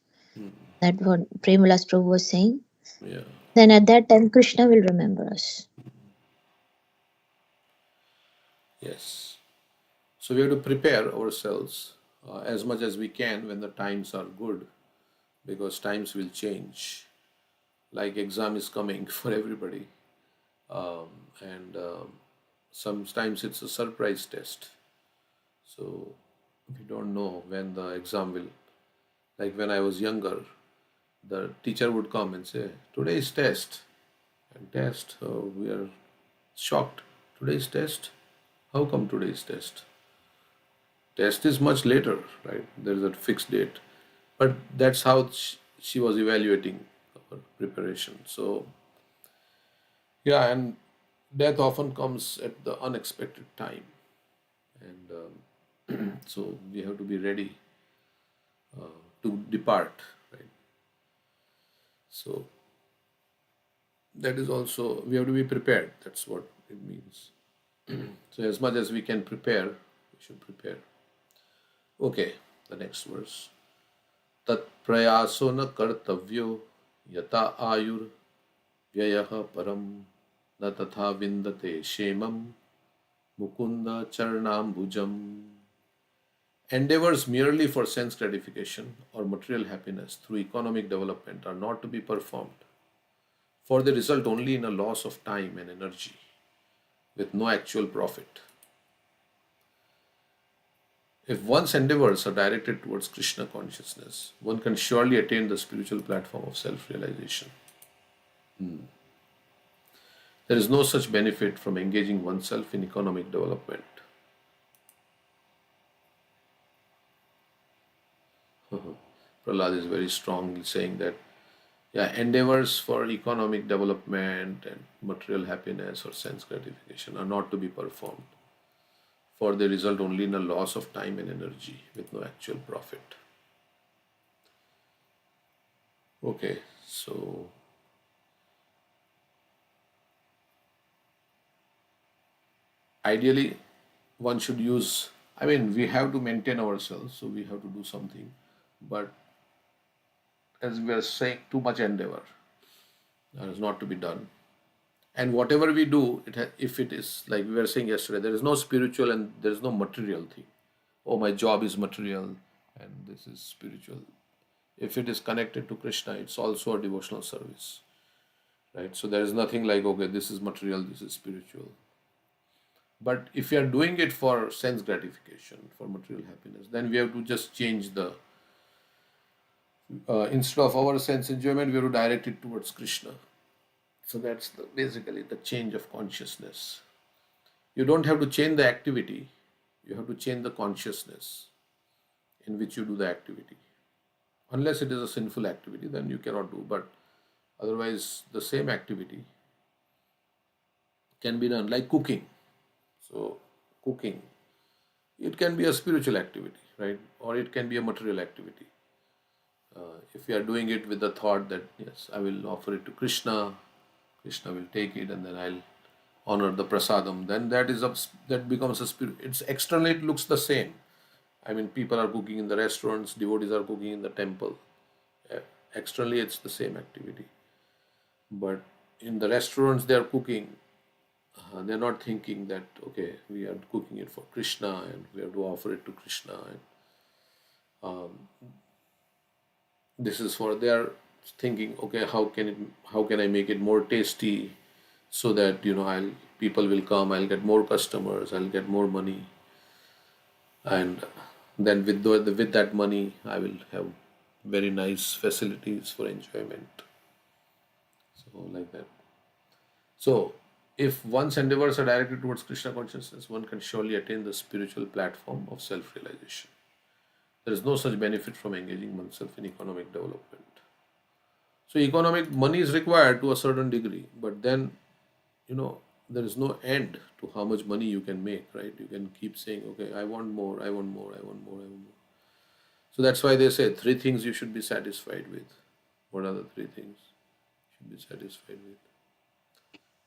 That's what Premala's Prabhu was saying. Yeah. Then at that time Krishna will remember us. Yes. So we have to prepare ourselves as much as we can when the times are good, because times will change. Like exam is coming for everybody, and sometimes it's a surprise test. So we don't know when the exam will. Like when I was younger, the teacher would come and say, "Today's test," and test. We are shocked. Today's test. How come today's test? Test is much later, right? There is a fixed date, but that's how she was evaluating our preparation. So yeah, and death often comes at the unexpected time, and so we have to be ready to depart, right? So that is also, we have to be prepared. That's what it means. So as much as we can prepare, we should prepare. Okay, the next verse. Tat prayaso na kartavyo yata ayur व्ययः परम न तथा विन्दते क्षेमं Mukund चरणाम्बुजम्. Endeavors merely for sense gratification or material happiness through economic development are not to be performed, for they result only in a loss of time and energy with no actual profit. If one's endeavors are directed towards Krishna consciousness, one can surely attain the spiritual platform of self realization. There is no such benefit from engaging oneself in economic development. Prahlad is very strongly saying that, yeah, endeavors for economic development and material happiness or sense gratification are not to be performed, for they result only in a loss of time and energy with no actual profit. Okay, so ideally one should use, I mean, we have to maintain ourselves, so we have to do something. But as we are saying, too much endeavor is not to be done. And whatever we do, if it is like we were saying yesterday, there is no spiritual and there is no material thing. Oh, my job is material and this is spiritual. If it is connected to Krishna, it's also a devotional service, right? So there is nothing like, okay, this is material, this is spiritual. But if we are doing it for sense gratification, for material happiness, then we have to just change the, instead of our sense enjoyment, we have to direct it towards Krishna. So that's basically the change of consciousness. You don't have to change the activity, you have to change the consciousness in which you do the activity. Unless it is a sinful activity, then you cannot do. But otherwise, the same activity can be done, like cooking. So, cooking, it can be a spiritual activity, right? Or it can be a material activity. If we are doing it with the thought that, yes, I will offer it to Krishna, Krishna will take it, and then I'll honor the prasadam, then that becomes a spirit. It's externally it looks the same. I mean, people are cooking in the restaurants, devotees are cooking in the temple. Externally, it's the same activity. But in the restaurants, they are cooking. They're not thinking that, okay, we are cooking it for Krishna and we have to offer it to Krishna. And this is for, they are thinking, okay, how can I make it more tasty so that, people will come, I'll get more customers, I'll get more money. And then with that money, I will have very nice facilities for enjoyment. So like that. So if one's endeavors are directed towards Krishna consciousness, one can surely attain the spiritual platform of self-realization. There is no such benefit from engaging oneself in economic development. So economic money is required to a certain degree, but then, there is no end to how much money you can make, right? You can keep saying, okay, I want more, I want more, I want more, I want more. So that's why they say 3 things you should be satisfied with. What are the 3 things you should be satisfied with?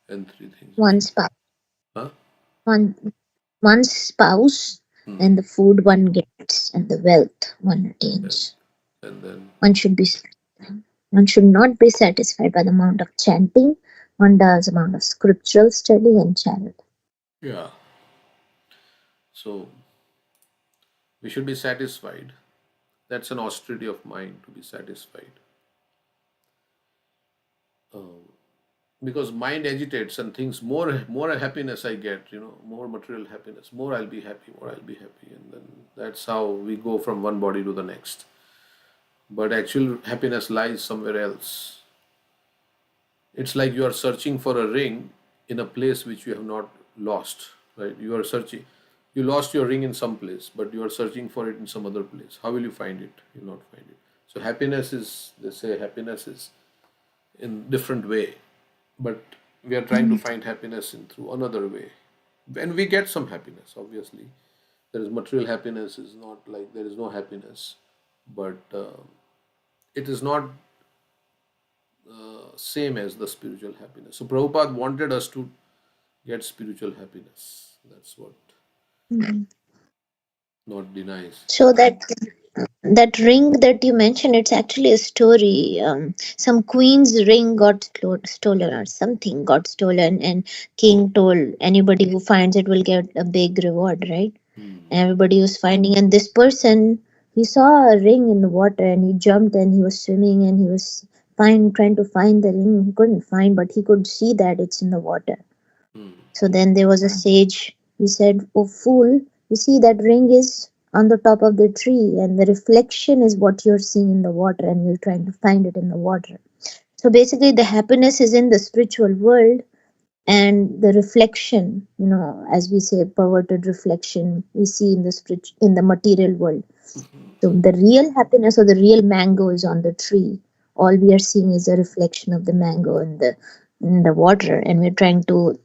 And 3 things you One should. spouse, Huh? one spouse, and the food one gets, and the wealth one attains. And then, One should not be satisfied by the amount of chanting. One does amount of scriptural study and charity. yeah. So we should be satisfied. That's an austerity of mind, to be satisfied. Because mind agitates and thinks more happiness I get, more material happiness, more I'll be happy, and then that's how we go from one body to the next. But actual happiness lies somewhere else. It's like you are searching for a ring in a place which you have not lost, right? You lost your ring in some place, but you are searching for it in some other place. How will you find it? You will not find it. So they say happiness is in different way, but we are trying to find happiness in through another way. When we get some happiness, obviously, there is material happiness. Is not like there is no happiness, but it is not same as the spiritual happiness. So Prabhupada wanted us to get spiritual happiness. That's what not denies. So that ring that you mentioned, it's actually a story. Some queen's ring got stolen, or something got stolen, and king told anybody who finds it will get a big reward, right? And everybody was finding, and this person, he saw a ring in the water and he jumped and he was swimming and he was trying to find the ring. He couldn't find, but he could see that it's in the water. So then there was a sage. He said, "Oh fool, you see that ring is on the top of the tree, and the reflection is what you're seeing in the water, and you're trying to find it in the water." So basically, the happiness is in the spiritual world, and the reflection, as we say, perverted reflection, we see in the material world. So the real happiness or the real mango is on the tree. All we are seeing is a reflection of the mango in the water, and we're trying to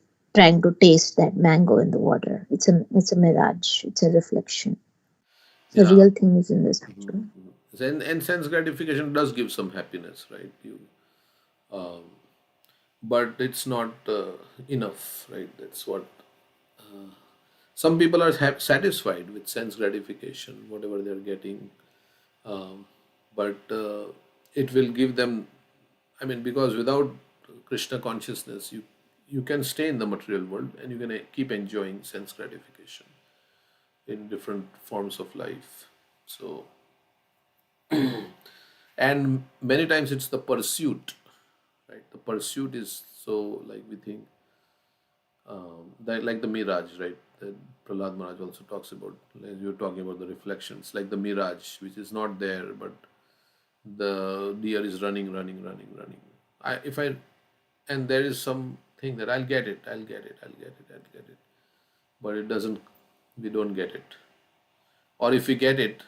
taste that mango in the water. It's a mirage. It's a reflection. The Yeah. real thing is in this. And sense gratification does give some happiness, right? But it's not enough, right? That's what Some people are satisfied with sense gratification, whatever they're getting, but it will give them. I mean, because without Krishna consciousness, you can stay in the material world and you can keep enjoying sense gratification in different forms of life. So, and many times it's the pursuit, right? The pursuit is so, like, we think that, like the mirage, right? That Prahlad Maharaj also talks about. Like you're talking about the reflections, like the mirage, which is not there, but the deer is running, running, running, running. If I, and there is something that I'll get it, I'll get it, I'll get it, I'll get it, but it doesn't. We don't get it, or if we get it,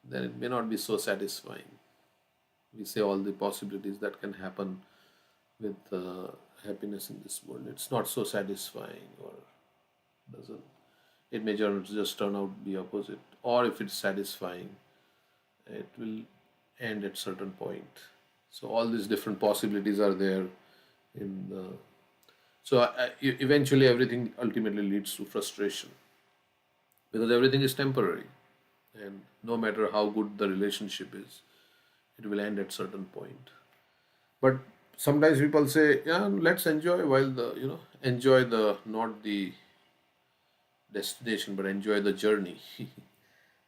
then it may not be so satisfying. We say all the possibilities that can happen with happiness in this world. It's not so satisfying, or doesn't. It may just turn out the opposite. Or if it's satisfying, it will end at certain point. So all these different possibilities are there in the. So eventually, everything ultimately leads to frustration because everything is temporary, and no matter how good the relationship is, it will end at certain point. But sometimes people say, yeah, let's enjoy while the, enjoy the, not the destination, but enjoy the journey.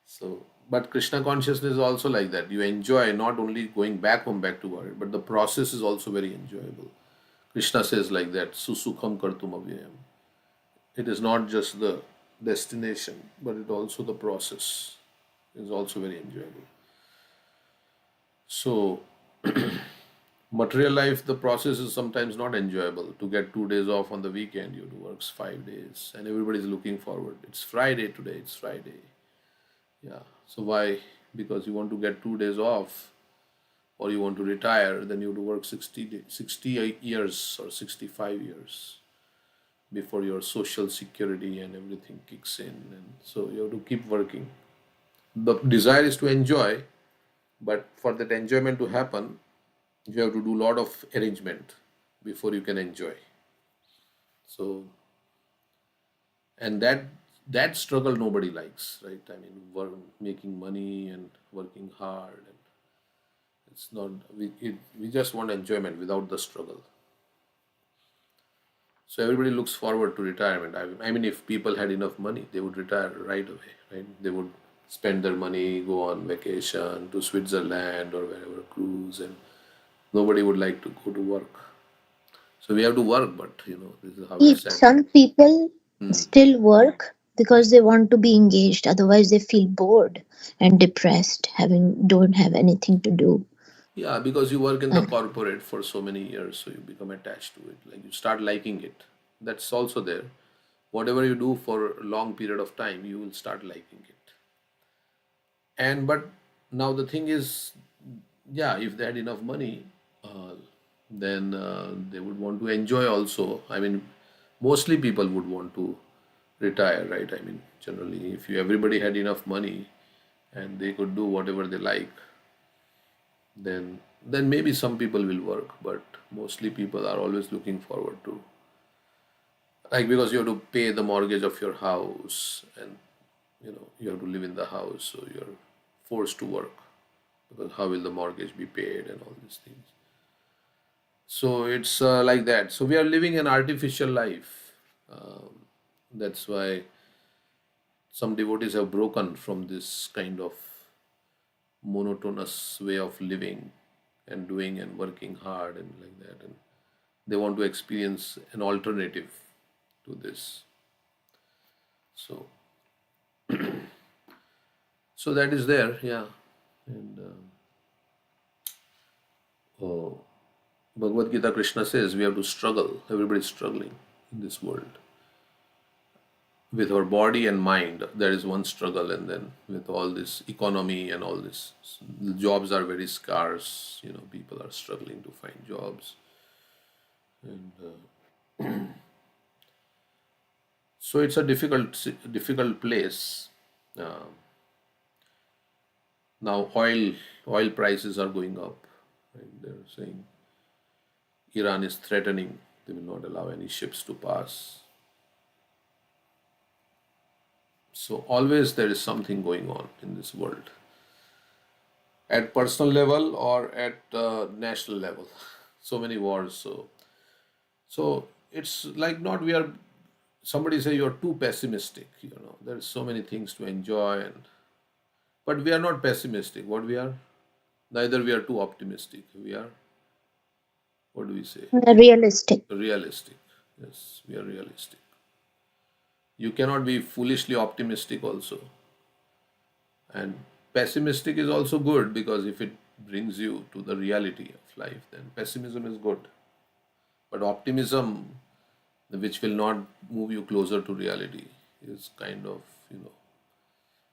So, but Krishna consciousness is also like that. You enjoy not only going back home, back to world, but the process is also very enjoyable. Krishna says like that, susukham kartum avyayam. It is not just the destination, but it also the process is also very enjoyable. So, material life, the process is sometimes not enjoyable. To get 2 days off on the weekend, you do works 5 days, and everybody's looking forward. It's Friday today. It's Friday. Yeah. So why? Because you want to get 2 days off, or you want to retire, then you have to work 68 years or 65 years before your social security and everything kicks in, and so you have to keep working. The desire is to enjoy, but for that enjoyment to happen, you have to do a lot of arrangement before you can enjoy. So, and that struggle nobody likes, right? I mean, making money and working hard, and it's not. We just want enjoyment without the struggle. So everybody looks forward to retirement. I mean, if people had enough money, they would retire right away, right? They would spend their money, go on vacation to Switzerland or wherever, cruise, and nobody would like to go to work. So we have to work, but this is how it's said. Some people still work because they want to be engaged. Otherwise, they feel bored and depressed, don't have anything to do. Yeah, because you work in the corporate for so many years, so you become attached to it. Like you start liking it. That's also there. Whatever you do for a long period of time, you will start liking it. And but now the thing is, yeah, if they had enough money, then they would want to enjoy also. I mean, mostly people would want to retire, right? I mean, generally, if everybody had enough money and they could do whatever they like, then maybe some people will work, but mostly people are always looking forward to, like, because you have to pay the mortgage of your house, and you have to live in the house, so you're forced to work, because how will the mortgage be paid and all these things. So it's like that. So we are living an artificial life. That's why some devotees have broken from this kind of monotonous way of living and doing and working hard and like that, and they want to experience an alternative to this. So so that is there, yeah. And oh, Bhagavad Gita, Krishna says we have to struggle. Everybody's struggling in this world. With our body and mind, there is one struggle, and then with all this economy and all this, the jobs are very scarce. People are struggling to find jobs, and so it's a difficult place. Uh, Now oil prices are going up. Right? They're saying Iran is threatening they will not allow any ships to pass. So always there is something going on in this world, at personal level or at national level. So many wars. So it's like not we are. Somebody say you're too pessimistic. There's so many things to enjoy, but we are not pessimistic. What we are? Neither we are too optimistic. We are, what do we say? Realistic. Realistic. Yes, we are realistic. You cannot be foolishly optimistic also. And pessimistic is also good, because if it brings you to the reality of life, then pessimism is good. But optimism, which will not move you closer to reality, is kind of,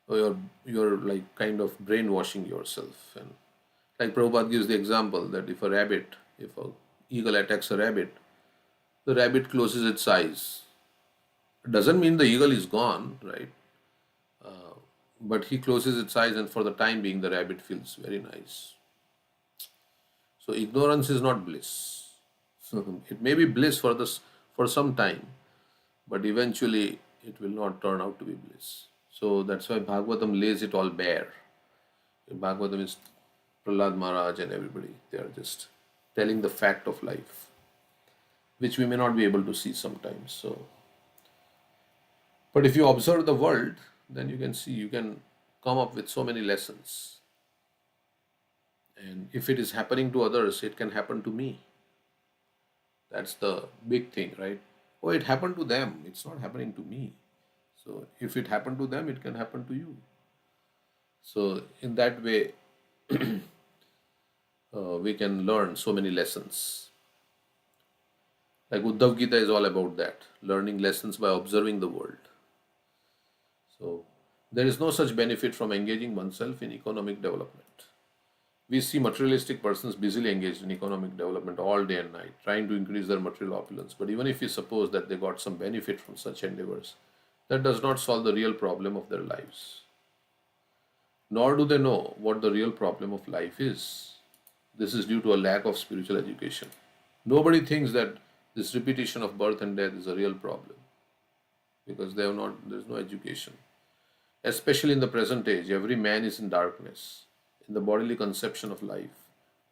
or you're like kind of brainwashing yourself. And like Prabhupada gives the example that if a eagle attacks a rabbit, the rabbit closes its eyes. It doesn't mean the eagle is gone, right? But he closes its eyes, and for the time being, the rabbit feels very nice. So ignorance is not bliss. It may be bliss for some time, but eventually it will not turn out to be bliss. So that's why Bhagavatam lays it all bare. Bhagavatam is Prahlad Maharaj and everybody. They are just telling the fact of life, which we may not be able to see sometimes. But if you observe the world, then you can see, you can come up with so many lessons. And if it is happening to others, it can happen to me. That's the big thing, right? Oh, it happened to them. It's not happening to me. So if it happened to them, it can happen to you. So in that way, we can learn so many lessons. Like Uddhav Gita is all about that, learning lessons by observing the world. So there is no such benefit from engaging oneself in economic development. We see materialistic persons busily engaged in economic development all day and night, trying to increase their material opulence. But even if we suppose that they got some benefit from such endeavors, that does not solve the real problem of their lives. Nor do they know what the real problem of life is. This is due to a lack of spiritual education. Nobody thinks that this repetition of birth and death is a real problem, because there is no education. Especially in the present age, every man is in darkness, in the bodily conception of life,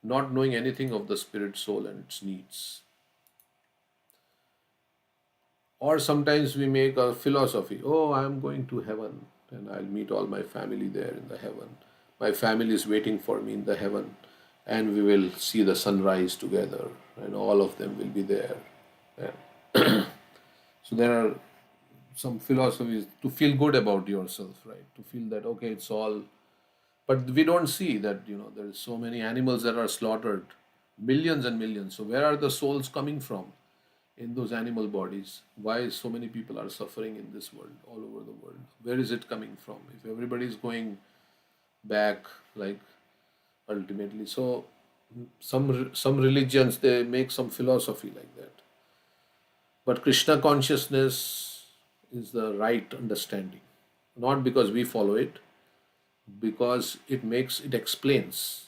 not knowing anything of the spirit, soul, and its needs. Or sometimes we make a philosophy, oh, I am going to heaven and I'll meet all my family there in the heaven. My family is waiting for me in the heaven, and we will see the sunrise together, and all of them will be there. And so there are some philosophies to feel good about yourself, right? To feel that, okay, it's all. But we don't see that, there is so many animals that are slaughtered, millions and millions. So where are the souls coming from in those animal bodies? Why so many people are suffering in this world, all over the world? Where is it coming from? If everybody is going back, like ultimately, so some religions, they make some philosophy like that. But Krishna consciousness is the right understanding, not because we follow it, because it explains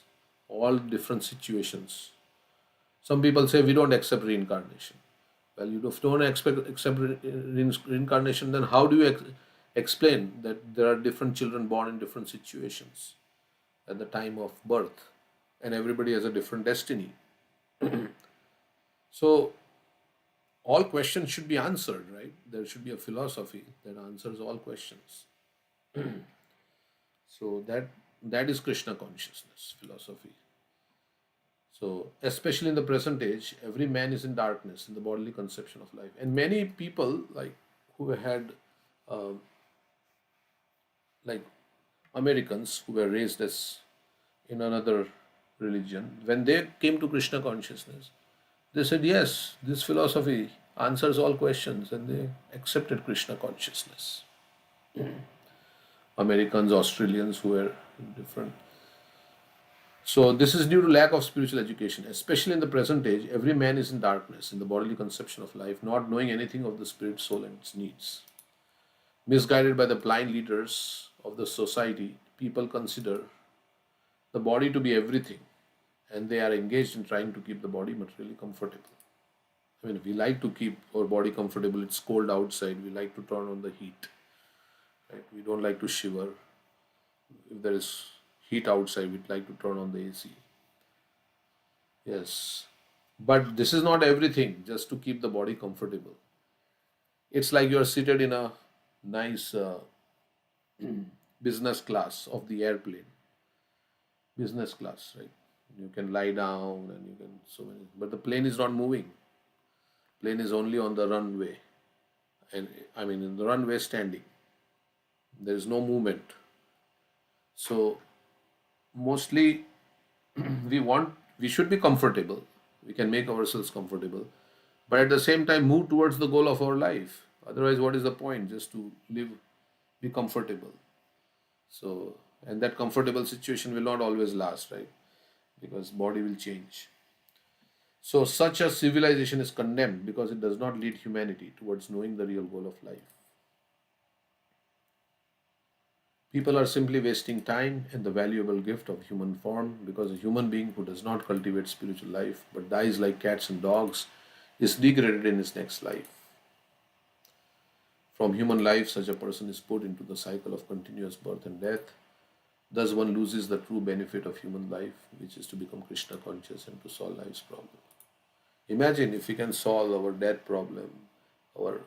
all different situations. Some people say we don't accept reincarnation. Well, you don't accept reincarnation, then how do you explain that there are different children born in different situations at the time of birth, and everybody has a different destiny? So all questions should be answered, right? There should be a philosophy that answers all questions. So that is Krishna consciousness philosophy. So especially in the present age, every man is in darkness in the bodily conception of life, and many people like who had like Americans who were raised as in another religion, when they came to Krishna consciousness, they said, yes, this philosophy answers all questions, and they accepted Krishna consciousness. Americans, Australians who were different. So this is due to lack of spiritual education, especially in the present age. Every man is in darkness in the bodily conception of life, not knowing anything of the spirit, soul, and its needs. Misguided by the blind leaders of the society, people consider the body to be everything, and they are engaged in trying to keep the body materially comfortable. I mean, we like to keep our body comfortable. It's cold outside. We like to turn on the heat. Right? We don't like to shiver. If there is heat outside, we'd like to turn on the AC. Yes. But this is not everything, just to keep the body comfortable. It's like you're seated in a nice business class of the airplane. Business class, right? You can lie down and you can so many, but the plane is not moving. Plane is only on the runway, and I mean in the runway standing. There is no movement. So mostly we should be comfortable. We can make ourselves comfortable, but at the same time move towards the goal of our life. Otherwise, what is the point? Just to live, be comfortable. So, and that comfortable situation will not always last, right? Because body will change. So such a civilization is condemned because it does not lead humanity towards knowing the real goal of life. People are simply wasting time and the valuable gift of human form, because a human being who does not cultivate spiritual life but dies like cats and dogs is degraded in his next life. From human life, such a person is put into the cycle of continuous birth and death. Thus, one loses the true benefit of human life, which is to become Krishna conscious and to solve life's problem. Imagine if we can solve our death problem, our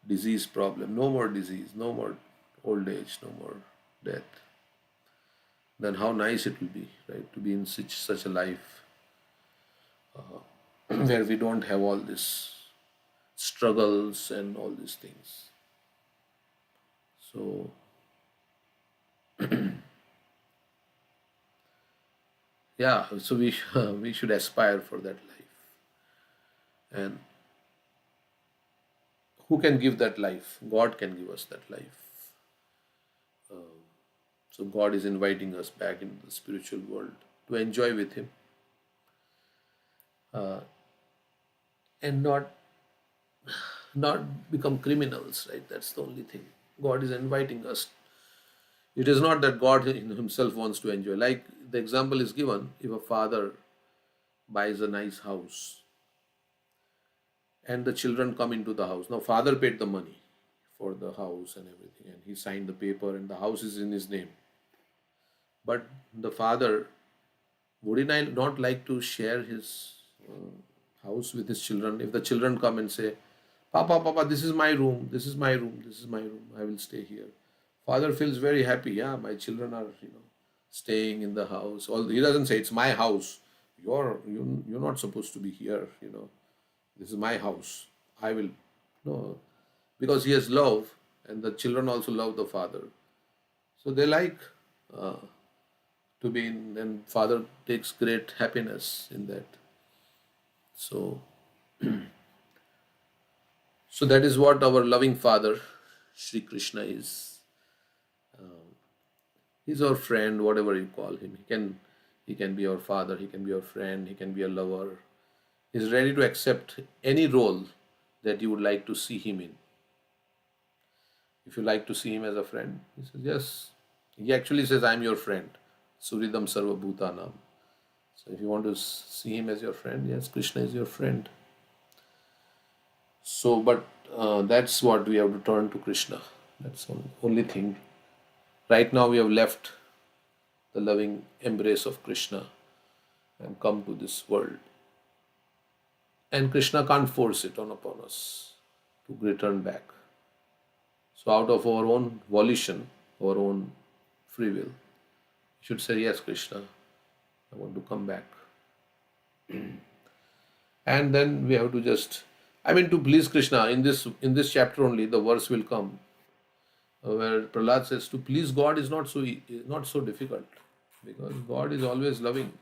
disease problem, no more disease, no more old age, no more death, then how nice it will be, right? To be in such a life where we don't have all these struggles and all these things. So, yeah, so we should aspire for that life. And who can give that life? God can give us that life. So God is inviting us back into the spiritual world to enjoy with Him, and not become criminals, right? That's the only thing. God is inviting us. It is not that God Himself wants to enjoy. Like the example is given, if a father buys a nice house and the children come into the house. Now, father paid the money for the house and everything, and he signed the paper, and the house is in his name. But the father, would he not like to share his house with his children? If the children come and say, Papa, Papa, this is my room, this is my room, this is my room, I will stay here. Father feels very happy. Yeah, my children are, staying in the house. He doesn't say it's my house. You're not supposed to be here. This is my house. I will. No, because he has love, and the children also love the father. So they like to be in, and father takes great happiness in that. So, so that is what our loving father, Sri Krishna, is. He's our friend, whatever you call him. He can be our father. He can be our friend. He can be a lover. He's ready to accept any role that you would like to see him in. If you like to see him as a friend, he says yes. He actually says, "I'm your friend." Suridam Sarva Bhutanam. So if you want to see him as your friend, yes, Krishna is your friend. So, but that's what we have to turn to Krishna. That's the only thing. Right now we have left the loving embrace of Krishna and come to this world. And Krishna can't force it upon us to return back. So out of our own volition, our own free will, we should say, yes, Krishna, I want to come back. And then we have to just, to please Krishna, in this chapter only, the verse will come where Prahlad says to please God is not so difficult, because God is always loving.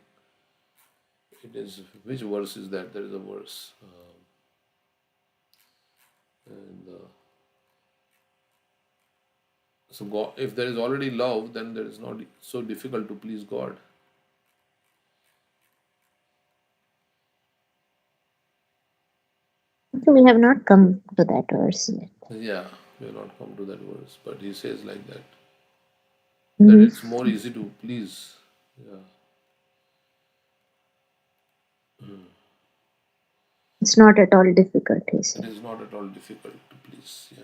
It is, which verse is that? There is a verse. So God, if there is already love, then there is not so difficult to please God. So we have not come to that verse yet. Yeah, we have not come to that verse, but he says like that. Mm-hmm. That it's more easy to please. Yeah. It's not at all difficult, he said. It is not at all difficult to please. Yeah.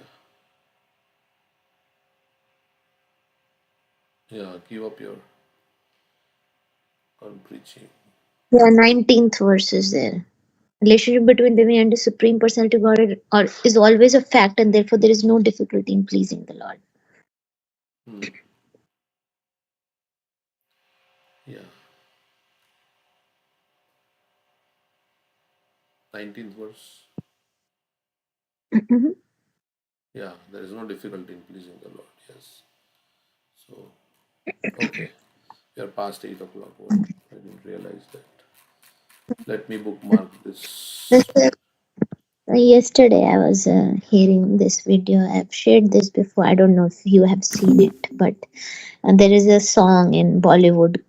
Yeah, give up your on preaching. Yeah, 19th verse is there. Relationship between Devi and the Supreme Personality of God is always a fact, and therefore there is no difficulty in pleasing the Lord. Yeah. 19th verse. Mhm. Yeah, there is no difficulty in pleasing the Lord. Yes. So, okay. We are past 8 o'clock. Oh, I didn't realize that. Let me bookmark this. Yesterday I was hearing this video. I've shared this before. I don't know if you have seen it, but there is a song in Bollywood,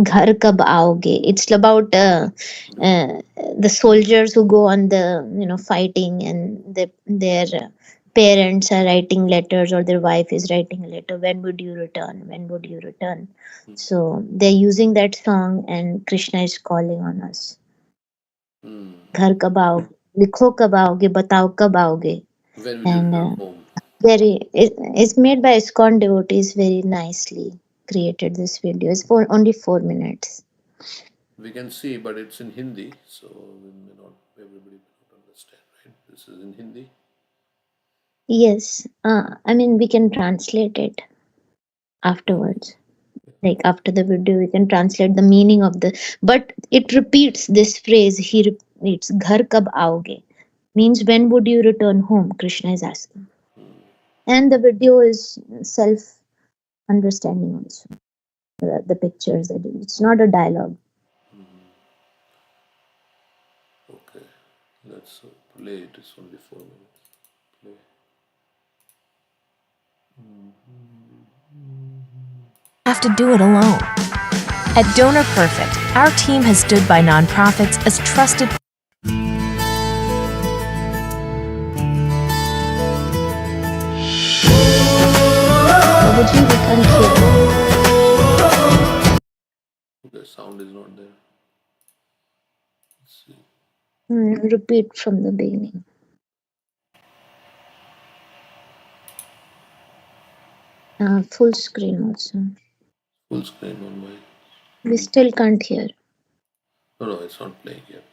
Ghar Kab Aoge. It's about the soldiers who go on the fighting, and their parents are writing letters, or their wife is writing a letter. When would you return? When would you return? So they're using that song, and Krishna is calling on us. घर कब आओगे, लिखो कब आओगे, बताओ कब आओगे. When will you And return home? it's made by ISKCON devotees, very nicely created this video. It's for only 4 minutes. We can see, but it's in Hindi, so everybody may not understand, right? This is in Hindi. Yes, I mean we can translate it afterwards. Like after the video, we can translate the meaning of but it repeats this phrase. He repeats, "Ghar kab aoge," means when would you return home? Krishna is asking, and the video is self-understanding also. The pictures, it's not a dialogue. Okay, let's play it. It's only 4 minutes. Play. Have to do it alone. At Donor Perfect, our team has stood by nonprofits as trusted. Babaji, we can't hear. Okay, sound is not there. Let's see. Repeat from the beginning. Full screen also. Full screen on my. We still can't hear. No, it's not playing yet.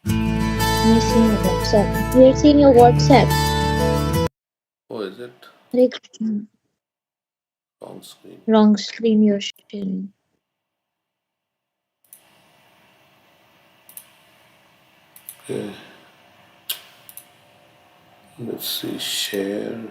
We're seeing your WhatsApp. We're seeing your WhatsApp. Oh, is it? Hare Krishna. Wrong screen. Wrong screen you're sharing. Okay. Let's see, share.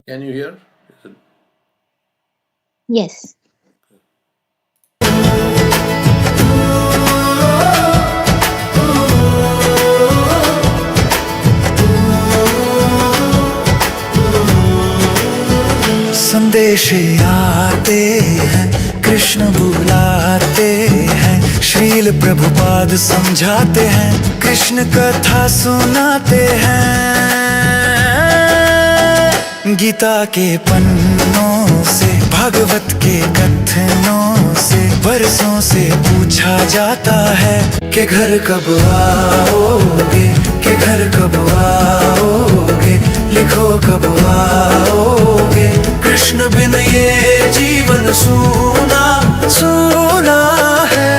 Can you hear? Is it? Yes. संदेश आते हैं, कृष्ण बुलाते हैं, श्रील प्रभुपाद समझाते हैं, कृष्ण कथा सुनाते हैं। गीता के पन्नों से, भागवत के कथनों से, बरसों से पूछा जाता है कि घर कब आओगे, कि घर कब आओगे, लिखो कब आओगे। कृष्ण बिन ये जीवन सूना सूना है।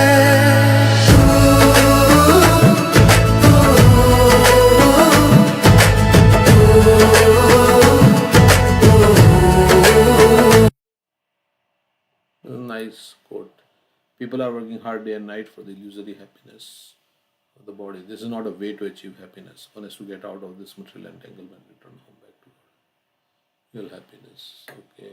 Nice quote. People are working hard day and night for the illusory happiness of the body. This is not a way to achieve happiness. One has to get out of this material entanglement, return home back to real happiness. Okay.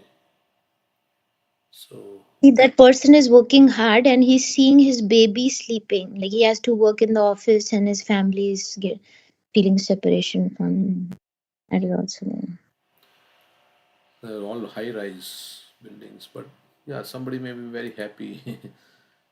So See, that person is working hard and he's seeing his baby sleeping. Like he has to work in the office and his family is feeling separation from him. That is also there. they're all high-rise buildings, but yeah, somebody may be very happy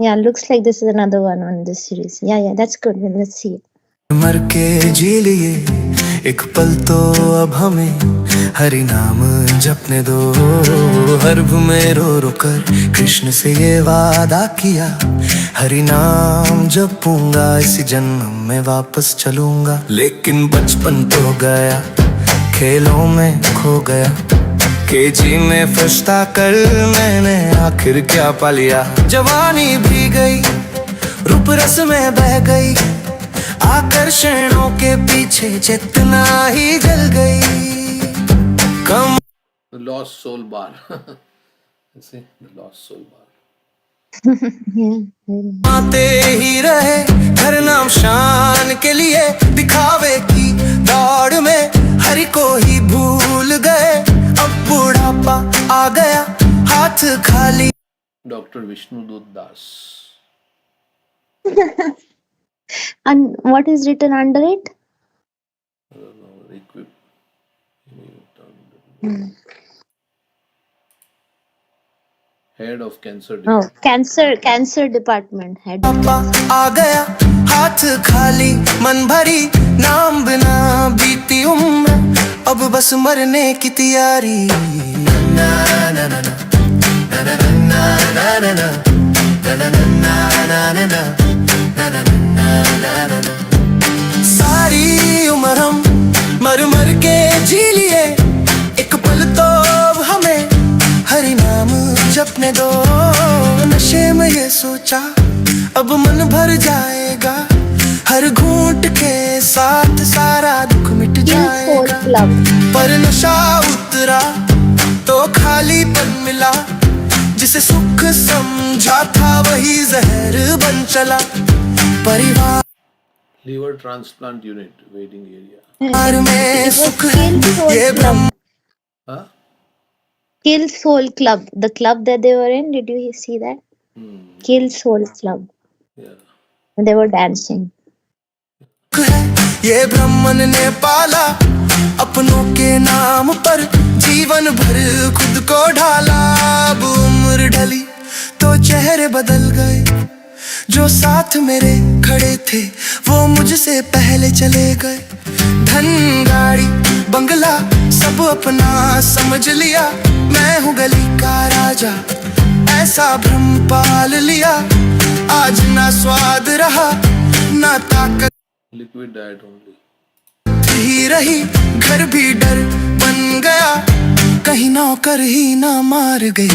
Yeah, looks like this is another one on this series. Yeah, that's good. Let's see it. मर के जी लिए एक पल तो अब हमें हरि नाम जपने दो। हर्भ में रो रो कर कृष्ण से ये वादा किया, हरि नाम जपूंगा इसी जन्म में वापस चलूंगा। लेकिन बचपन तो गया, खेलों में खो गया, केजी में फंसता कर मैंने आखिर क्या पा लिया। जवानी भी गई, रूप रस में बह गई, आकर्षणों के पीछे चेतना ही जल गई। कम Lost soul bar. You see, the lost soul bar. आते ही रहे हर नाम शान के लिए, दिखावे की दौड़ में हरि को ही भूल गए। अब बुढ़ापा आ गया, हाथ खाली। Dr. Vishnu Das. And what is written under it? I don't know. Equip. Head of cancer department. Cancer department head. पापा आ गया, हाथ खाली मन भरी, नाम बिना बीती उम्र, अब बस मरने की तैयारी। ना ना ना सारी उम्र हम मर मर के जी लिए, एक पल तो हमें हरि नाम जपने दो। नशे में ये सोचा अब मन भर जाएगा, हर घूंट के साथ सारा दुख मिट जाएगा। पर नशा उतरा तो खालीपन मिला, जिसे सुख समझा था वही जहर बन चला। परिवार Liver transplant unit waiting area. में सुख है ये ब्रह्म। Kill Soul Club, the club that they were in. Did you see that? Kill Soul Club. Yeah. And they were dancing. ये ब्राह्मण ने पाला अपनों के नाम पर, जीवन भर खुद को ढाला। अब उम्र ढली तो चेहरे बदल गए, जो साथ मेरे खड़े थे वो मुझसे पहले चले गए। धन गाड़ी बंगला सब अपना समझ लिया, मैं हूँ गली का राजा ऐसा भ्रम पाल लिया। आज ना स्वाद रहा ना ताकत, Liquid diet only. ही रही, घर भी डर बन गया, कहीं नौकर ही ना मार गए।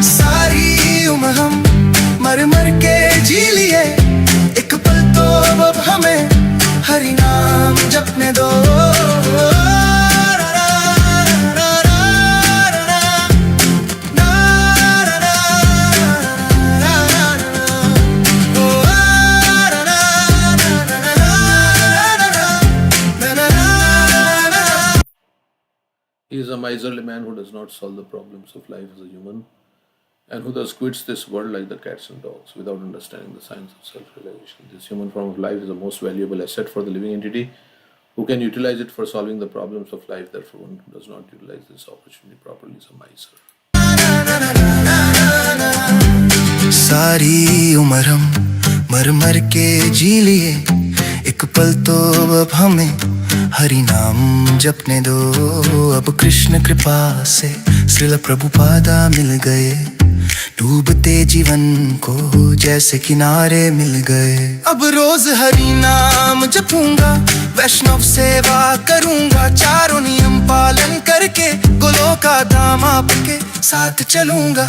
सारी उम्र हम मर मर के जी लिए, एक पल तो अब हमें हरि नाम जपने दो। He is a miserly man who does not solve the problems of life as a human, and who thus quits this world like the cats and dogs without understanding the science of self-realization. This human form of life is the most valuable asset for the living entity who can utilize it for solving the problems of life. Therefore, one who does not utilize this opportunity properly is a miser. सारी उम्र हम मर मर के जी लिए, एक पल तो अब हमें हरि नाम जपने दो। अब कृष्ण कृपा से श्रील प्रभुपादा मिल गए, डूबते जीवन को जैसे किनारे मिल गए। अब रोज हरि नाम जपूंगा, वैष्णव सेवा करूंगा, चारों नियम पालन करके गुलों का दाम आपके साथ चलूंगा।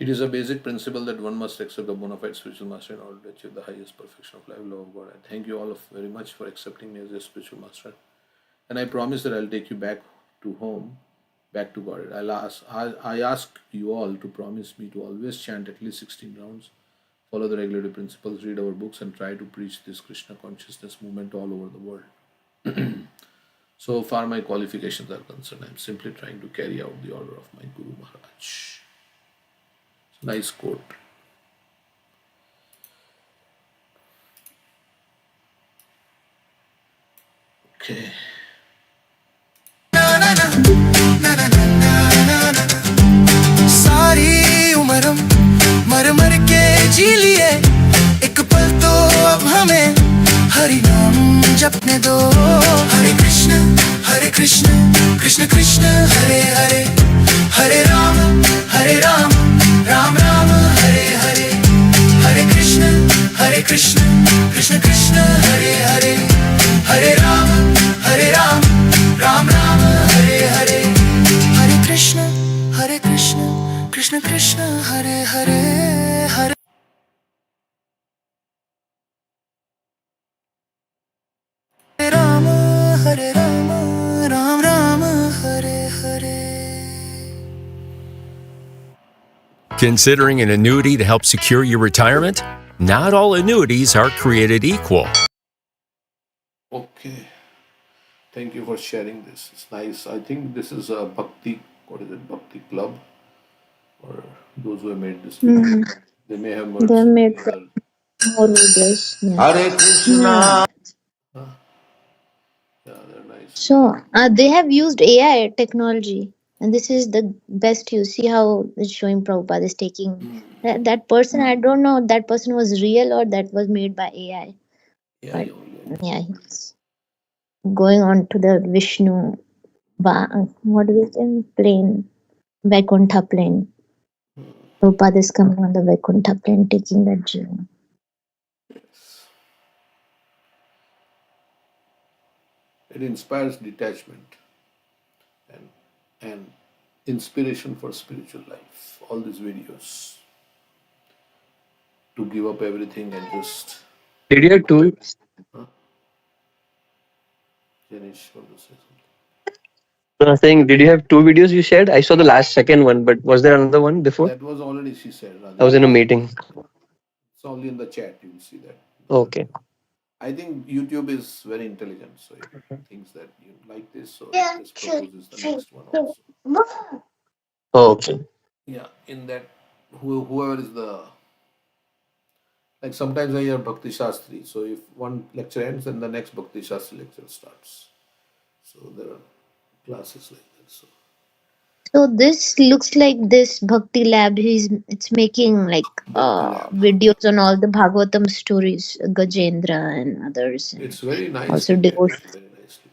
It is a basic principle that one must accept a bona fide spiritual master in order to achieve the highest perfection of life, love of God. I thank you all very much for accepting me as a spiritual master, and I promise that I'll take you back to home, back to God. I ask you all to promise me to always chant at least 16 rounds, follow the regulative principles, read our books, and try to preach this Krishna consciousness movement all over the world. So far my qualifications are concerned, I'm simply trying to carry out the order of my Guru Maharaj. Nice quote. Okay. सारी उम्र मर मर के जी लिए, एक पल तो अब हमें हरि नाम जपने दो। हरे कृष्ण कृष्ण कृष्ण हरे हरे, हरे राम राम राम हरे हरे, हरे कृष्ण कृष्ण कृष्ण हरे हरे, हरे राम राम राम हरे हरे, हरे कृष्ण कृष्ण कृष्ण हरे हरे, हरे Ram Ram Ram Hare Hare. Considering an annuity to help secure your retirement? Not all annuities are created equal. Okay. Thank you for sharing this. It's nice. I think this is a Bhakti, what is it, Bhakti Club, or those who have made this video. Hmm. They may have They made have so made many other. more videos. Yeah. Hare Yeah. Krishna. Yeah, they're nice. So they have used AI technology, and this is the best use. See how it's showing Prabhupada is taking that person. I don't know if that person was real or that was made by AI, Yeah, but only. yeah, he's going on to the Vishnu, what do we say, plane, Vaikuntha plane. Prabhupada is coming on the Vaikuntha plane, taking that journey. It inspires detachment and and inspiration for spiritual life. All these videos to give up everything and just. Did you have two? Huh? Janish, want to say something? I was saying, did you have two videos you shared? I saw the last second one, but was there another one before? That was already, she said, I was Radhika. in a meeting. It's only in the chat, you will see that. Okay. I think YouTube is very intelligent, so it thinks that you like this, so it just proposes the next one also. Okay. Yeah, in that, whoever is the, like sometimes I hear Bhakti Shastri, so if one lecture ends, then the next Bhakti Shastri lecture starts. So there are classes like that. So So this looks like this Bhakti Lab. It's making like Bhakti Lab. videos on all the Bhagavatam stories, Gajendra and others, and It's very also nicely made. devotion. Very nicely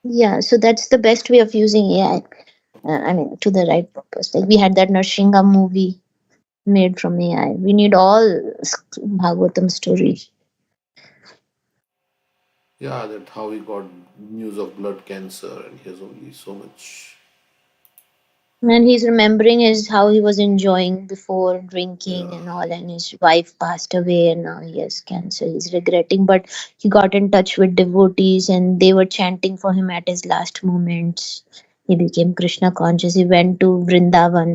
made. Yeah, so that's the best way of using AI. I mean, to the right purpose. Like we had that Narshinga movie made from AI. We need all Bhagavatam stories. Yeah, that how he got news of blood cancer and he has only so much. And he's remembering his how he was enjoying before drinking Yeah. and all, and his wife passed away, and now he has cancer. He's regretting, but he got in touch with devotees, and they were chanting for him at his last moments. He became Krishna conscious. He went to Vrindavan,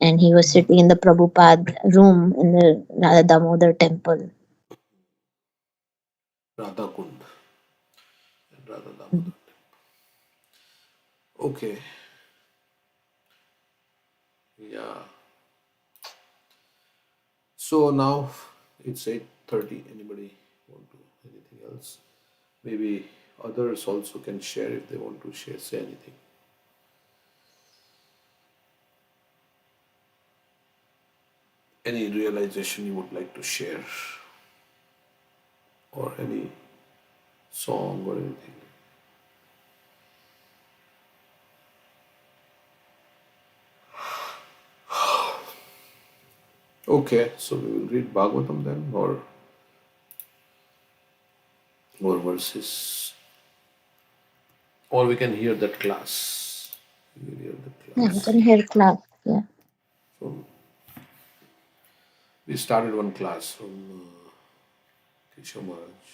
and he was sitting in the Prabhupada room in the Radha Damodar temple. Radha Kund and Radha Damodar. Okay. Yeah. So now it's 8:30. Anybody want to anything else? Maybe others also can share if they want to share, say anything. Any realization you would like to share, or any song or anything. Okay, so we will read Bhagavatam then, or verses, or we can hear that class. We will hear the Yeah, you class. can hear clap. Yeah. From we started one class from Keshav Maharaj.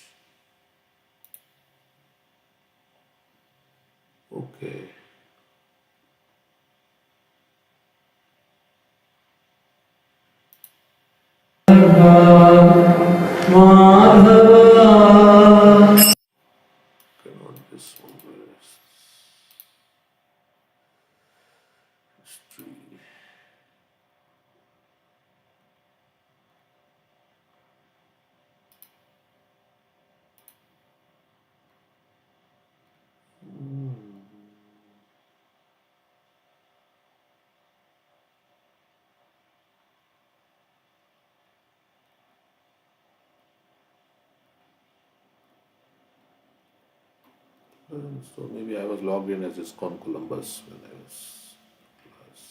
Okay. Cannot this one history. So maybe I was logged in as ISKCON Columbus when I was class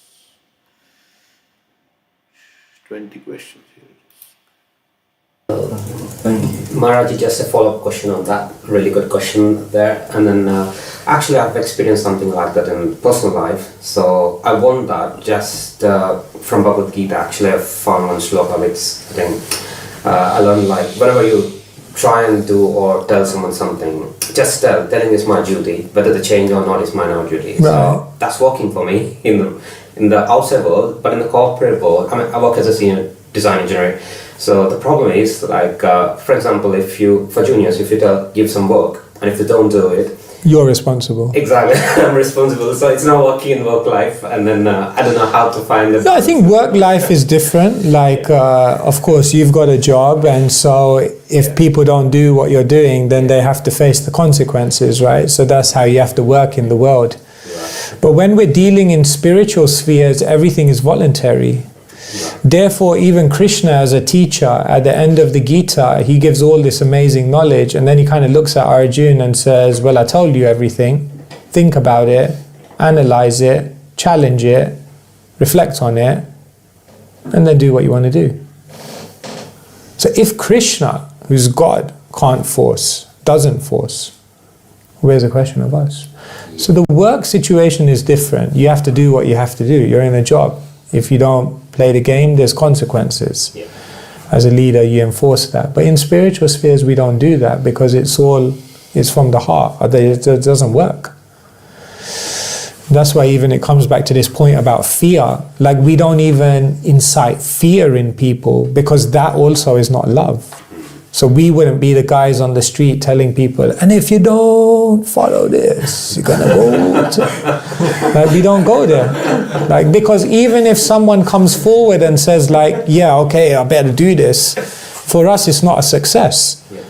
20 questions here. Maharaj, just a follow-up question on that. Really good question there. And then actually I've experienced something like that in personal life. So I want that just from Bhagavad Gita. Actually I've found one shloka which I think I learned, like whenever you try and do or tell someone something, just telling is my duty. Whether they change or not is my own duty. Right. So that's working for me in the outside world, but in the corporate world, I mean, I work as a senior design engineer. So the problem is, like, for example, for juniors, if you give some work, and if they don't do it, you're responsible. Exactly, I'm responsible. So it's not working in work life, and then I don't know how to find the. No, I think work life is different. Like, of course, you've got a job, and so if people don't do what you're doing, then they have to face the consequences, right? So that's how you have to work in the world. Right. But when we're dealing in spiritual spheres, everything is voluntary. Therefore, even Krishna as a teacher, at the end of the Gita, he gives all this amazing knowledge, and then he kind of looks at Arjuna and says, well, I told you everything. Think about it, analyze it, challenge it, reflect on it, and then do what you want to do. So if Krishna, who's God, can't force, doesn't force, where's the question of us? So the work situation is different. You have to do what you have to do. You're in a job. If you don't play the game, there's consequences. Yeah. As a leader, you enforce that. But in spiritual spheres, we don't do that because it's from the heart. It doesn't work. That's why even it comes back to this point about fear. Like, we don't even incite fear in people because that also is not love. So we wouldn't be the guys on the street telling people, and if you don't follow this, you're gonna go to... Like, we don't go there. Like, because even if someone comes forward and says like, yeah, okay, I better do this, for us it's not a success. Yeah.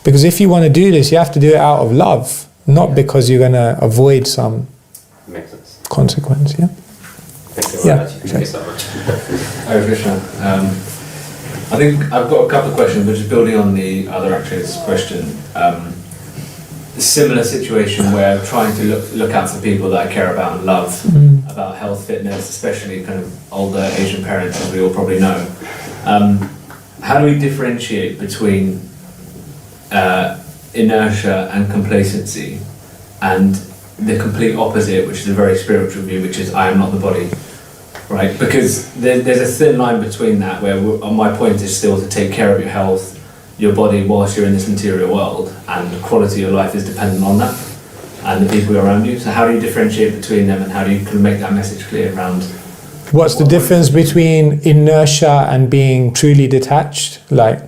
Because if you want to do this, you have to do it out of love, not because you're gonna avoid some consequence. Yeah. Thank you very much. Thank you so much. Hare Krishna. I think I've got a couple of questions, but just building on the other actress question. Similar situation where I'm trying to look out for people that I care about and love, about health, fitness, especially kind of older Asian parents, as we all probably know. How do we differentiate between inertia and complacency, and the complete opposite, which is a very spiritual view, which is I am not the body? Right, because there's a thin line between that, where my point is still to take care of your health, your body, whilst you're in this material world, and the quality of life is dependent on that, and the people around you. So how do you differentiate between them, and how do you kind of make that message clear around? What's the difference between inertia and being truly detached? Like,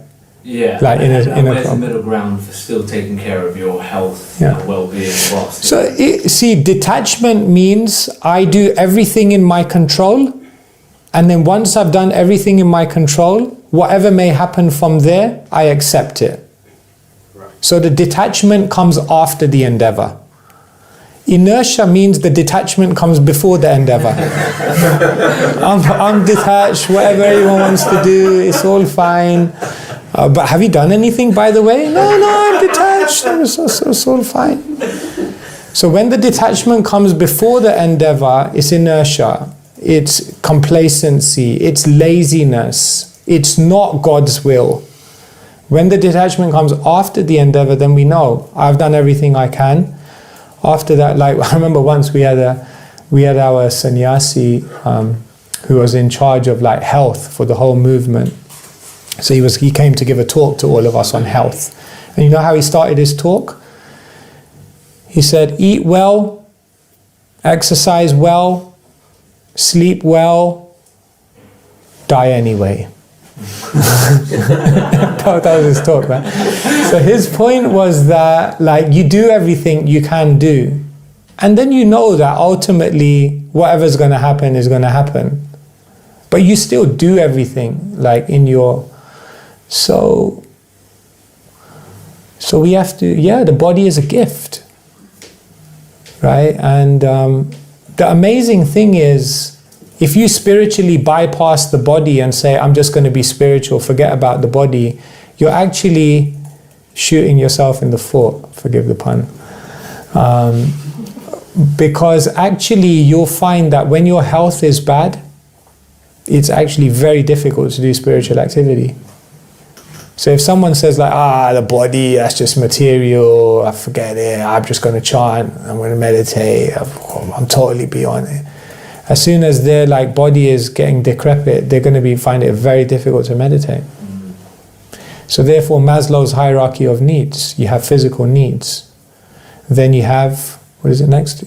yeah, like where's the middle ground for still taking care of your health and well-being whilst? So detachment means I do everything in my control, and then once I've done everything in my control, whatever may happen from there, I accept it. Right. So the detachment comes after the endeavor. Inertia means the detachment comes before the endeavor. I'm detached, whatever everyone wants to do, it's all fine. But have you done anything, by the way? No, I'm detached. It's all fine. So when the detachment comes before the endeavor, it's inertia, it's complacency, it's laziness, it's not God's will. When the detachment comes after the endeavor, then we know I've done everything I can. After that, like I remember once we had our sannyasi who was in charge of like health for the whole movement. So he came to give a talk to all of us on health. And you know how he started his talk? He said, eat well, exercise well, sleep well, die anyway. That was his talk, man. So his point was that like you do everything you can do, and then you know that ultimately whatever's going to happen is going to happen, but you still do everything like in your... So we have to, the body is a gift, right? And the amazing thing is, if you spiritually bypass the body and say, I'm just going to be spiritual, forget about the body, you're actually shooting yourself in the foot, forgive the pun. Because actually you'll find that when your health is bad, it's actually very difficult to do spiritual activity. So if someone says like, the body, that's just material, I forget it, I'm just going to chant, I'm going to meditate, I'm totally beyond it. As soon as their like body is getting decrepit, they're going to find it very difficult to meditate. So therefore Maslow's hierarchy of needs, you have physical needs, then you have, what is it next?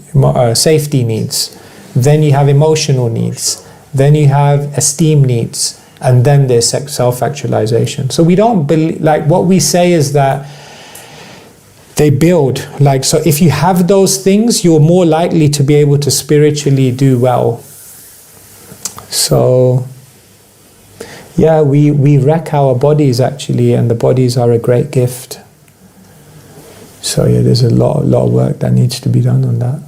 Safety needs, then you have emotional needs, then you have esteem needs, and then there's self-actualization. So we don't believe, like what we say is that they build, like, so if you have those things, you're more likely to be able to spiritually do well. So yeah, we wreck our bodies actually, and the bodies are a great gift. So yeah, there's a lot of work that needs to be done on that.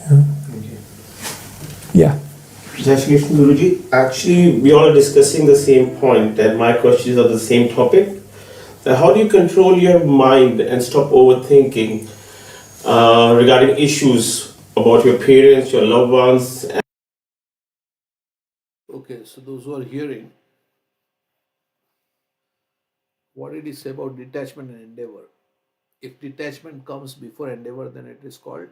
Yeah. Thank you. Yeah. Guruji, actually we all are discussing the same point, and my questions are the same topic. So how do you control your mind and stop overthinking regarding issues about your parents, your loved ones? Okay, so those who are hearing, what did he say about detachment and endeavor? If detachment comes before endeavor, then it is called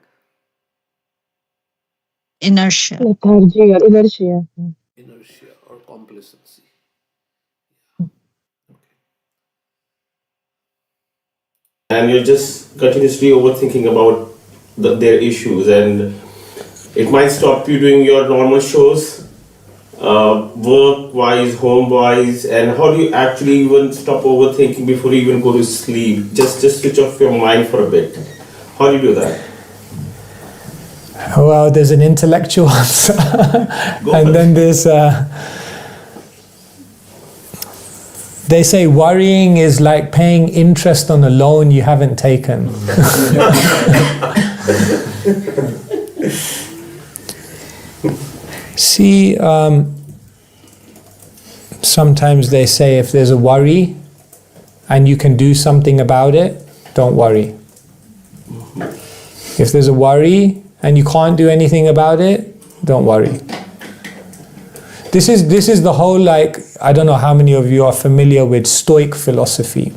Inertia. Lethargy or inertia. inertia or complacency. And you're just continuously overthinking about their issues, and it might stop you doing your normal shows, work-wise, home-wise. And how do you actually even stop overthinking before you even go to sleep? Just switch off your mind for a bit. How do you do that? Well, there's an intellectual answer, and then there's they say worrying is like paying interest on a loan you haven't taken. See, sometimes they say if there's a worry and you can do something about it, don't worry. If there's a worry and you can't do anything about it, don't worry. This is the whole, like, I don't know how many of you are familiar with Stoic philosophy,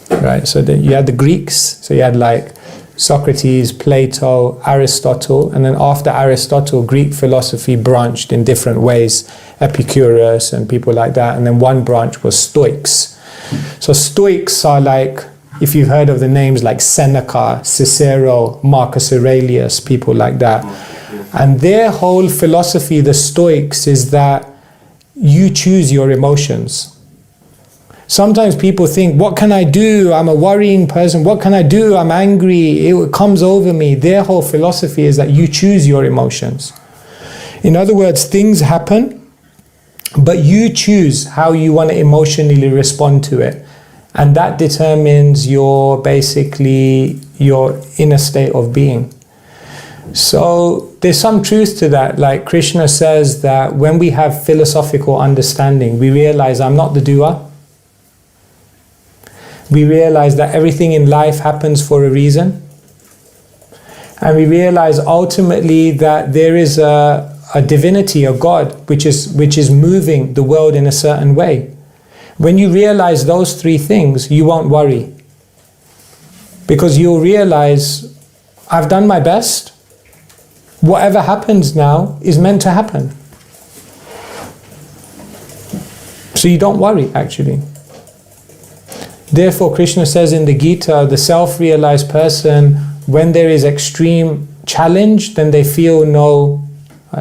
right? So you had the Greeks, so you had like Socrates, Plato, Aristotle, and then after Aristotle, Greek philosophy branched in different ways, Epicurus and people like that, and then one branch was Stoics. So Stoics are like, if you've heard of the names like Seneca, Cicero, Marcus Aurelius, people like that. And their whole philosophy, the Stoics, is that you choose your emotions. Sometimes people think, what can I do? I'm a worrying person. What can I do? I'm angry. It comes over me. Their whole philosophy is that you choose your emotions. In other words, things happen, but you choose how you want to emotionally respond to it. And that determines your inner state of being. So there's some truth to that. Like Krishna says that when we have philosophical understanding, we realize I'm not the doer. We realize that everything in life happens for a reason. And we realize ultimately that there is a divinity, a God, which is moving the world in a certain way. When you realize those three things, you won't worry. Because you'll realize, I've done my best. Whatever happens now is meant to happen. So you don't worry, actually. Therefore, Krishna says in the Gita, the self-realized person, when there is extreme challenge, then they feel no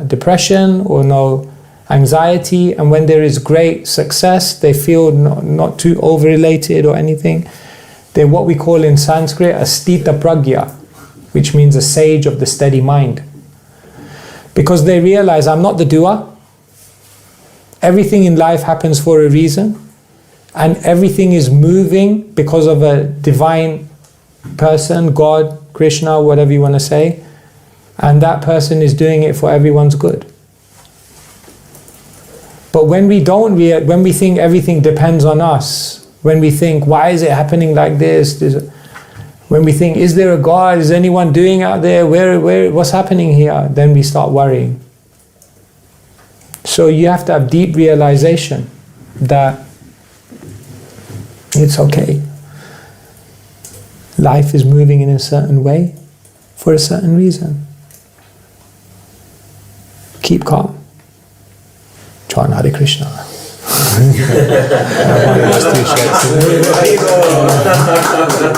depression or no anxiety. And when there is great success, they feel not too overelated or anything. They're what we call in Sanskrit a stita pragya, which means a sage of the steady mind. Because they realize I'm not the doer. Everything in life happens for a reason. And everything is moving because of a divine person, God, Krishna, whatever you want to say. And that person is doing it for everyone's good. But when we when we think everything depends on us, when we think, why is it happening like this? When we think, is there a God? Is anyone doing out there? What's happening here? Then we start worrying. So you have to have deep realization that it's okay. Life is moving in a certain way for a certain reason. Keep calm. Chant Hare Krishna.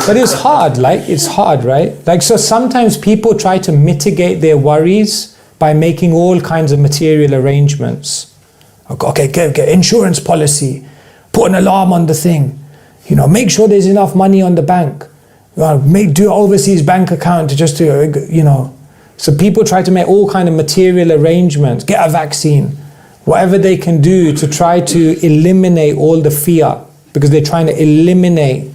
But it's hard, it's hard, right? So sometimes people try to mitigate their worries by making all kinds of material arrangements. Okay, get insurance policy, put an alarm on the thing, make sure there's enough money on the bank, do an overseas bank account So people try to make all kind of material arrangements, get a vaccine, whatever they can do to try to eliminate all the fear, because they're trying to eliminate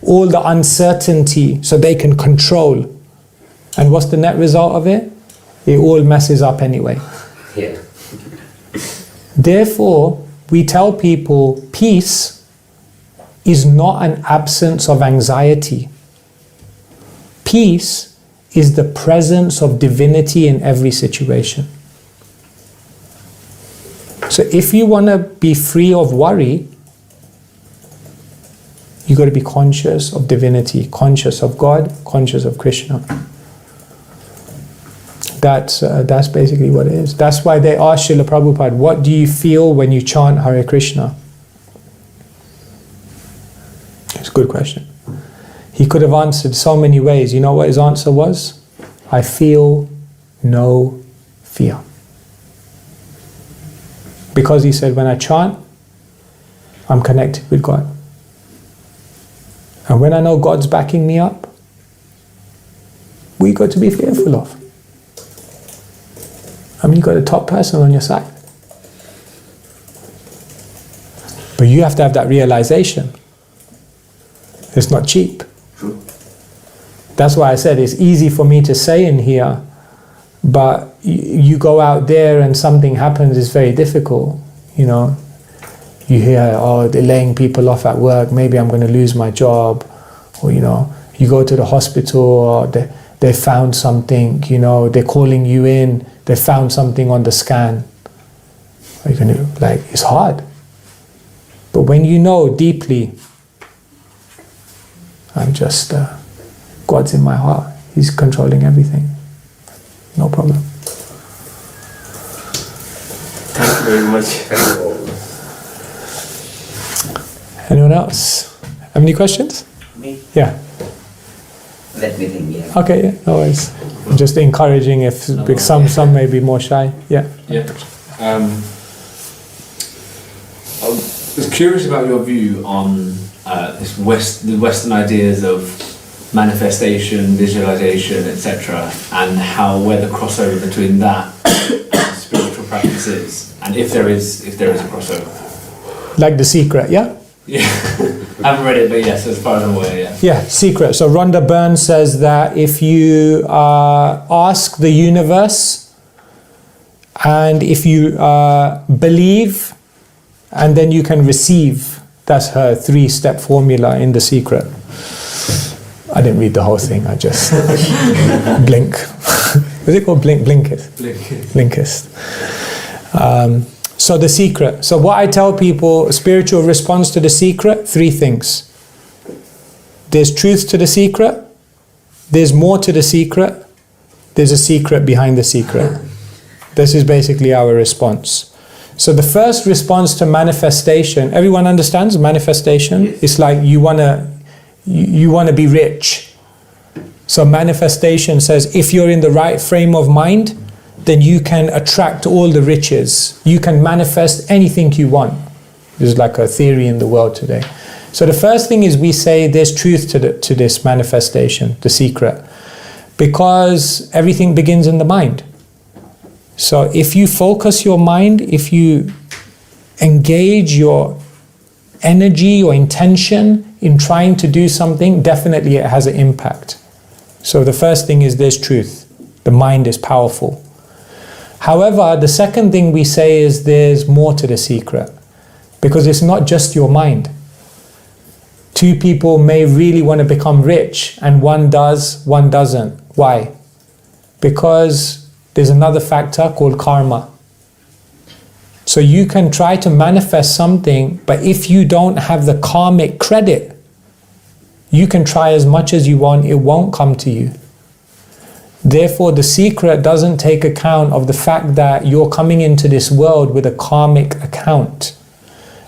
all the uncertainty so they can control. And what's the net result of it? It all messes up anyway. Yeah. Therefore, we tell people peace is not an absence of anxiety. Peace is the presence of divinity in every situation. So if you want to be free of worry, you got to be conscious of divinity, conscious of God, conscious of Krishna. That's basically what it is. That's why they asked Srila Prabhupada, what do you feel when you chant Hare Krishna? It's a good question. He could have answered so many ways. You know what his answer was? I feel no fear. Because he said, when I chant, I'm connected with God. And when I know God's backing me up, we got to be fearful of. You got a top person on your side. But you have to have that realization. It's not cheap. True. That's why I said it's easy for me to say in here, but you go out there and something happens, it's very difficult. You hear, they're laying people off at work, maybe I'm going to lose my job. Or, you go to the hospital, or they found something, they're calling you in, they found something on the scan. Are you going to, it's hard. But when you know deeply, I'm just, God's in my heart, He's controlling everything. No problem. Thank you very much. Anyone else? Have any questions? Me? Yeah. Let me think, yeah. Okay, yeah, no worries. I'm just encouraging some may be more shy. Yeah. Yeah. I was curious about your view on the Western ideas of manifestation, visualization, etc., and where the crossover between that and spiritual practice is, and if there is a crossover. Like The Secret, yeah? Yeah. I haven't read it, but yes, as far as I'm aware, yeah. Yeah, Secret. So Rhonda Byrne says that if you ask the universe, and if you believe, and then you can receive. That's her 3-step formula in The Secret. I didn't read the whole thing, I just blink. Is it called blink? Blinkist. Blinkist. So The Secret. So what I tell people, spiritual response to The Secret, 3 things. There's truth to The Secret. There's more to The Secret. There's a secret behind The Secret. This is basically our response. So the first response to manifestation, everyone understands manifestation? Yes. It's like you wanna be rich. So manifestation says if you're in the right frame of mind, then you can attract all the riches. You can manifest anything you want. This is like a theory in the world today. So the first thing is we say there's truth to this manifestation, The Secret. Because everything begins in the mind. So if you focus your mind, if you engage your energy, your intention in trying to do something, definitely it has an impact. So the first thing is there's truth. The mind is powerful. However, the second thing we say is there's more to The Secret. Because it's not just your mind. Two people may really want to become rich, and one does, one doesn't. Why? Because there's another factor called karma. So you can try to manifest something, but if you don't have the karmic credit, you can try as much as you want, it won't come to you. Therefore, the secret doesn't take account of the fact that you're coming into this world with a karmic account.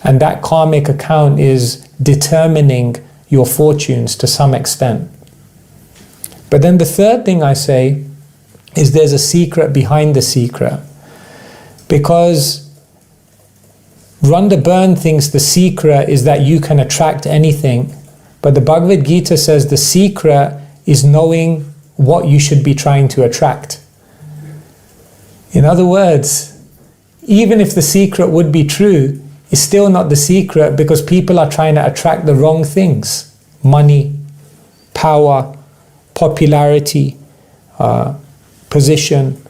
And that karmic account is determining your fortunes to some extent. But then the third thing I say is there's a secret behind the secret. Because Rhonda Byrne thinks the secret is that you can attract anything. But the Bhagavad Gita says the secret is knowing what you should be trying to attract. In other words, even if the secret would be true, it's still not the secret because people are trying to attract the wrong things. Money, power, popularity, position.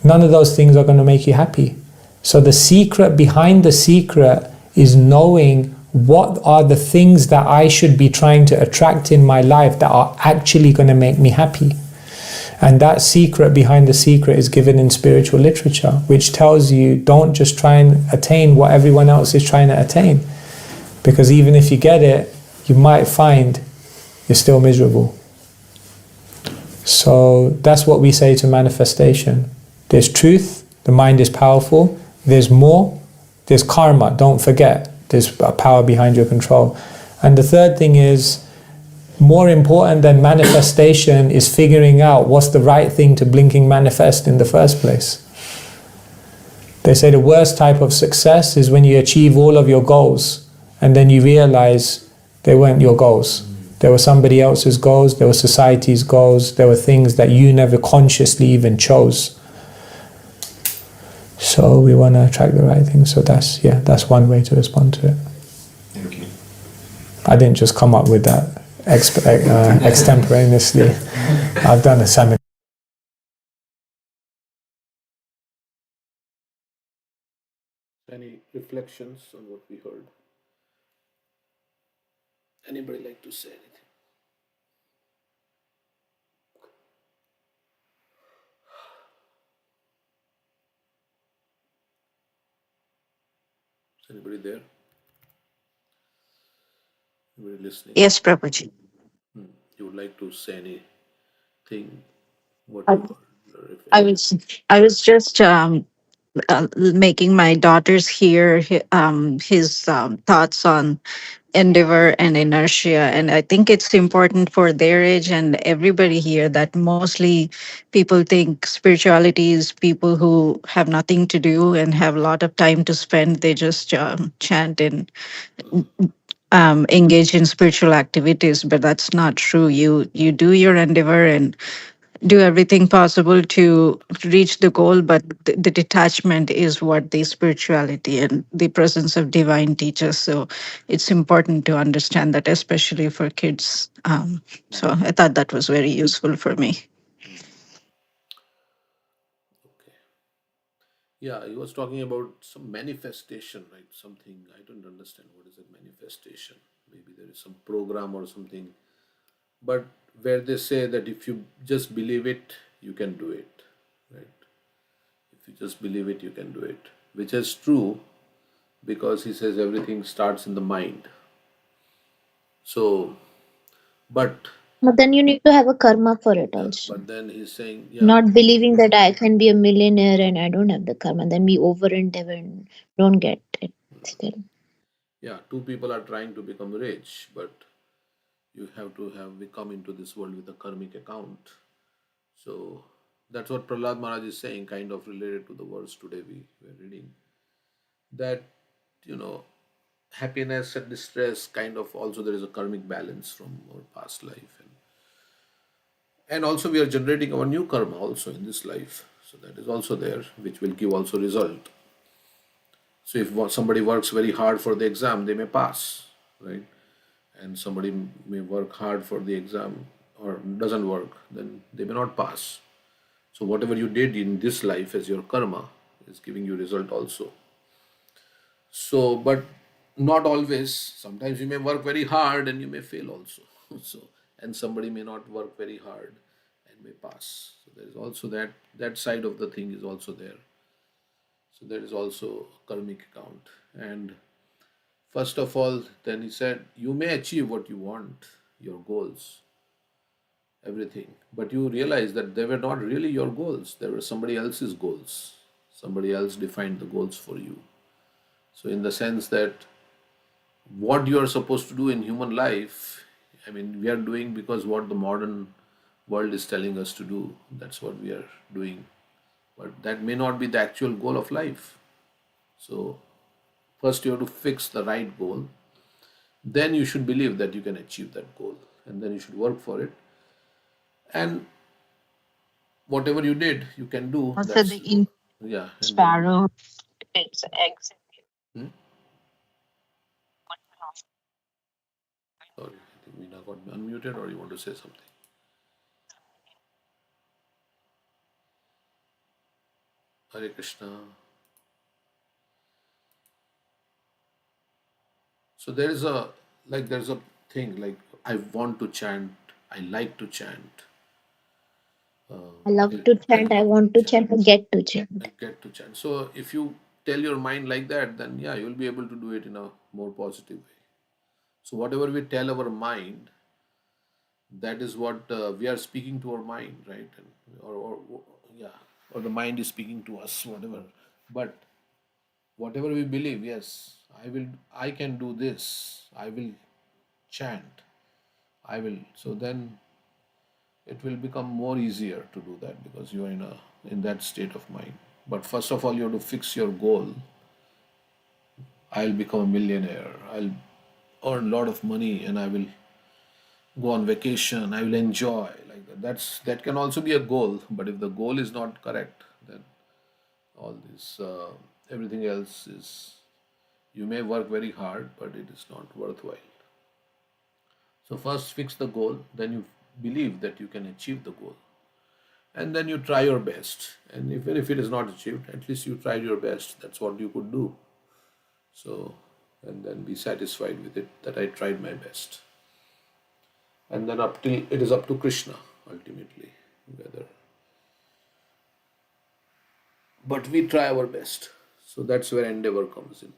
None of those things are going to make you happy. So the secret behind the secret is knowing what are the things that I should be trying to attract in my life that are actually going to make me happy. And that secret behind the secret is given in spiritual literature, which tells you don't just try and attain what everyone else is trying to attain. Because even if you get it, you might find you're still miserable. So that's what we say to manifestation. There's truth, the mind is powerful. There's more, there's karma, don't forget. There's a power behind your control. And the third thing is, more important than manifestation is figuring out what's the right thing to blinking manifest in the first place. They say the worst type of success is when you achieve all of your goals and then you realize they weren't your goals. There were somebody else's goals, there were society's goals, there were things that you never consciously even chose. So we want to attract the right thing. So that's one way to respond to it. Thank you. I didn't just come up with that extemporaneously. I've done a seminar. Any reflections on what we heard? Anybody like to say anything? Is anybody there? Anybody listening? Yes, Prabhuji. You would like to say anything? What I, you heard? Or if I any- was I was just making my daughters hear his thoughts on endeavor and inertia, and I think it's important for their age and everybody here that mostly people think spirituality is people who have nothing to do and have a lot of time to spend. They just chant and engage in spiritual activities, but that's not true. You do your endeavor and do everything possible to reach the goal, but the detachment is what the spirituality and the presence of divine teaches. So it's important to understand that, especially for kids. So I thought that was very useful for me. Yeah, he was talking about some manifestation, right? Something, I don't understand what is a manifestation. Maybe there is some program or something. But where they say that if you just believe it, you can do it, right? If you just believe it, you can do it. Which is true because he says everything starts in the mind. So, but But then you need to have a karma for it also. but then he's saying, Not believing that I can be a millionaire and I don't have the karma. Then we over endeavor and don't get it still. yeah, two people are trying to become rich, but you have to we come into this world with a karmic account. So that's what Prahlad Maharaj is saying, kind of related to the verse today we were reading. That, happiness and distress, kind of also there is a karmic balance from our past life. And also we are generating our new karma also in this life. So that is also there, which will give also result. So if somebody works very hard for the exam, they may pass, right? And somebody may work hard for the exam or doesn't work, then they may not pass. So whatever you did in this life as your karma is giving you result also. So, but Not always. Sometimes you may work very hard and you may fail also. So, and somebody may not work very hard and may pass. So there is also that side of the thing is also there. So there is also karmic account. And first of all, then he said, you may achieve what you want, your goals, everything, but you realize that they were not really your goals. They were somebody else's goals. Somebody else defined the goals for you. So in the sense that what you are supposed to do in human life, I mean, we are doing because what the modern world is telling us to do. That's what we are doing. But that may not be the actual goal of life. So first you have to fix the right goal. Then you should believe that you can achieve that goal. And then you should work for it. And whatever you did, you can do. Also, That's, the in yeah. And then, sparrow its eggs. hmm? Sorry, I think Veena got unmuted, or you want to say something? Hare Krishna. So there's a thing like I want to chant, I like to chant, I love I, to I chant. I want to chant. I get to chant. get to chant. So if you tell your mind like that, then yeah, you'll be able to do it in a more positive way. So whatever we tell our mind, that is what we are speaking to our mind, right? Or yeah, or the mind is speaking to us, whatever. But whatever we believe, yes, I can do this. I will chant. I will. So then it will become more easier to do that because you are in that state of mind. But first of all, you have to fix your goal. I'll become a millionaire. I'll earn a lot of money, and I will go on vacation. I will enjoy like that. That can also be a goal. But if the goal is not correct, then all this everything else is. You may work very hard, but it is not worthwhile. So first fix the goal, then you believe that you can achieve the goal. And then you try your best. And even if it is not achieved, at least you tried your best. That's what you could do. So, and then be satisfied with it that I tried my best. And then it is up to Krishna ultimately, whether. But we try our best. So that's where endeavor comes in.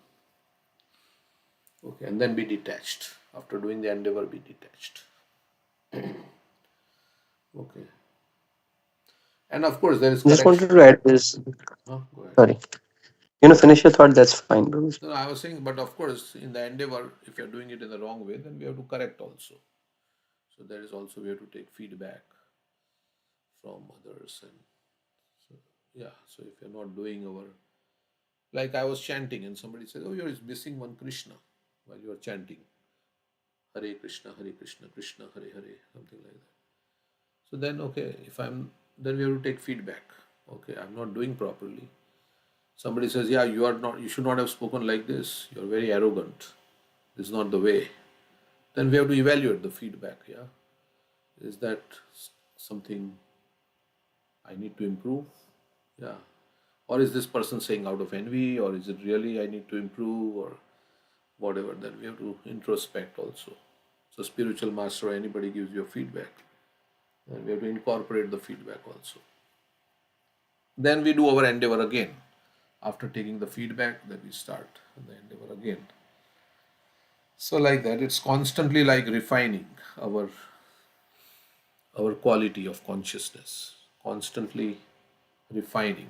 Okay, and then be detached. After doing the endeavor, be detached. Okay. And of course, there is Just wanted correction. to add this. Huh? Go ahead. Sorry. Finish your thought. That's fine, bro. No, I was saying, but of course, in the endeavor, if you're doing it in the wrong way, then we have to correct also. So there is also, we have to take feedback from others. And so, yeah, so if you're not doing like I was chanting and somebody says, oh, you're missing one Krishna while you're chanting. Hare Krishna, Krishna, Hare Hare, something like that. So then, okay, then we have to take feedback. Okay, I'm not doing properly. Somebody says, yeah, you should not have spoken like this. You're very arrogant. This is not the way. Then we have to evaluate the feedback, yeah. Is that something I need to improve? Yeah. Or is this person saying out of envy, or is it really I need to improve, or whatever? Then we have to introspect also. So spiritual master or anybody gives you a feedback, then we have to incorporate the feedback also. Then we do our endeavor again. After taking the feedback, then we start the endeavor again. So like that, it's constantly like refining our quality of consciousness, constantly refining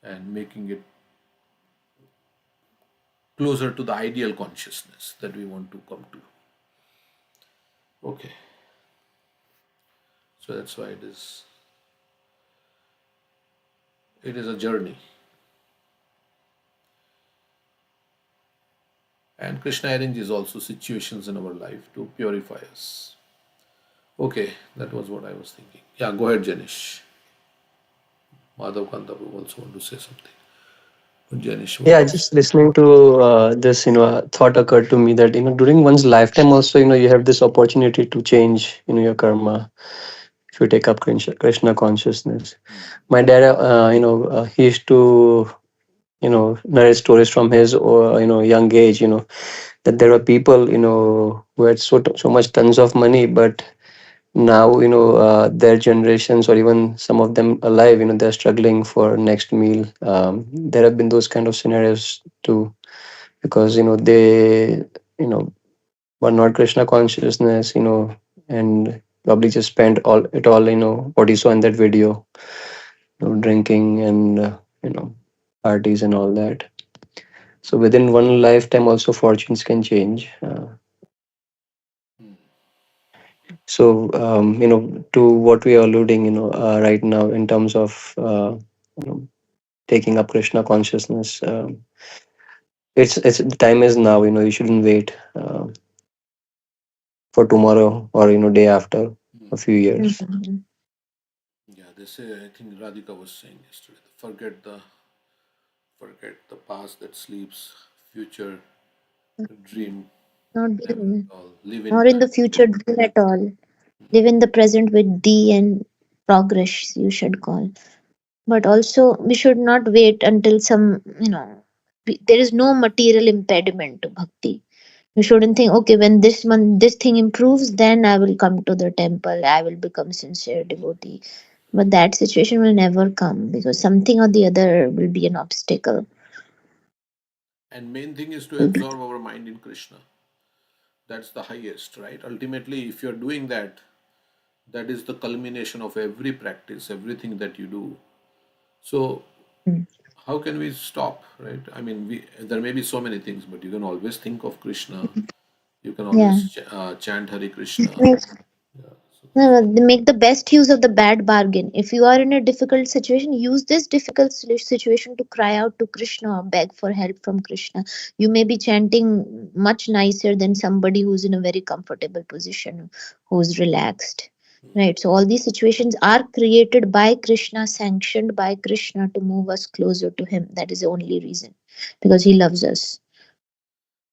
and making it closer to the ideal consciousness that we want to come to. Okay. So that's why it is a journey. And Krishna arranges also situations in our life to purify us. Okay, that was what I was thinking. Yeah, go ahead, Janish. Madhav Kantabu also want to say something. Janish, Yeah, just listening to this, a thought occurred to me that during one's lifetime also, you have this opportunity to change, your karma. If you take up Krishna consciousness, my dad, he used to narrate stories from his young age, that there are people who had so much tons of money, but now their generations, or even some of them alive, they're struggling for next meal. There have been those kind of scenarios too, because they were not Krishna consciousness, and probably just spent all what you saw in that video, drinking and parties and all that. So within one lifetime also fortunes can change. So to what we are alluding right now in terms of you know taking up Krishna consciousness, it's the time is now. You shouldn't wait for tomorrow, or day after, a few years. Yeah, they say, I think Radhika was saying yesterday, forget the past that sleeps, future dream, Not never dream, at all. Live in nor in the present. future dream at all. Live in the present with D and progress, you should call. But also, we should not wait until there is no material impediment to bhakti. You shouldn't think, okay, when this thing improves, then I will come to the temple, I will become sincere devotee. But that situation will never come because something or the other will be an obstacle. And main thing is to absorb our mind in Krishna. That's the highest, right? Ultimately, if you're doing that, that is the culmination of every practice, everything that you do. So, how can we stop, right? I mean, there may be so many things, but you can always think of Krishna. You can Yeah. always chant Hare Krishna. No, they make the best use of the bad bargain. If you are in a difficult situation, use this difficult situation to cry out to Krishna or beg for help from Krishna. You may be chanting much nicer than somebody who's in a very comfortable position, who's relaxed. Right. So all these situations are created by Krishna, sanctioned by Krishna to move us closer to him. That is the only reason. Because he loves us.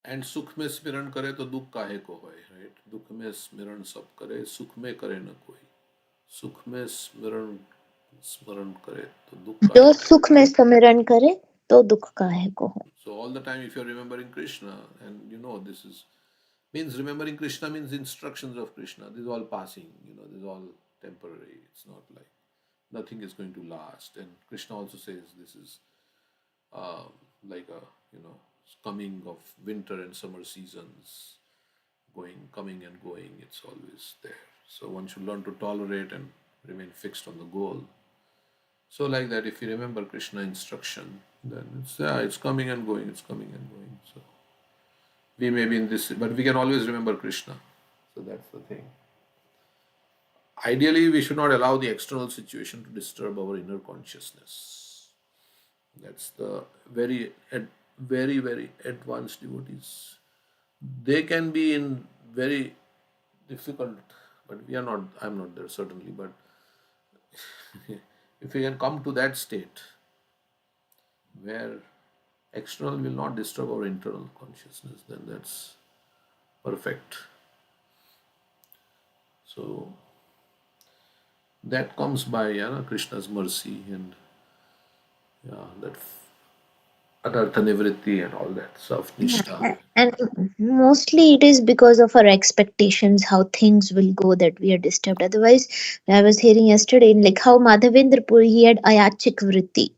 And सुख में स्मरण करे तो दुख काहे को होए, right? दुख में स्मरण सब करे, सुख में करे न कोई. सुख में स्मरण स्मरण करे तो दुख काहे जो को. सुख में स्मरण करे तो दुख काहे को हो. So all the time, if you're remembering Krishna, and this is means remembering Krishna means instructions of Krishna. This is all passing. This is all temporary. It's not like nothing is going to last. And Krishna also says this is like a coming of winter and summer seasons, coming and going. It's always there. So one should learn to tolerate and remain fixed on the goal. So like that, if you remember Krishna instruction, then it's coming and going. It's coming and going. So we may be in this, but we can always remember Krishna. So that's the thing. Ideally, we should not allow the external situation to disturb our inner consciousness. That's the very, very advanced devotees. They can be in very difficult, but we are not. I'm not there certainly, but if we can come to that state where external will not disturb our internal consciousness, then that's perfect. So that comes by Krishna's mercy and that anartha nivritti and all that stuff, nishtha. And mostly it is because of our expectations, how things will go, that we are disturbed. Otherwise, I was hearing yesterday, like how Madhavendra Puri, he had ayachik vritti.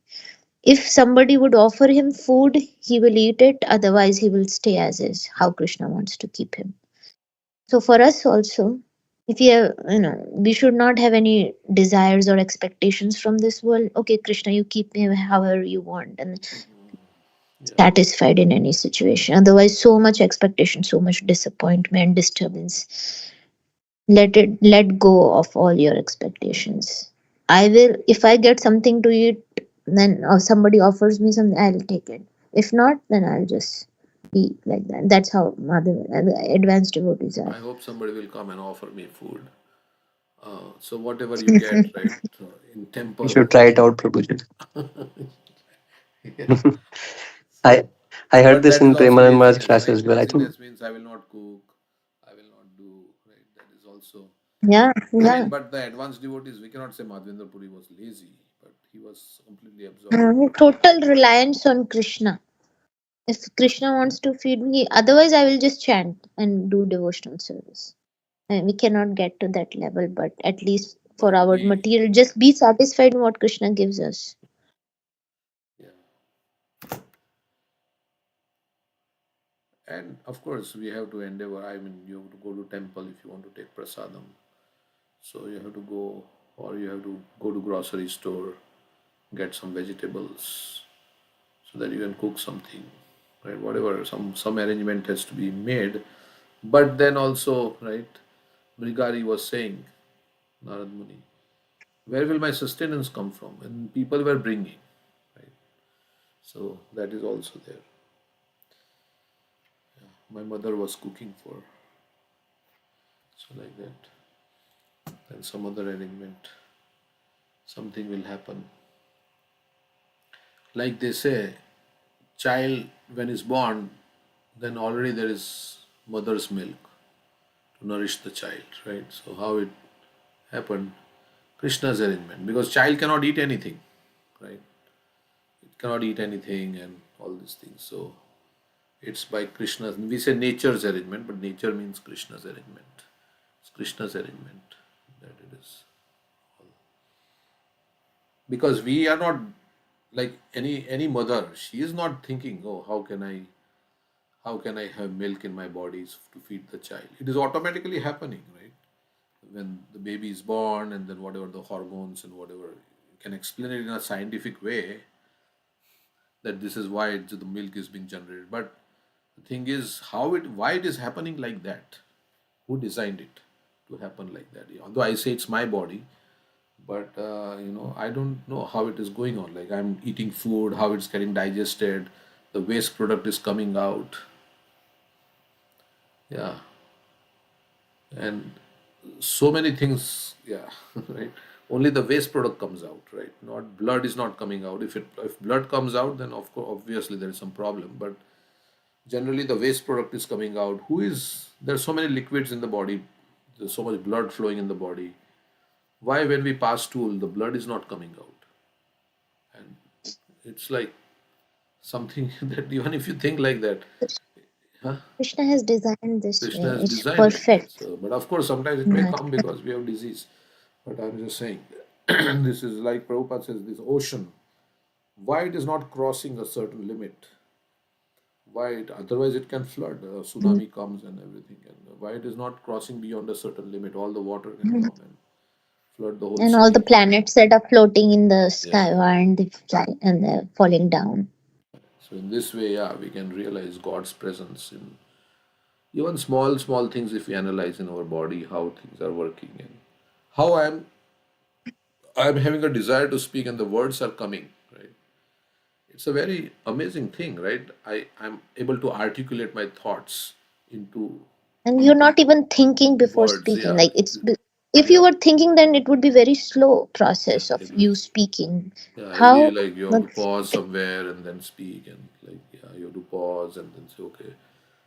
If somebody would offer him food, he will eat it. Otherwise, he will stay as is, how Krishna wants to keep him. So for us also, if you have, we should not have any desires or expectations from this world. Okay, Krishna, you keep me however you want, and satisfied in any situation. Otherwise, so much expectation, so much disappointment, disturbance. Let go of all your expectations. I will, if I get something to eat, then or somebody offers me something, I'll take it. If not, then I'll just be like that. That's how advanced devotees are. I hope somebody will come and offer me food. So whatever you get, right, in temple. You should try it out, Prabhuji. Yeah. I So, I heard but this that is in also Premanand Maharaj laziness, class right? as well. I think Laziness means I will not cook, I will not do, right? That is also. Yeah, I yeah. mean, but the advanced devotees, we cannot say Madhavendra Puri was lazy, but he he was completely absorbed. Total reliance on Krishna. If Krishna wants to feed me, otherwise I will just chant and do devotional service. And we cannot get to that level, but at least for But our we, material, just be satisfied in what Krishna gives us. yeah. And of course, we have to endeavor. I mean, you have to go to temple if you want to take prasadam. So you have to go, or you have to go to grocery store, get some vegetables, so that you can cook something, right? Whatever, some arrangement has to be made. But then also, right? Brigari was saying, Narad Muni, where will my sustenance come from? And people were bringing, right? So that is also there. My mother was cooking for, so like that. Then some other arrangement, something will happen. Like they say, child when is born, then already there is mother's milk to nourish the child, right? So how it happened, Krishna's arrangement, because child cannot eat anything, right? It cannot eat anything and all these things. So it's by Krishna's. We say nature's arrangement, but nature means Krishna's arrangement. It's Krishna's arrangement that it is. Because we are not like any mother. She is not thinking, oh, how can I have milk in my body to feed the child? It is automatically happening, right? When the baby is born, and then whatever the hormones and whatever, you can explain it in a scientific way that this is why the milk is being generated. But the thing is, why it is happening like that? Who designed it to happen like that? Although I say it's my body, but I don't know how it is going on. Like I'm eating food, how it's getting digested, the waste product is coming out. Yeah, and so many things. Yeah, right. Only the waste product comes out, right? Not blood is not coming out. If blood comes out, then of course obviously there is some problem. But generally the waste product is coming out. There's so many liquids in the body. There's so much blood flowing in the body. Why when we pass stool the blood is not coming out? And it's like something that even if you think like that, huh? Krishna has designed this Krishna way. has It's designed like that. perfect. So, but of course, sometimes it may Right. come because we have disease. But I'm just saying, this is like Prabhupada says, this ocean, why it is not crossing a certain limit? Otherwise it can flood. A tsunami comes and everything. And why it is not crossing beyond a certain limit? All the water can Mhm. come and flood the whole And all the city. planets that are floating in the Yeah. sky, why aren't they and they're falling down? So in this way, yeah, we can realize God's presence in even small things if we analyze in our body, how things are working and how I'm having a desire to speak and the words are coming, right? It's a very amazing thing, right? I'm able to articulate my thoughts into And you're not even thinking before words. speaking. Yeah. Like if you were thinking, then it would be very slow Yeah, process of you exactly. speaking. Yeah, it'll be How? like you have to Like, pause somewhere and then speak, and like, yeah, you have to pause and then say, okay.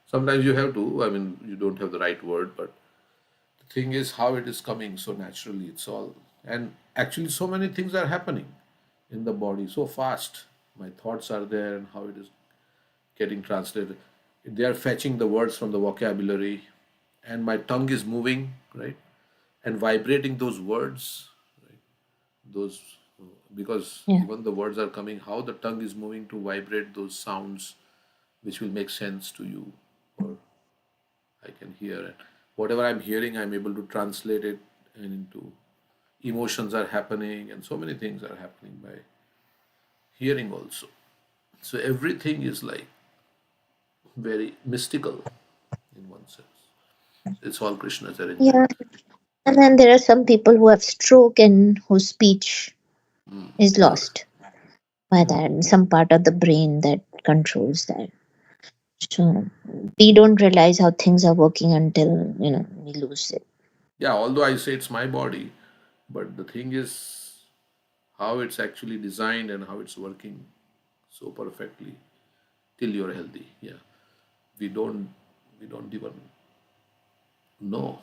Sometimes you have to, I mean, you don't have the right word, but the thing is how it is coming so naturally. It's all, and actually, so many things are happening in the body so fast. My thoughts are there, and how it is getting translated. They are fetching the words from the vocabulary, and my tongue is moving, right, and vibrating those words, right? Those because yeah. even the words are coming, how the tongue is moving to vibrate those sounds, which will make sense to you, or I can hear it. Whatever I'm hearing, I'm able to translate it and into emotions are happening, and so many things are happening by hearing also. So everything is like very mystical in one sense. It's all Krishna's Yeah. arrangement. And then there are some people who have stroke and whose speech is Yeah. lost by that, and some part of the brain that controls that. So we don't realize how things are working until we lose it. Yeah, although I say it's my body, but the thing is how it's actually designed and how it's working so perfectly till you're healthy. Yeah. We don't even know.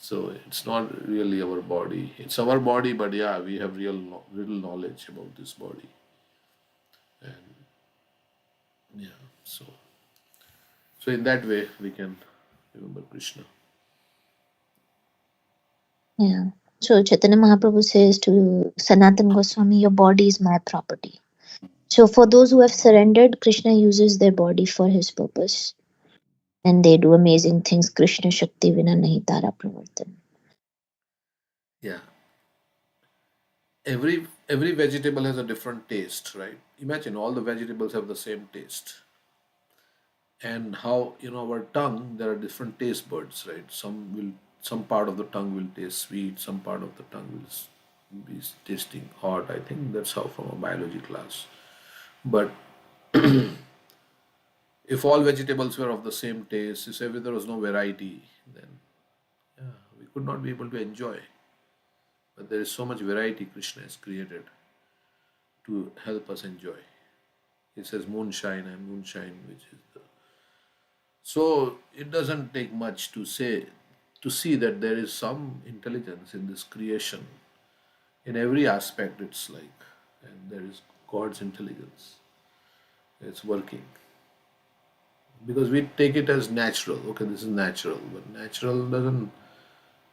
So it's not really our body. It's our body, but yeah, we have little knowledge about this body. And yeah, so in that way we can remember Krishna. Yeah. So Chaitanya Mahaprabhu says to Sanatana Goswami, your body is my property. So for those who have surrendered, Krishna uses their body for his purpose. And they do amazing things. Krishna Shakti Vina Nahi Tara Pravartan. Yeah. Every vegetable has a different taste, right? Imagine all the vegetables have the same taste. And how our tongue, there are different taste buds, right? Some part of the tongue will taste sweet, some part of the tongue will be tasting hot. I think that's how from a biology class. But if all vegetables were of the same taste, if there was no variety, then yeah, we could not be able to enjoy. But there is so much variety Krishna has created to help us enjoy. He says moonshine and moonshine, which is the. So it doesn't take much to see that there is some intelligence in this creation. In every aspect, it's like, and there is God's intelligence. It's working. Because we take it as natural. Okay, this is natural, but natural doesn't.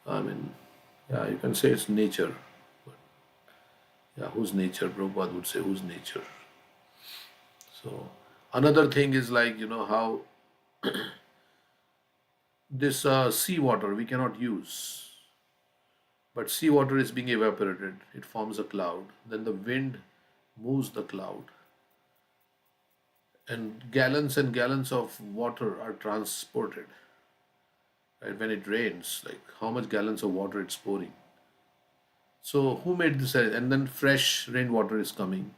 I mean, yeah, you can say it's nature. But yeah, whose nature? Prabhupada would say, whose nature? So another thing is like, how this seawater we cannot use, but seawater is being evaporated. It forms a cloud. Then the wind moves the cloud, and gallons of water are transported. Right? When it rains, like how much gallons of water it's pouring. So who made this? And then fresh rainwater is coming,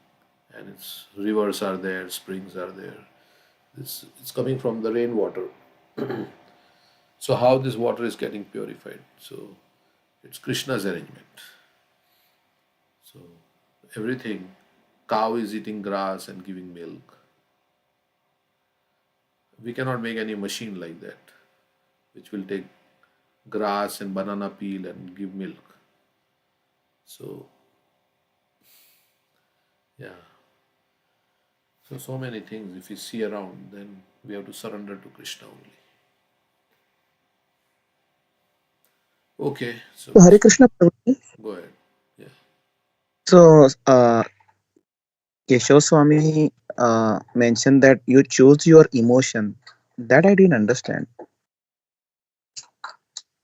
and its rivers are there, springs are there. It's coming from the rainwater. So how this water is getting purified? So it's Krishna's arrangement. So everything, cow is eating grass and giving milk. We cannot make any machine like that, which will take grass and banana peel and give milk. So yeah. So many things. If we see around, then we have to surrender to Krishna only. Okay, so Hare Krishna Prabhuji. go ahead. Yeah. So, Keshav Swami mentioned that you choose your emotion. That I didn't understand.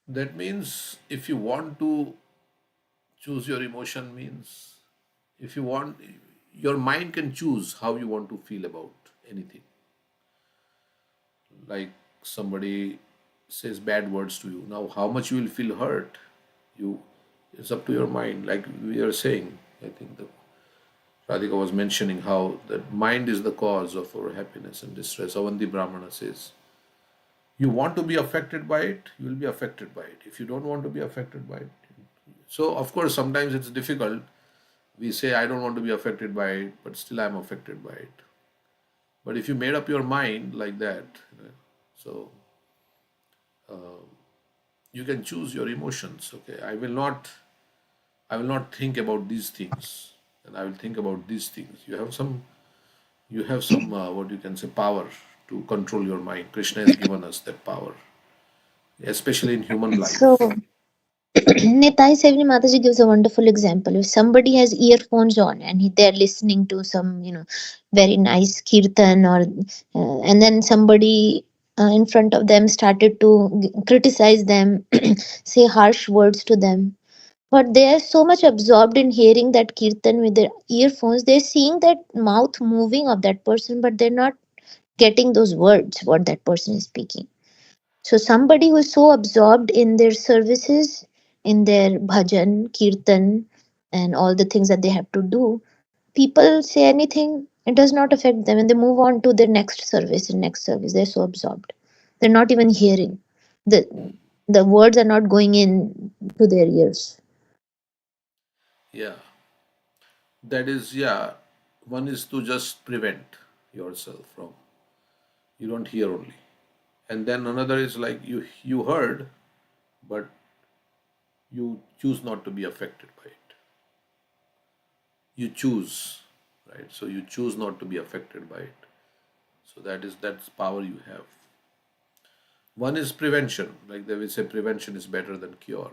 That means if you want to choose your emotion, means if you want, your mind can choose how you want to feel about anything. Like somebody says bad words to you. Now, how much you will feel hurt, you it's up to your mind. Like we are saying, I think the Radhika was mentioning how that mind is the cause of our happiness and distress. Avanti Brahmana says, you want to be affected by it, you will be affected by it. If you don't want to be affected by it, so of course sometimes it's difficult. We say I don't want to be affected by it, but still I'm affected by it. But if you made up your mind like that, so you can choose your emotions. Okay, I will not think about these things, and I will think about these things. You have some what you can say power to control your mind. Krishna has given us that power, especially in human So life. Nitai Sevni Mataji gives a wonderful example. If somebody has earphones on and they're listening to some, very nice kirtan, or and then somebody in front of them started to criticize them, say harsh words to them. But they are so much absorbed in hearing that kirtan with their earphones, they're seeing that mouth moving of that person, but they're not getting those words, what that person is speaking. So somebody who is so absorbed in their services, in their bhajan, kirtan, and all the things that they have to do, people say anything, it does not affect them, and they move on to their next service and next service. They're so absorbed. They're not even hearing. The the words are not going in to their ears. Yeah, that is, yeah. One is to just prevent yourself from, you don't hear only, and then another is like you heard, but you choose not to be affected by it. You choose, right? So you choose not to be affected by it. So that's power you have. One is prevention, like they will say, prevention is better than cure.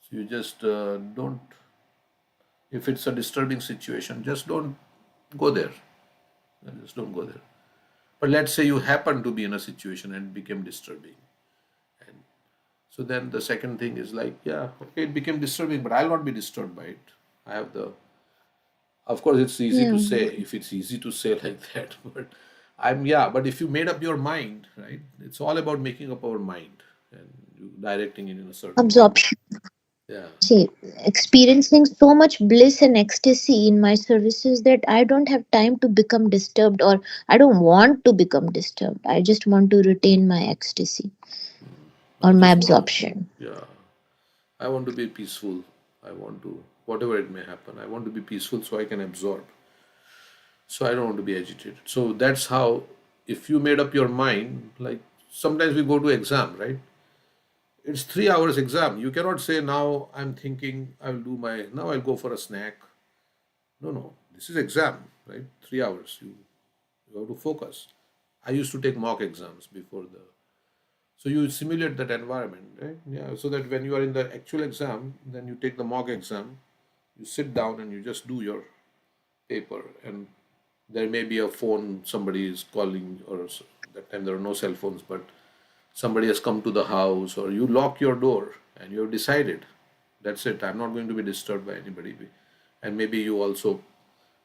So you just don't. If it's a disturbing situation, just don't go there. Just don't go there. But let's say you happen to be in a situation and it became disturbing. And so then the second thing is like, yeah, okay, it became disturbing, but I'll not be disturbed by it. I have the, of course, it's easy to Yeah. say if it's easy to say like that, but yeah, but if you made up your mind, right, it's all about making up our mind and directing it in a certain way. Absorption. Yeah. See, experiencing so much bliss and ecstasy in my services that I don't have time to become disturbed, or I don't want to become disturbed. I just want to retain my ecstasy I or my just want, absorption. yeah, I want to be peaceful. I want to, whatever it may happen, I want to be peaceful so I can absorb. So I don't want to be agitated. So that's how, if you made up your mind, like sometimes we go to exam, right? It's 3 hours exam. You cannot say now I'm thinking I'll do my, now I'll go for a snack. No, no. This is exam, right? 3 hours. You have to focus. I used to take mock exams before the, so you simulate that environment, right? Yeah. So that when you are in the actual exam, then you take the mock exam, you sit down and you just do your paper, and there may be a phone, somebody is calling, or that time there are no cell phones, but somebody has come to the house, or you lock your door and you have decided, that's it, I'm not going to be disturbed by anybody. And maybe you also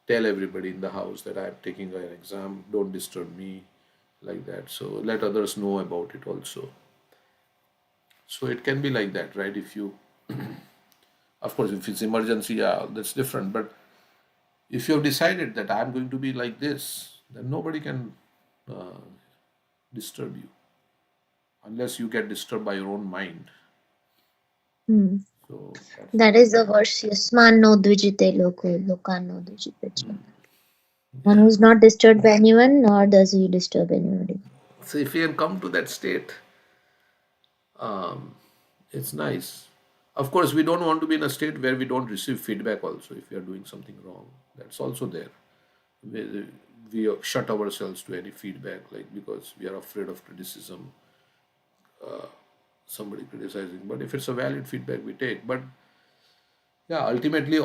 tell everybody in the house that I'm taking an exam, don't disturb me, like that. So let others know about it also. So it can be like that, right? If you, of course, if it's emergency, yeah, that's different. But if you have decided that I'm going to be like this, then nobody can uh, disturb you unless you get disturbed by your own mind. Hmm. So that's That is the verse. Yasman no dvijite loko, lokan no dvijite. One who is not disturbed by anyone, nor does he disturb anybody. so if you can come to that state, um, it's nice. Of course, we don't want to be in a state where we don't receive feedback also if we are doing something wrong. That's also there. We shut ourselves to any feedback, like because we are afraid of criticism, somebody criticizing. But if it's a valid feedback, we take. But yeah, ultimately,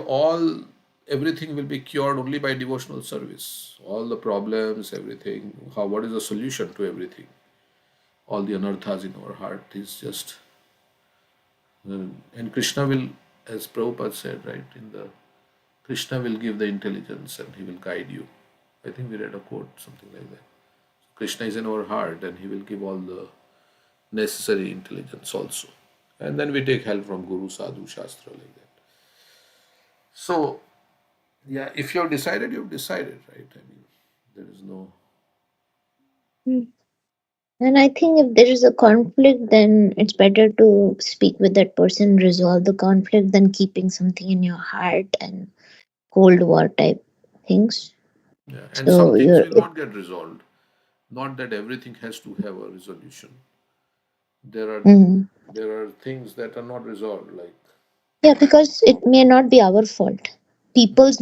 everything will be cured only by devotional service. All the problems, everything. What is the solution to everything? All the anarthas in our heart is just, and Krishna will, as Prabhupada said, right, in the Krishna will give the intelligence and he will guide you. I think we read a quote, something like that. Krishna is in our heart and he will give all the necessary intelligence also. And then we take help from Guru, Sadhu, Shastra, like that. So, yeah, if you've decided, right? I mean, there is no. Hmm. And I think if there is a conflict, then it's better to speak with that person, resolve the conflict, than keeping something in your heart and Cold War type things. Yeah, and some So things you're will not get resolved. Not that everything has to have a resolution. There are Mhm. there are things that are not resolved, like Yeah, because it may not be our fault. People's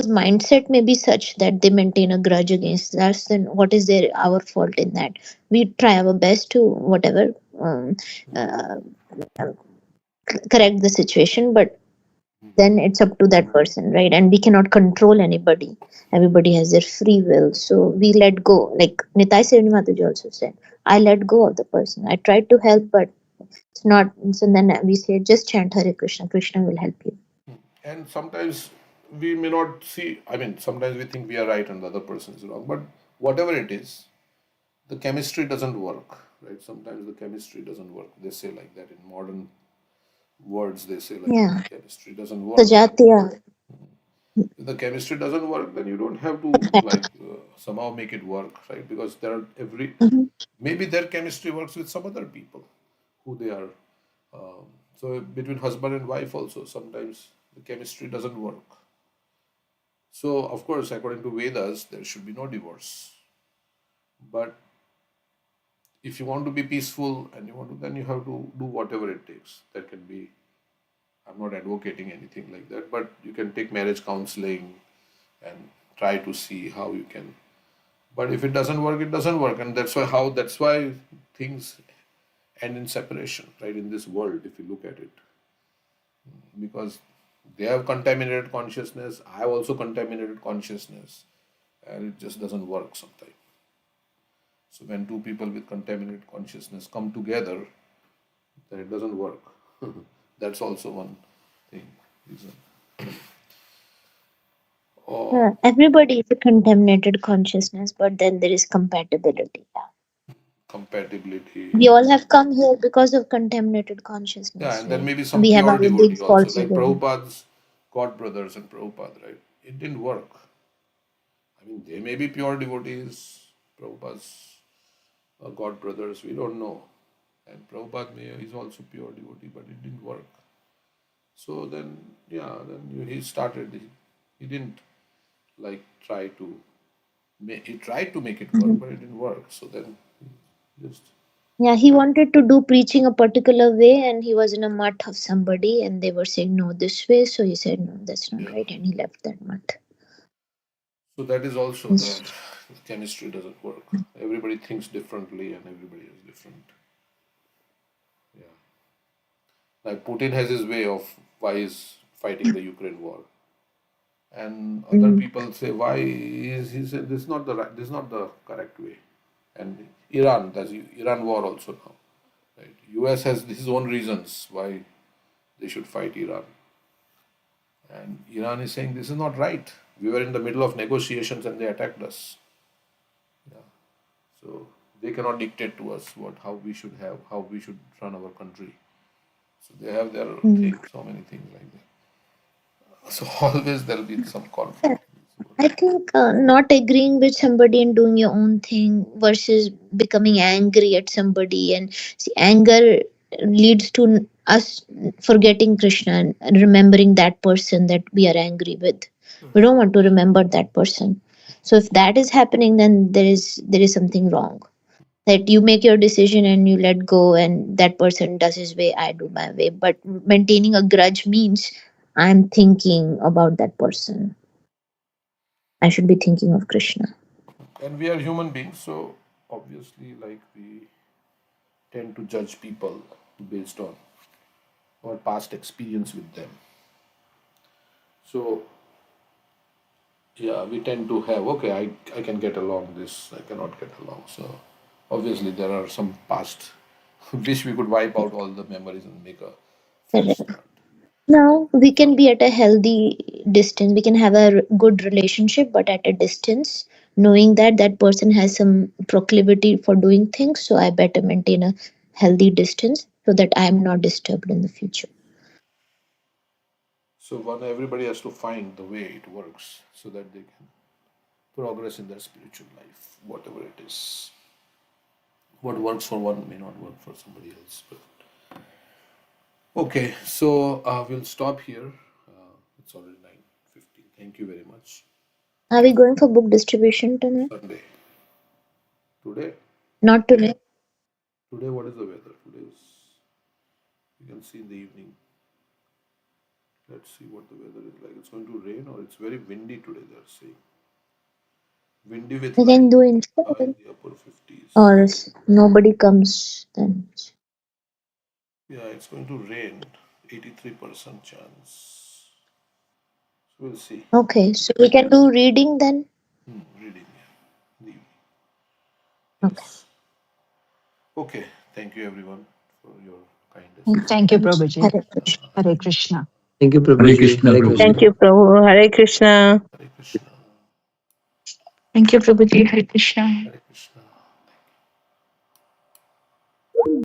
mindset may be such that they maintain a grudge against us. Then what is our fault in that? We try our best to whatever uh, correct the situation, but then it's up to that person, right? And we cannot control anybody. Everybody has their free will, so we let go. Like Nitai Srinivataji also said, I let go of the person. I tried to help, but it's not. So then we say, just chant Hare Krishna. Krishna will help you. and sometimes we may not see, I mean, sometimes we think we are right and the other person is wrong, but whatever it is, the chemistry doesn't work, right? Sometimes the chemistry doesn't work. They say like that in modern words, they say like Yeah. that chemistry doesn't work. Sajatiya. If the chemistry doesn't work, then you don't have to like somehow make it work, right? Because there are maybe their chemistry works with some other people who they are. Um, so between husband and wife also, sometimes the chemistry doesn't work. So of course, according to Vedas, there should be no divorce. But if you want to be peaceful and you want to, then you have to do whatever it takes. That can be, I'm not advocating anything like that, but you can take marriage counseling and try to see how you can. But if it doesn't work, it doesn't work, and that's why things end in separation, right? In this world, if you look at it, because they have contaminated consciousness, I have also contaminated consciousness, and it just doesn't work sometimes. So when two people with contaminated consciousness come together, then it doesn't work. That's also one thing. Everybody is a contaminated consciousness, but then there is compatibility. Compatibility. We all have come here because of contaminated consciousness. Yeah, and right? then maybe some We have pure our big devotee also, faults like again. Prabhupada's God brothers and Prabhupada, right? It didn't work. I mean, they may be pure devotees, Prabhupada's God brothers, we don't know. And Prabhupada is also pure devotee, but it didn't work. So then, he started, he didn't like he tried to make it work, but it didn't work. So then just. Yeah, he wanted to do preaching a particular way, and he was in a mutt of somebody, and they were saying no this way, so he said no, that's not right, and he left that mutt. So that is also that chemistry doesn't work. Everybody thinks differently, and everybody is different. Yeah, like Putin has his way of why he's fighting the Ukraine war, and other people say why is he said this is not the correct way, and Iran, that's Iran war also now. Right? US has his own reasons why they should fight Iran. And Iran is saying this is not right. We were in the middle of negotiations and they attacked us. Yeah. So they cannot dictate to us how we should run our country. So they have their things, so many things like that. So always there will be some conflict. I think not agreeing with somebody and doing your own thing versus becoming angry at somebody, and see, anger leads to us forgetting Krishna and remembering that person that we are angry with. We don't want to remember that person. So if that is happening, then there is something wrong. That you make your decision and you let go, and that person does his way, I do my way. But maintaining a grudge means I'm thinking about that person. I should be thinking of Krishna. And we are human beings, so obviously, like, we tend to judge people based on our past experience with them. So, yeah, we tend to have, okay, I can get along this, I cannot get along. So, obviously, there are some past wish we could wipe out all the memories and make a fresh start. Now we can be at a healthy distance. We can have a good relationship, but at a distance, knowing that that person has some proclivity for doing things. So I better maintain a healthy distance so that I am not disturbed in the future. So everybody has to find the way it works so that they can progress in their spiritual life, whatever it is. What works for one may not work for somebody else. But okay, so we'll stop here. It's already 9:50. Thank you very much. Are we going for book distribution tonight? Sunday. Today? Not today. Today, what is the weather? Today is, you can see in the evening. Let's see what the weather is like. It's going to rain or it's very windy today, they're saying. Windy with We can do in the upper 50s. or nobody comes then. Yeah, it's going to rain. 83% chance. So we'll see. Okay, so we can do reading then? Reading, yeah. Okay. Okay, thank you everyone for your kindness. Thank you, Prabhuji. Hare Krishna. Thank you, Prabhuji. Hare Krishna, Hare Prabhuji. Krishna. Thank you, Prabhu. Hare Krishna. Hare Krishna. Thank you, Prabhuji. Hare Krishna. Hare Krishna.